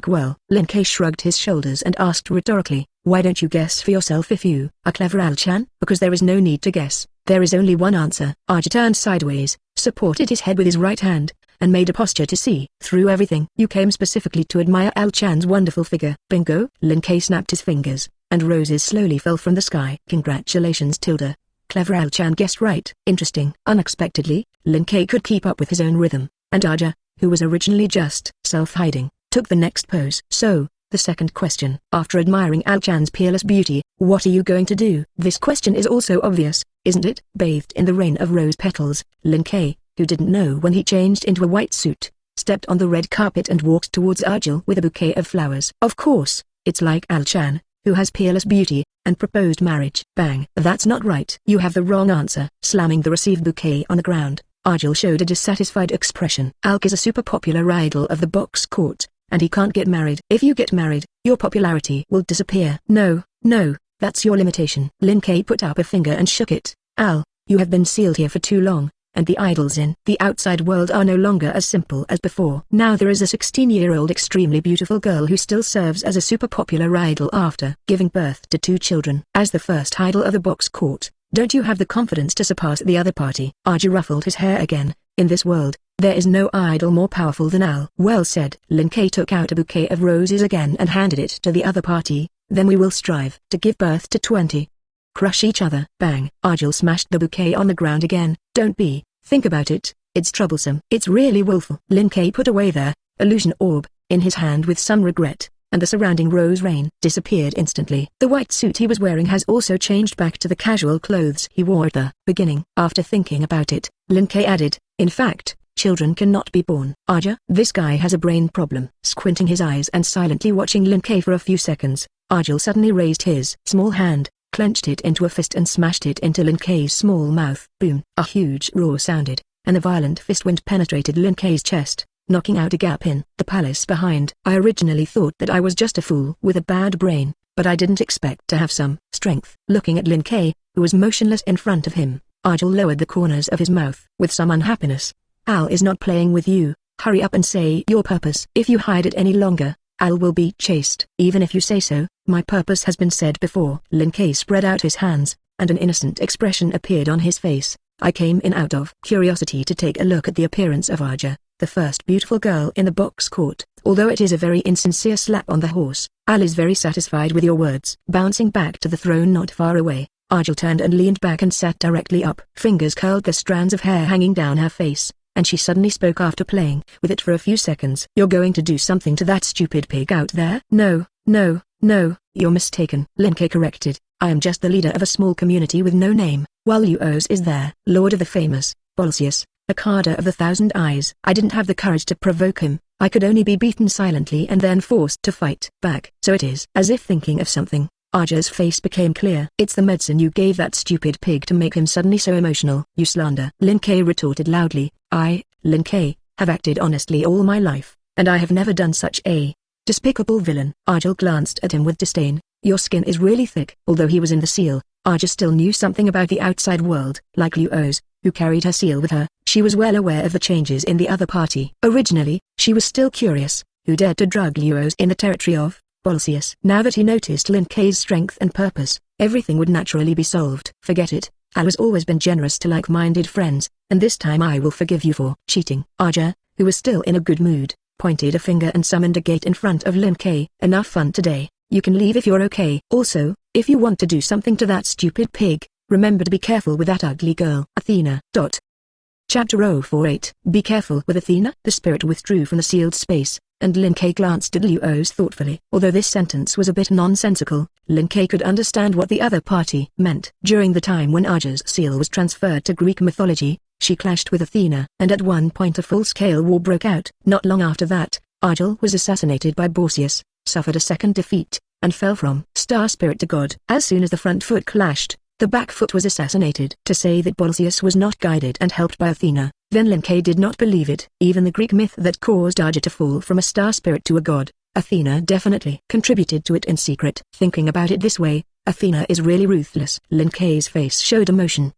Well, Lin Kei shrugged his shoulders and asked rhetorically, why don't you guess for yourself if you are clever, Al-chan? Because there is no need to guess. There is only one answer. Arja turned sideways, supported his head with his right hand, and made a posture to see through everything. You came specifically to admire Al-chan's wonderful figure. Bingo. Lin Kei snapped his fingers, and roses slowly fell from the sky. Congratulations, tilde. Clever Al-chan guessed right. Interesting. Unexpectedly, Lin Kei could keep up with his own rhythm, and Arja, who was originally just self-hiding, took the next pose. So, the second question. After admiring Al-chan's peerless beauty, what are you going to do? This question is also obvious, isn't it? Bathed in the rain of rose petals, Lin Kei, who didn't know when he changed into a white suit, stepped on the red carpet and walked towards Argyle with a bouquet of flowers. Of course, it's like Al-chan, who has peerless beauty, and proposed marriage. Bang. That's not right. You have the wrong answer. Slamming the received bouquet on the ground, Argyle showed a dissatisfied expression. Alk is a super popular idol of the box court, and he can't get married. If you get married, your popularity will disappear. No, that's your limitation. Lin Kei put up a finger and shook it. Al, you have been sealed here for too long, and the idols in the outside world are no longer as simple as before. Now there is a 16-year-old extremely beautiful girl who still serves as a super popular idol after giving birth to 2 children. As the first idol of the box court, don't you have the confidence to surpass the other party? Arja ruffled his hair again. In this world, there is no idol more powerful than Al. Well said. Lin Kei took out a bouquet of roses again and handed it to the other party. Then we will strive to give birth to 20. Crush each other. Bang. Argyle smashed the bouquet on the ground again. Don't think about it, it's troublesome. It's really willful. Lin Kei put away their illusion orb in his hand with some regret, and the surrounding rose rain disappeared instantly. The white suit he was wearing has also changed back to the casual clothes he wore at the beginning. After thinking about it, Lin Kei added, in fact, children cannot be born. Arja, this guy has a brain problem. Squinting his eyes and silently watching Lin Kei for a few seconds, Argyle suddenly raised his small hand, clenched it into a fist and smashed it into Lin Kei's small mouth. Boom! A huge roar sounded, and the violent fist wind penetrated Lin Kei's chest, knocking out a gap in the palace behind. I originally thought that I was just a fool with a bad brain, but I didn't expect to have some strength. Looking at Lin Kei, who was motionless in front of him, Argyle lowered the corners of his mouth with some unhappiness. Al is not playing with you. Hurry up and say your purpose. If you hide it any longer, Al will be chased. Even if you say so, my purpose has been said before. Lin Kei spread out his hands, and an innocent expression appeared on his face. I came in out of curiosity to take a look at the appearance of Arja, the first beautiful girl in the box court. Although it is a very insincere slap on the horse, Al is very satisfied with your words. Bouncing back to the throne not far away, Argyle turned and leaned back and sat directly up. Fingers curled the strands of hair hanging down her face, and she suddenly spoke after playing with it for a few seconds. You're going to do something to that stupid pig out there? No, you're mistaken. Lin Kei corrected. I am just the leader of a small community with no name, while Luos is there, Lord of the famous, Bolsius, Akada of the Thousand Eyes. I didn't have the courage to provoke him. I could only be beaten silently and then forced to fight back. So it is. As if thinking of something, Arja's face became clear. It's the medicine you gave that stupid pig to make him suddenly so emotional. You slander. Lin Kei retorted loudly. I, Lin Kei, have acted honestly all my life, and I have never done such a despicable villain. Argyle glanced at him with disdain. Your skin is really thick. Although he was in the seal, Arja still knew something about the outside world. Like Luos, who carried her seal with her, she was well aware of the changes in the other party. Originally, she was still curious, who dared to drug Luos in the territory of Bolsius. Now that he noticed Lin Kei's strength and purpose, everything would naturally be solved. Forget it. Al has always been generous to like-minded friends, and this time I will forgive you for cheating. Arja, who was still in a good mood, pointed a finger and summoned a gate in front of Lin Kei. Enough fun today. You can leave if you're okay. Also, if you want to do something to that stupid pig, remember to be careful with that ugly girl. Athena. Chapter 048. Be careful with Athena. The spirit withdrew from the sealed space, and Lin Kei glanced at Luos thoughtfully. Although this sentence was a bit nonsensical, Lin Kei could understand what the other party meant. During the time when Arja's seal was transferred to Greek mythology, she clashed with Athena, and at one point a full-scale war broke out. Not long after that, Argyle was assassinated by Borsius, suffered a second defeat, and fell from star spirit to god. As soon as the front foot clashed, The Backfoot was assassinated. To say that Bolsius was not guided and helped by Athena, then Linke did not believe it. Even the Greek myth that caused Aja to fall from a star spirit to a god, Athena definitely contributed to it in secret. Thinking about it this way, Athena is really ruthless. Linke's face showed emotion.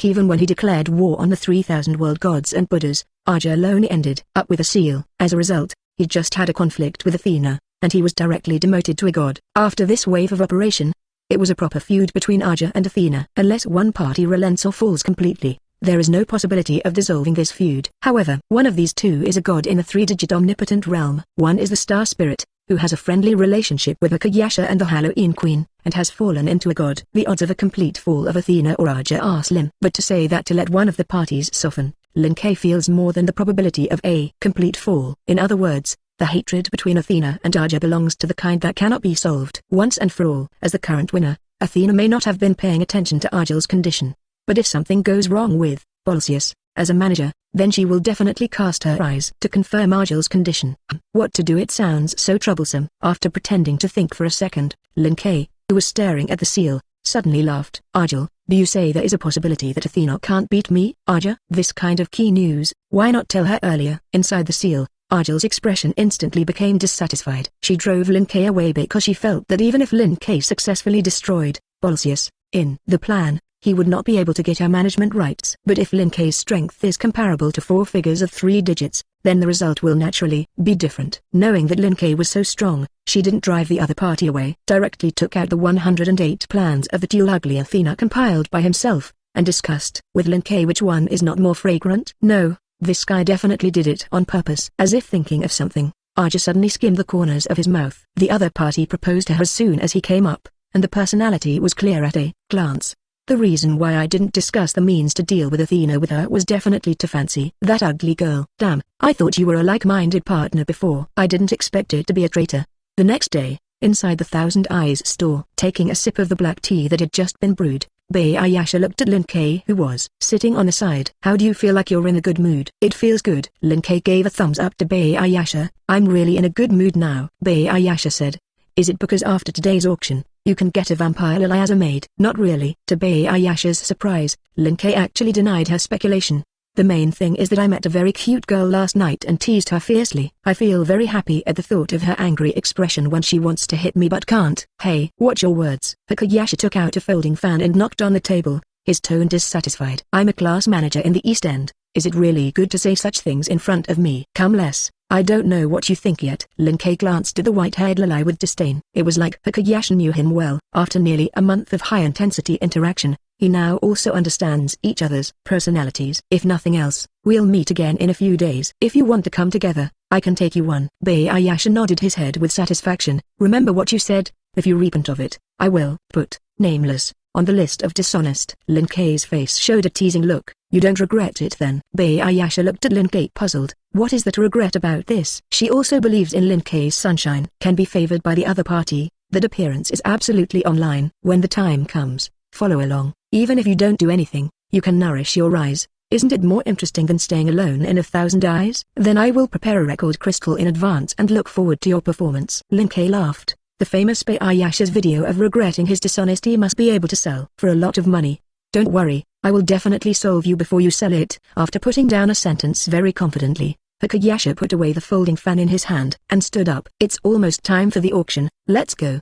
Even when he declared war on the 3,000 world gods and Buddhas, Aja alone ended up with a seal. As a result, he just had a conflict with Athena, and he was directly demoted to a god. After this wave of operation, it was a proper feud between Aja and Athena. Unless one party relents or falls completely, there is no possibility of dissolving this feud. However, one of these two is a god in the three-digit omnipotent realm. One is the star spirit, who has a friendly relationship with Akayasha and the Halloween Queen, and has fallen into a god. The odds of a complete fall of Athena or Aja are slim. But to say that to let one of the parties soften, Linke feels more than the probability of a complete fall. In other words, the hatred between Athena and Aja belongs to the kind that cannot be solved once and for all. As the current winner, Athena may not have been paying attention to Aja's condition. But if something goes wrong with Bolsius, as a manager, then she will definitely cast her eyes to confirm Aja's condition. What to do? It sounds so troublesome. After pretending to think for a second, Linke, who was staring at the seal, suddenly laughed. Ajal, do you say there is a possibility that Athena can't beat me? Aja, this kind of key news, why not tell her earlier? Inside the seal, Ajal's expression instantly became dissatisfied. She drove Linke away because she felt that even if Linke successfully destroyed Bolsius, in the plan, he would not be able to get her management rights. But if Linke's strength is comparable to 4 figures of 3 digits, then the result will naturally be different. Knowing that Linke was so strong, she didn't drive the other party away. Directly took out the 108 plans of the Tule Ugly Athena compiled by himself, and discussed with Linke which one is not more fragrant. No, this guy definitely did it on purpose. As if thinking of something, Aja suddenly skimmed the corners of his mouth. The other party proposed to her as soon as he came up, and the personality was clear at a glance. The reason why I didn't discuss the means to deal with Athena with her was definitely to fancy that ugly girl. Damn, I thought you were a like-minded partner before. I didn't expect it to be a traitor. The next day, inside the Thousand Eyes store, taking a sip of the black tea that had just been brewed, Ayasha looked at Linke who was sitting on the side. How do you feel? Like you're in a good mood? It feels good. Linke gave a thumbs up to Ayasha. I'm really in a good mood now. Ayasha said. Is it because after today's auction, you can get a vampire lily as a maid? Not really. To Ayasha's surprise, Linke actually denied her speculation. The main thing is that I met a very cute girl last night and teased her fiercely. I feel very happy at the thought of her angry expression when she wants to hit me but can't. Hey, watch your words. Akayasha took out a folding fan and knocked on the table, his tone dissatisfied. I'm a class manager in the East End. Is it really good to say such things in front of me? Come less. I don't know what you think yet. Linke glanced at the white-haired Lilai with disdain. It was like Akayasha knew him well. After nearly a month of high-intensity interaction, he now also understands each other's personalities. If nothing else, we'll meet again in a few days. If you want to come together, I can take you one. Ayasha nodded his head with satisfaction. Remember what you said? If you repent of it, I will put nameless on the list of dishonest. Linke's face showed a teasing look. You don't regret it then? Ayasha looked at Linke puzzled. What is there to regret about this? She also believes in Linke's sunshine can be favored by the other party. That appearance is absolutely online. When the time comes, follow along. Even if you don't do anything, you can nourish your eyes. Isn't it more interesting than staying alone in 1,000 eyes? Then I will prepare a record crystal in advance and look forward to your performance. Linke laughed. The famous Ayasha's video of regretting his dishonesty must be able to sell for a lot of money. Don't worry, I will definitely solve you before you sell it. After putting down a sentence very confidently, Akayasha put away the folding fan in his hand and stood up. It's almost time for the auction, let's go.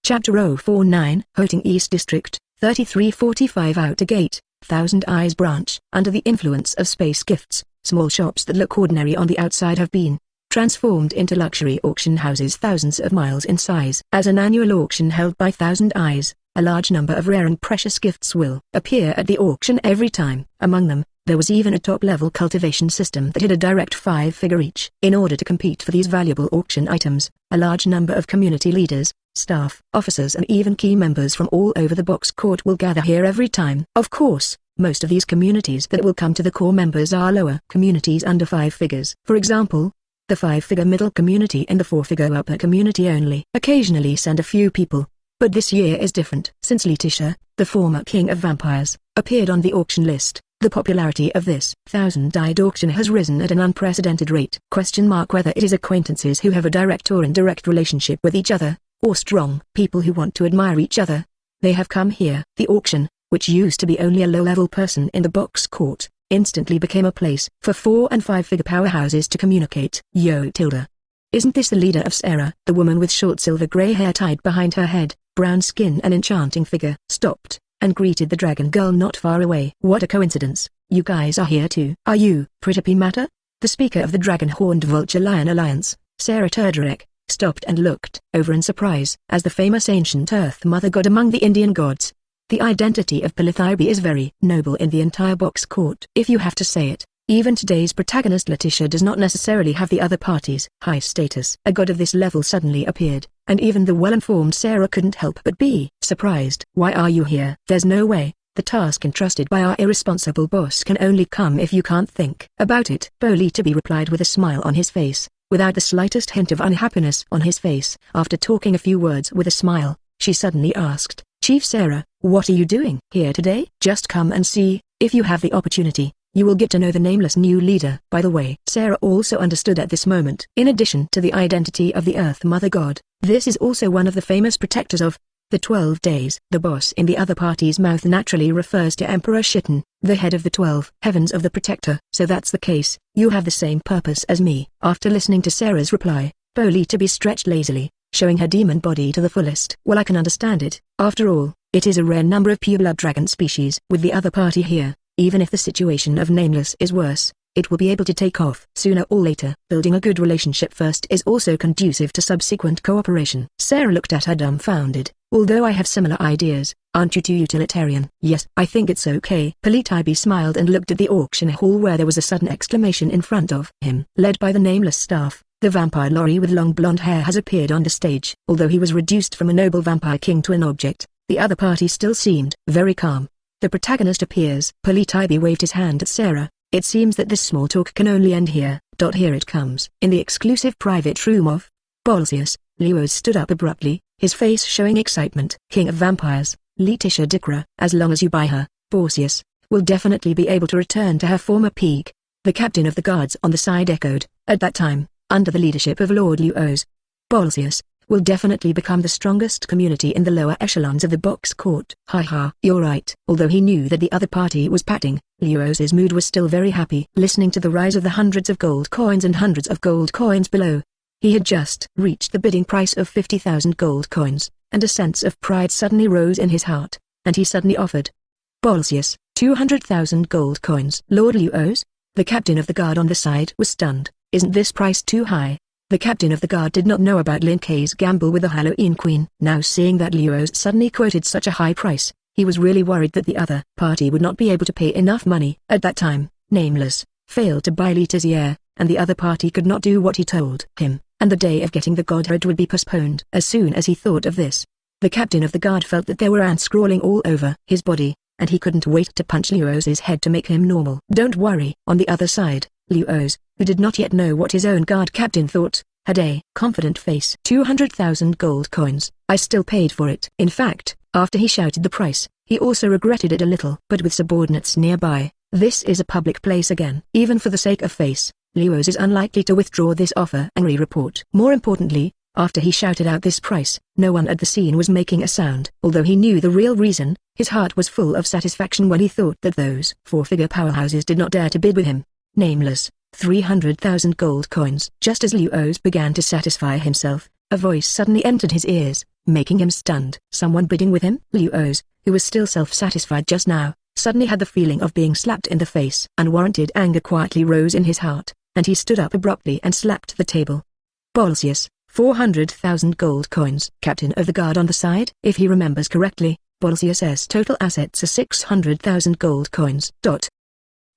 Chapter 049, Hoting East District, 3345 Outer Gate, Thousand Eyes Branch. Under the influence of space gifts, small shops that look ordinary on the outside have been transformed into luxury auction houses thousands of miles in size. As an annual auction held by Thousand Eyes, a large number of rare and precious gifts will appear at the auction every time. Among them, there was even a top-level cultivation system that had a direct 5-figure each. In order to compete for these valuable auction items, a large number of community leaders, staff, officers and even key members from all over the box court will gather here every time. Of course, most of these communities that will come to the core members are lower communities under 5 figures. For example, the 5-figure middle community and the 4-figure upper community only occasionally send a few people. But this year is different. Since Letitia, the former king of vampires, appeared on the auction list, the popularity of this thousand-eyed auction has risen at an unprecedented rate. Whether it is acquaintances who have a direct or indirect relationship with each other, or strong people who want to admire each other, They have come here. The auction, which used to be only a low-level person in the box court, instantly became a place for 4- and 5-figure powerhouses to communicate. Yo Tilda. Isn't this the leader of Sarah? The woman with short silver grey hair tied behind her head, brown skin and enchanting figure, stopped, and greeted the dragon girl not far away. What a coincidence, you guys are here too. Are you Pretty Matter? The speaker of the dragon-horned vulture lion alliance, Sarah Turdrek, stopped and looked over in surprise. As the famous ancient Earth Mother god among the Indian gods, the identity of Pilithybe is very noble in the entire box court. If you have to say it, even today's protagonist Letitia does not necessarily have the other party's high status. A god of this level suddenly appeared, and even the well-informed Sarah couldn't help but be surprised. Why are you here? There's no way. The task entrusted by our irresponsible boss can only come if you can't think about it. Pilithybe replied with a smile on his face, without the slightest hint of unhappiness on his face. After talking a few words with a smile, she suddenly asked, Chief Sarah, what are you doing here today? Just come and see. If you have the opportunity, you will get to know the nameless new leader. By the way, Sarah also understood at this moment. In addition to the identity of the Earth Mother God, this is also one of the famous protectors of the 12 days. The boss in the other party's mouth naturally refers to Emperor Shitten, the head of the 12 heavens of the protector. So that's the case, you have the same purpose as me. After listening to Sarah's reply, Pilithybe stretched lazily, showing her demon body to the fullest. Well, I can understand it. After all, it is a rare number of pure-blood dragon species. With the other party here, even if the situation of Nameless is worse, it will be able to take off sooner or later. Building a good relationship first is also conducive to subsequent cooperation. Sarah looked at her dumbfounded. Although I have similar ideas, aren't you too utilitarian? Yes, I think it's okay. Pilithybe smiled and looked at the auction hall where there was a sudden exclamation in front of him. Led by the Nameless staff, the vampire Lori with long blonde hair has appeared on the stage. Although he was reduced from a noble vampire king to an object, the other party still seemed very calm. The protagonist appears. Pilithybe waved his hand at Sarah. It seems that this small talk can only end here. Here it comes. In the exclusive private room of Bolsius, Leos stood up abruptly, his face showing excitement. King of Vampires, Letitia Dikra. As long as you buy her, Bolsius will definitely be able to return to her former peak. The captain of the guards on the side echoed. At that time, under the leadership of Lord Leos, Bolsius will definitely become the strongest community in the lower echelons of the box court. Haha, you're right. Although he knew that the other party was patting, Leos's mood was still very happy. Listening to the rise of the hundreds of gold coins and hundreds of gold coins below, he had just reached the bidding price of 50,000 gold coins, and a sense of pride suddenly rose in his heart, and he suddenly offered Bolsius 200,000 gold coins. Lord Leos, the captain of the guard on the side, was stunned. Isn't this price too high? The captain of the guard did not know about Lin Kei's gamble with the Halloween Queen. Now seeing that Leos suddenly quoted such a high price, he was really worried that the other party would not be able to pay enough money. At that time, Nameless failed to buy Letitia, and the other party could not do what he told him, and the day of getting the godhead would be postponed. As soon as he thought of this, the captain of the guard felt that there were ants crawling all over his body, and he couldn't wait to punch Leos's head to make him normal. Don't worry. On the other side, Leos, who did not yet know what his own guard captain thought, had a confident face. 200,000 gold coins. I still paid for it. In fact, after he shouted the price, he also regretted it a little. But with subordinates nearby, this is a public place again. Even for the sake of face, Leos is unlikely to withdraw this offer. Angry report. More importantly, after he shouted out this price, no one at the scene was making a sound. Although he knew the real reason, his heart was full of satisfaction when he thought that those 4-figure powerhouses did not dare to bid with him. Nameless. 300,000 gold coins. Just as Leos began to satisfy himself, a voice suddenly entered his ears, making him stunned. Someone bidding with him? Leos, who was still self-satisfied just now, suddenly had the feeling of being slapped in the face. Unwarranted anger quietly rose in his heart, and he stood up abruptly and slapped the table. Bolsius, 400,000 gold coins. Captain of the guard on the side? If he remembers correctly, Bolsius's total assets are 600,000 gold coins.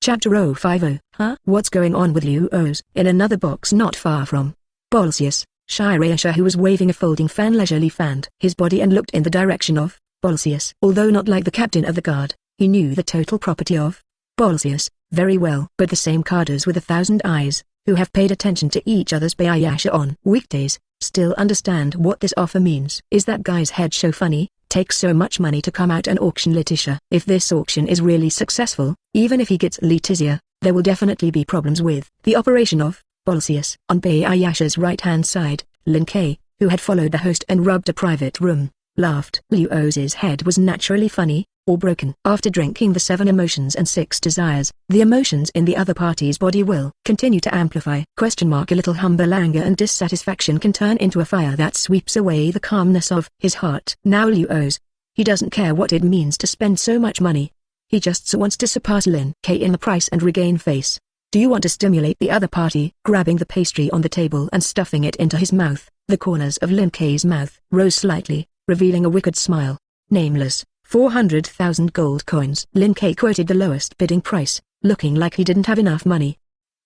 Chapter 050. Huh? What's going on with Leos? In another box not far from Bolsius, Shirayasha, who was waving a folding fan, leisurely fanned his body and looked in the direction of Bolsius. Although not like the captain of the guard, he knew the total property of Bolsius very well. But the same carders with 1,000 eyes, who have paid attention to each other's Bayasha on weekdays, still understand what this offer means. Is that guy's head so funny? Takes so much money to come out and auction Letitia. If this auction is really successful, even if he gets Letitia, there will definitely be problems with the operation of Bolsius. On Bayasha's right-hand side, Lin Kei, who had followed the host and rubbed a private room, laughed. Liu O's head was naturally funny, or broken. After drinking the 7 emotions and 6 desires, the emotions in the other party's body will continue to amplify. A little humble anger and dissatisfaction can turn into a fire that sweeps away the calmness of his heart. Now Liu O's. He doesn't care what it means to spend so much money. He just wants to surpass Lin K in the price and regain face. Do you want to stimulate the other party? Grabbing the pastry on the table and stuffing it into his mouth, the corners of Lin K's mouth rose slightly, revealing a wicked smile. Nameless, 400,000 gold coins. Lin K quoted the lowest bidding price, looking like he didn't have enough money.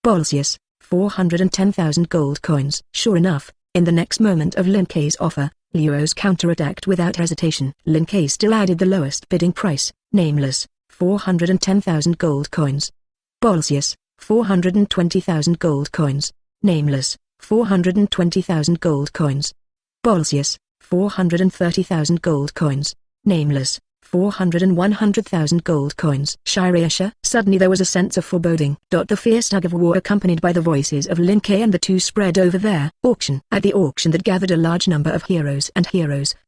Bolsius, 410,000 gold coins. Sure enough, in the next moment of Lin K's offer, Liu's counterattacked without hesitation. Lin K still added the lowest bidding price, nameless, 410,000 gold coins. Bolsius, 420,000 gold coins. Nameless, 420,000 gold coins. Bolsius, 430,000 gold coins. Nameless, 400,000 gold coins. Shirayasha. Suddenly there was a sense of foreboding. The fierce tug of war accompanied by the voices of Lin K and the two spread over their auction. At the auction that gathered a large number of heroes,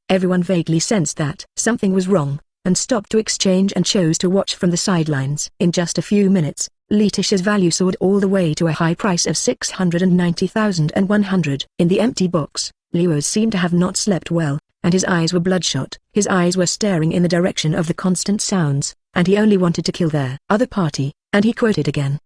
everyone vaguely sensed that something was wrong, and stopped to exchange and chose to watch from the sidelines. In just a few minutes, Letisha's value soared all the way to a high price of 690,100. In the empty box, Liu seemed to have not slept well, and his eyes were bloodshot. His eyes were staring in the direction of the constant sounds, and he only wanted to kill their other party, and he quoted again.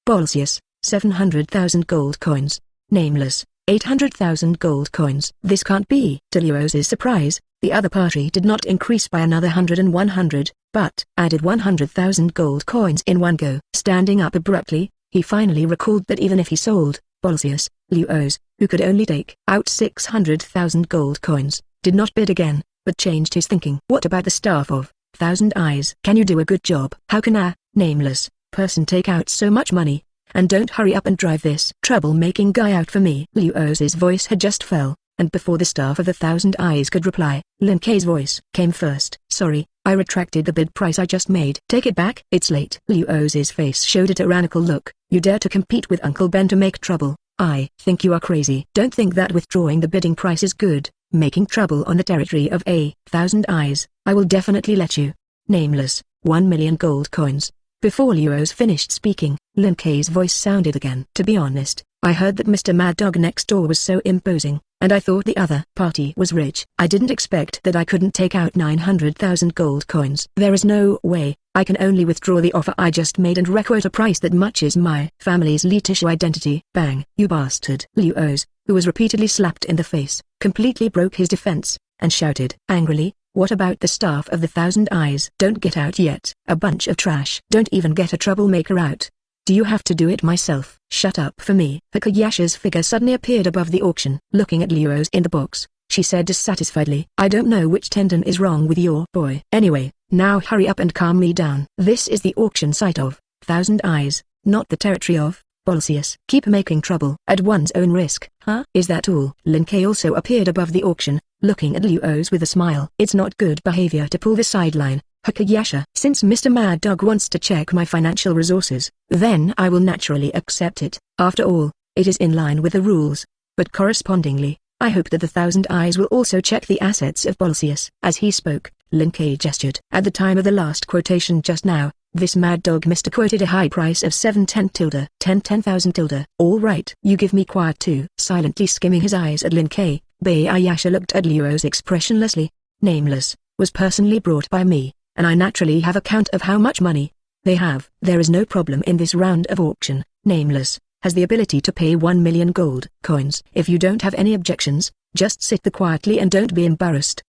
Bolsius, 700,000 gold coins. Nameless, 800,000 gold coins. This can't be. To Liu's surprise, the other party did not increase by another 100 and 100, but added 100,000 gold coins in one go. Standing up abruptly, he finally recalled that even if he sold Bolsius, Liu's, who could only take out 600,000 gold coins, did not bid again, but changed his thinking. What about the staff of 1,000 Eyes? Can you do a good job? How can a nameless person take out so much money? And don't hurry up and drive this troublemaking guy out for me. Liu's voice had just fell, and before the staff of the 1,000 Eyes could reply, Lin K's voice came first. Sorry, I retracted the bid price I just made. Take it back. It's late. Liu's face showed a tyrannical look. You dare to compete with Uncle Ben to make trouble? I think you are crazy. Don't think that withdrawing the bidding price is good. Making trouble on the territory of 1,000 Eyes. I will definitely let you. Nameless, 1 million gold coins. Before Liu's finished speaking, Lin K's voice sounded again. To be honest, I heard that Mr. Mad Dog next door was so imposing, and I thought the other party was rich. I didn't expect that I couldn't take out 900,000 gold coins. There is no way. I can only withdraw the offer I just made and requote a price that matches my family's Letisha identity. Bang! You bastard! Liu's, who was repeatedly slapped in the face, completely broke his defense, and shouted angrily, what about the staff of the 1,000 Eyes? Don't get out yet. A bunch of trash. Don't even get a troublemaker out. Do you have to do it myself? Shut up for me. Hakayasha's figure suddenly appeared above the auction. Looking at Liu's in the box, she said dissatisfiedly, I don't know which tendon is wrong with your boy. Anyway, now hurry up and calm me down. This is the auction site of 1,000 Eyes, not the territory of Bolsius. Keep making trouble at one's own risk. Huh? Is that all? Lin K also appeared above the auction, looking at Liu's with a smile. It's not good behavior to pull the sideline, Hakayasha. Since Mr. Mad Dog wants to check my financial resources, then I will naturally accept it. After all, it is in line with the rules. But correspondingly, I hope that the 1,000 Eyes will also check the assets of Bolsius. As he spoke, Lin K gestured. At the time of the last quotation just now, this Mad Dog Mr. quoted a high price of 710,000. All right. You give me quiet too. Silently skimming his eyes at Lin K, Bayayasha looked at Liu's expressionlessly. Nameless, was personally brought by me, and I naturally have a count of how much money they have. There is no problem in this round of auction. Nameless has the ability to pay 1 million gold coins. If you don't have any objections, just sit there quietly and don't be embarrassed.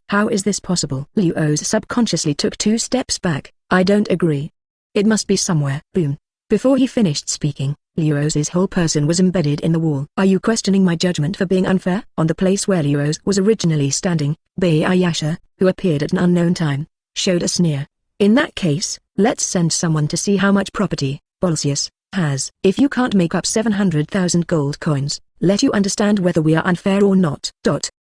How is this possible? Liu's subconsciously took 2 steps back. I don't agree. It must be somewhere. Boom. Before he finished speaking, Liu's whole person was embedded in the wall. Are you questioning my judgment for being unfair? On the place where Liu's was originally standing, Bayayasha, who appeared at an unknown time, showed a sneer. In that case, let's send someone to see how much property Bolsius has. If you can't make up 700,000 gold coins, let you understand whether we are unfair or not.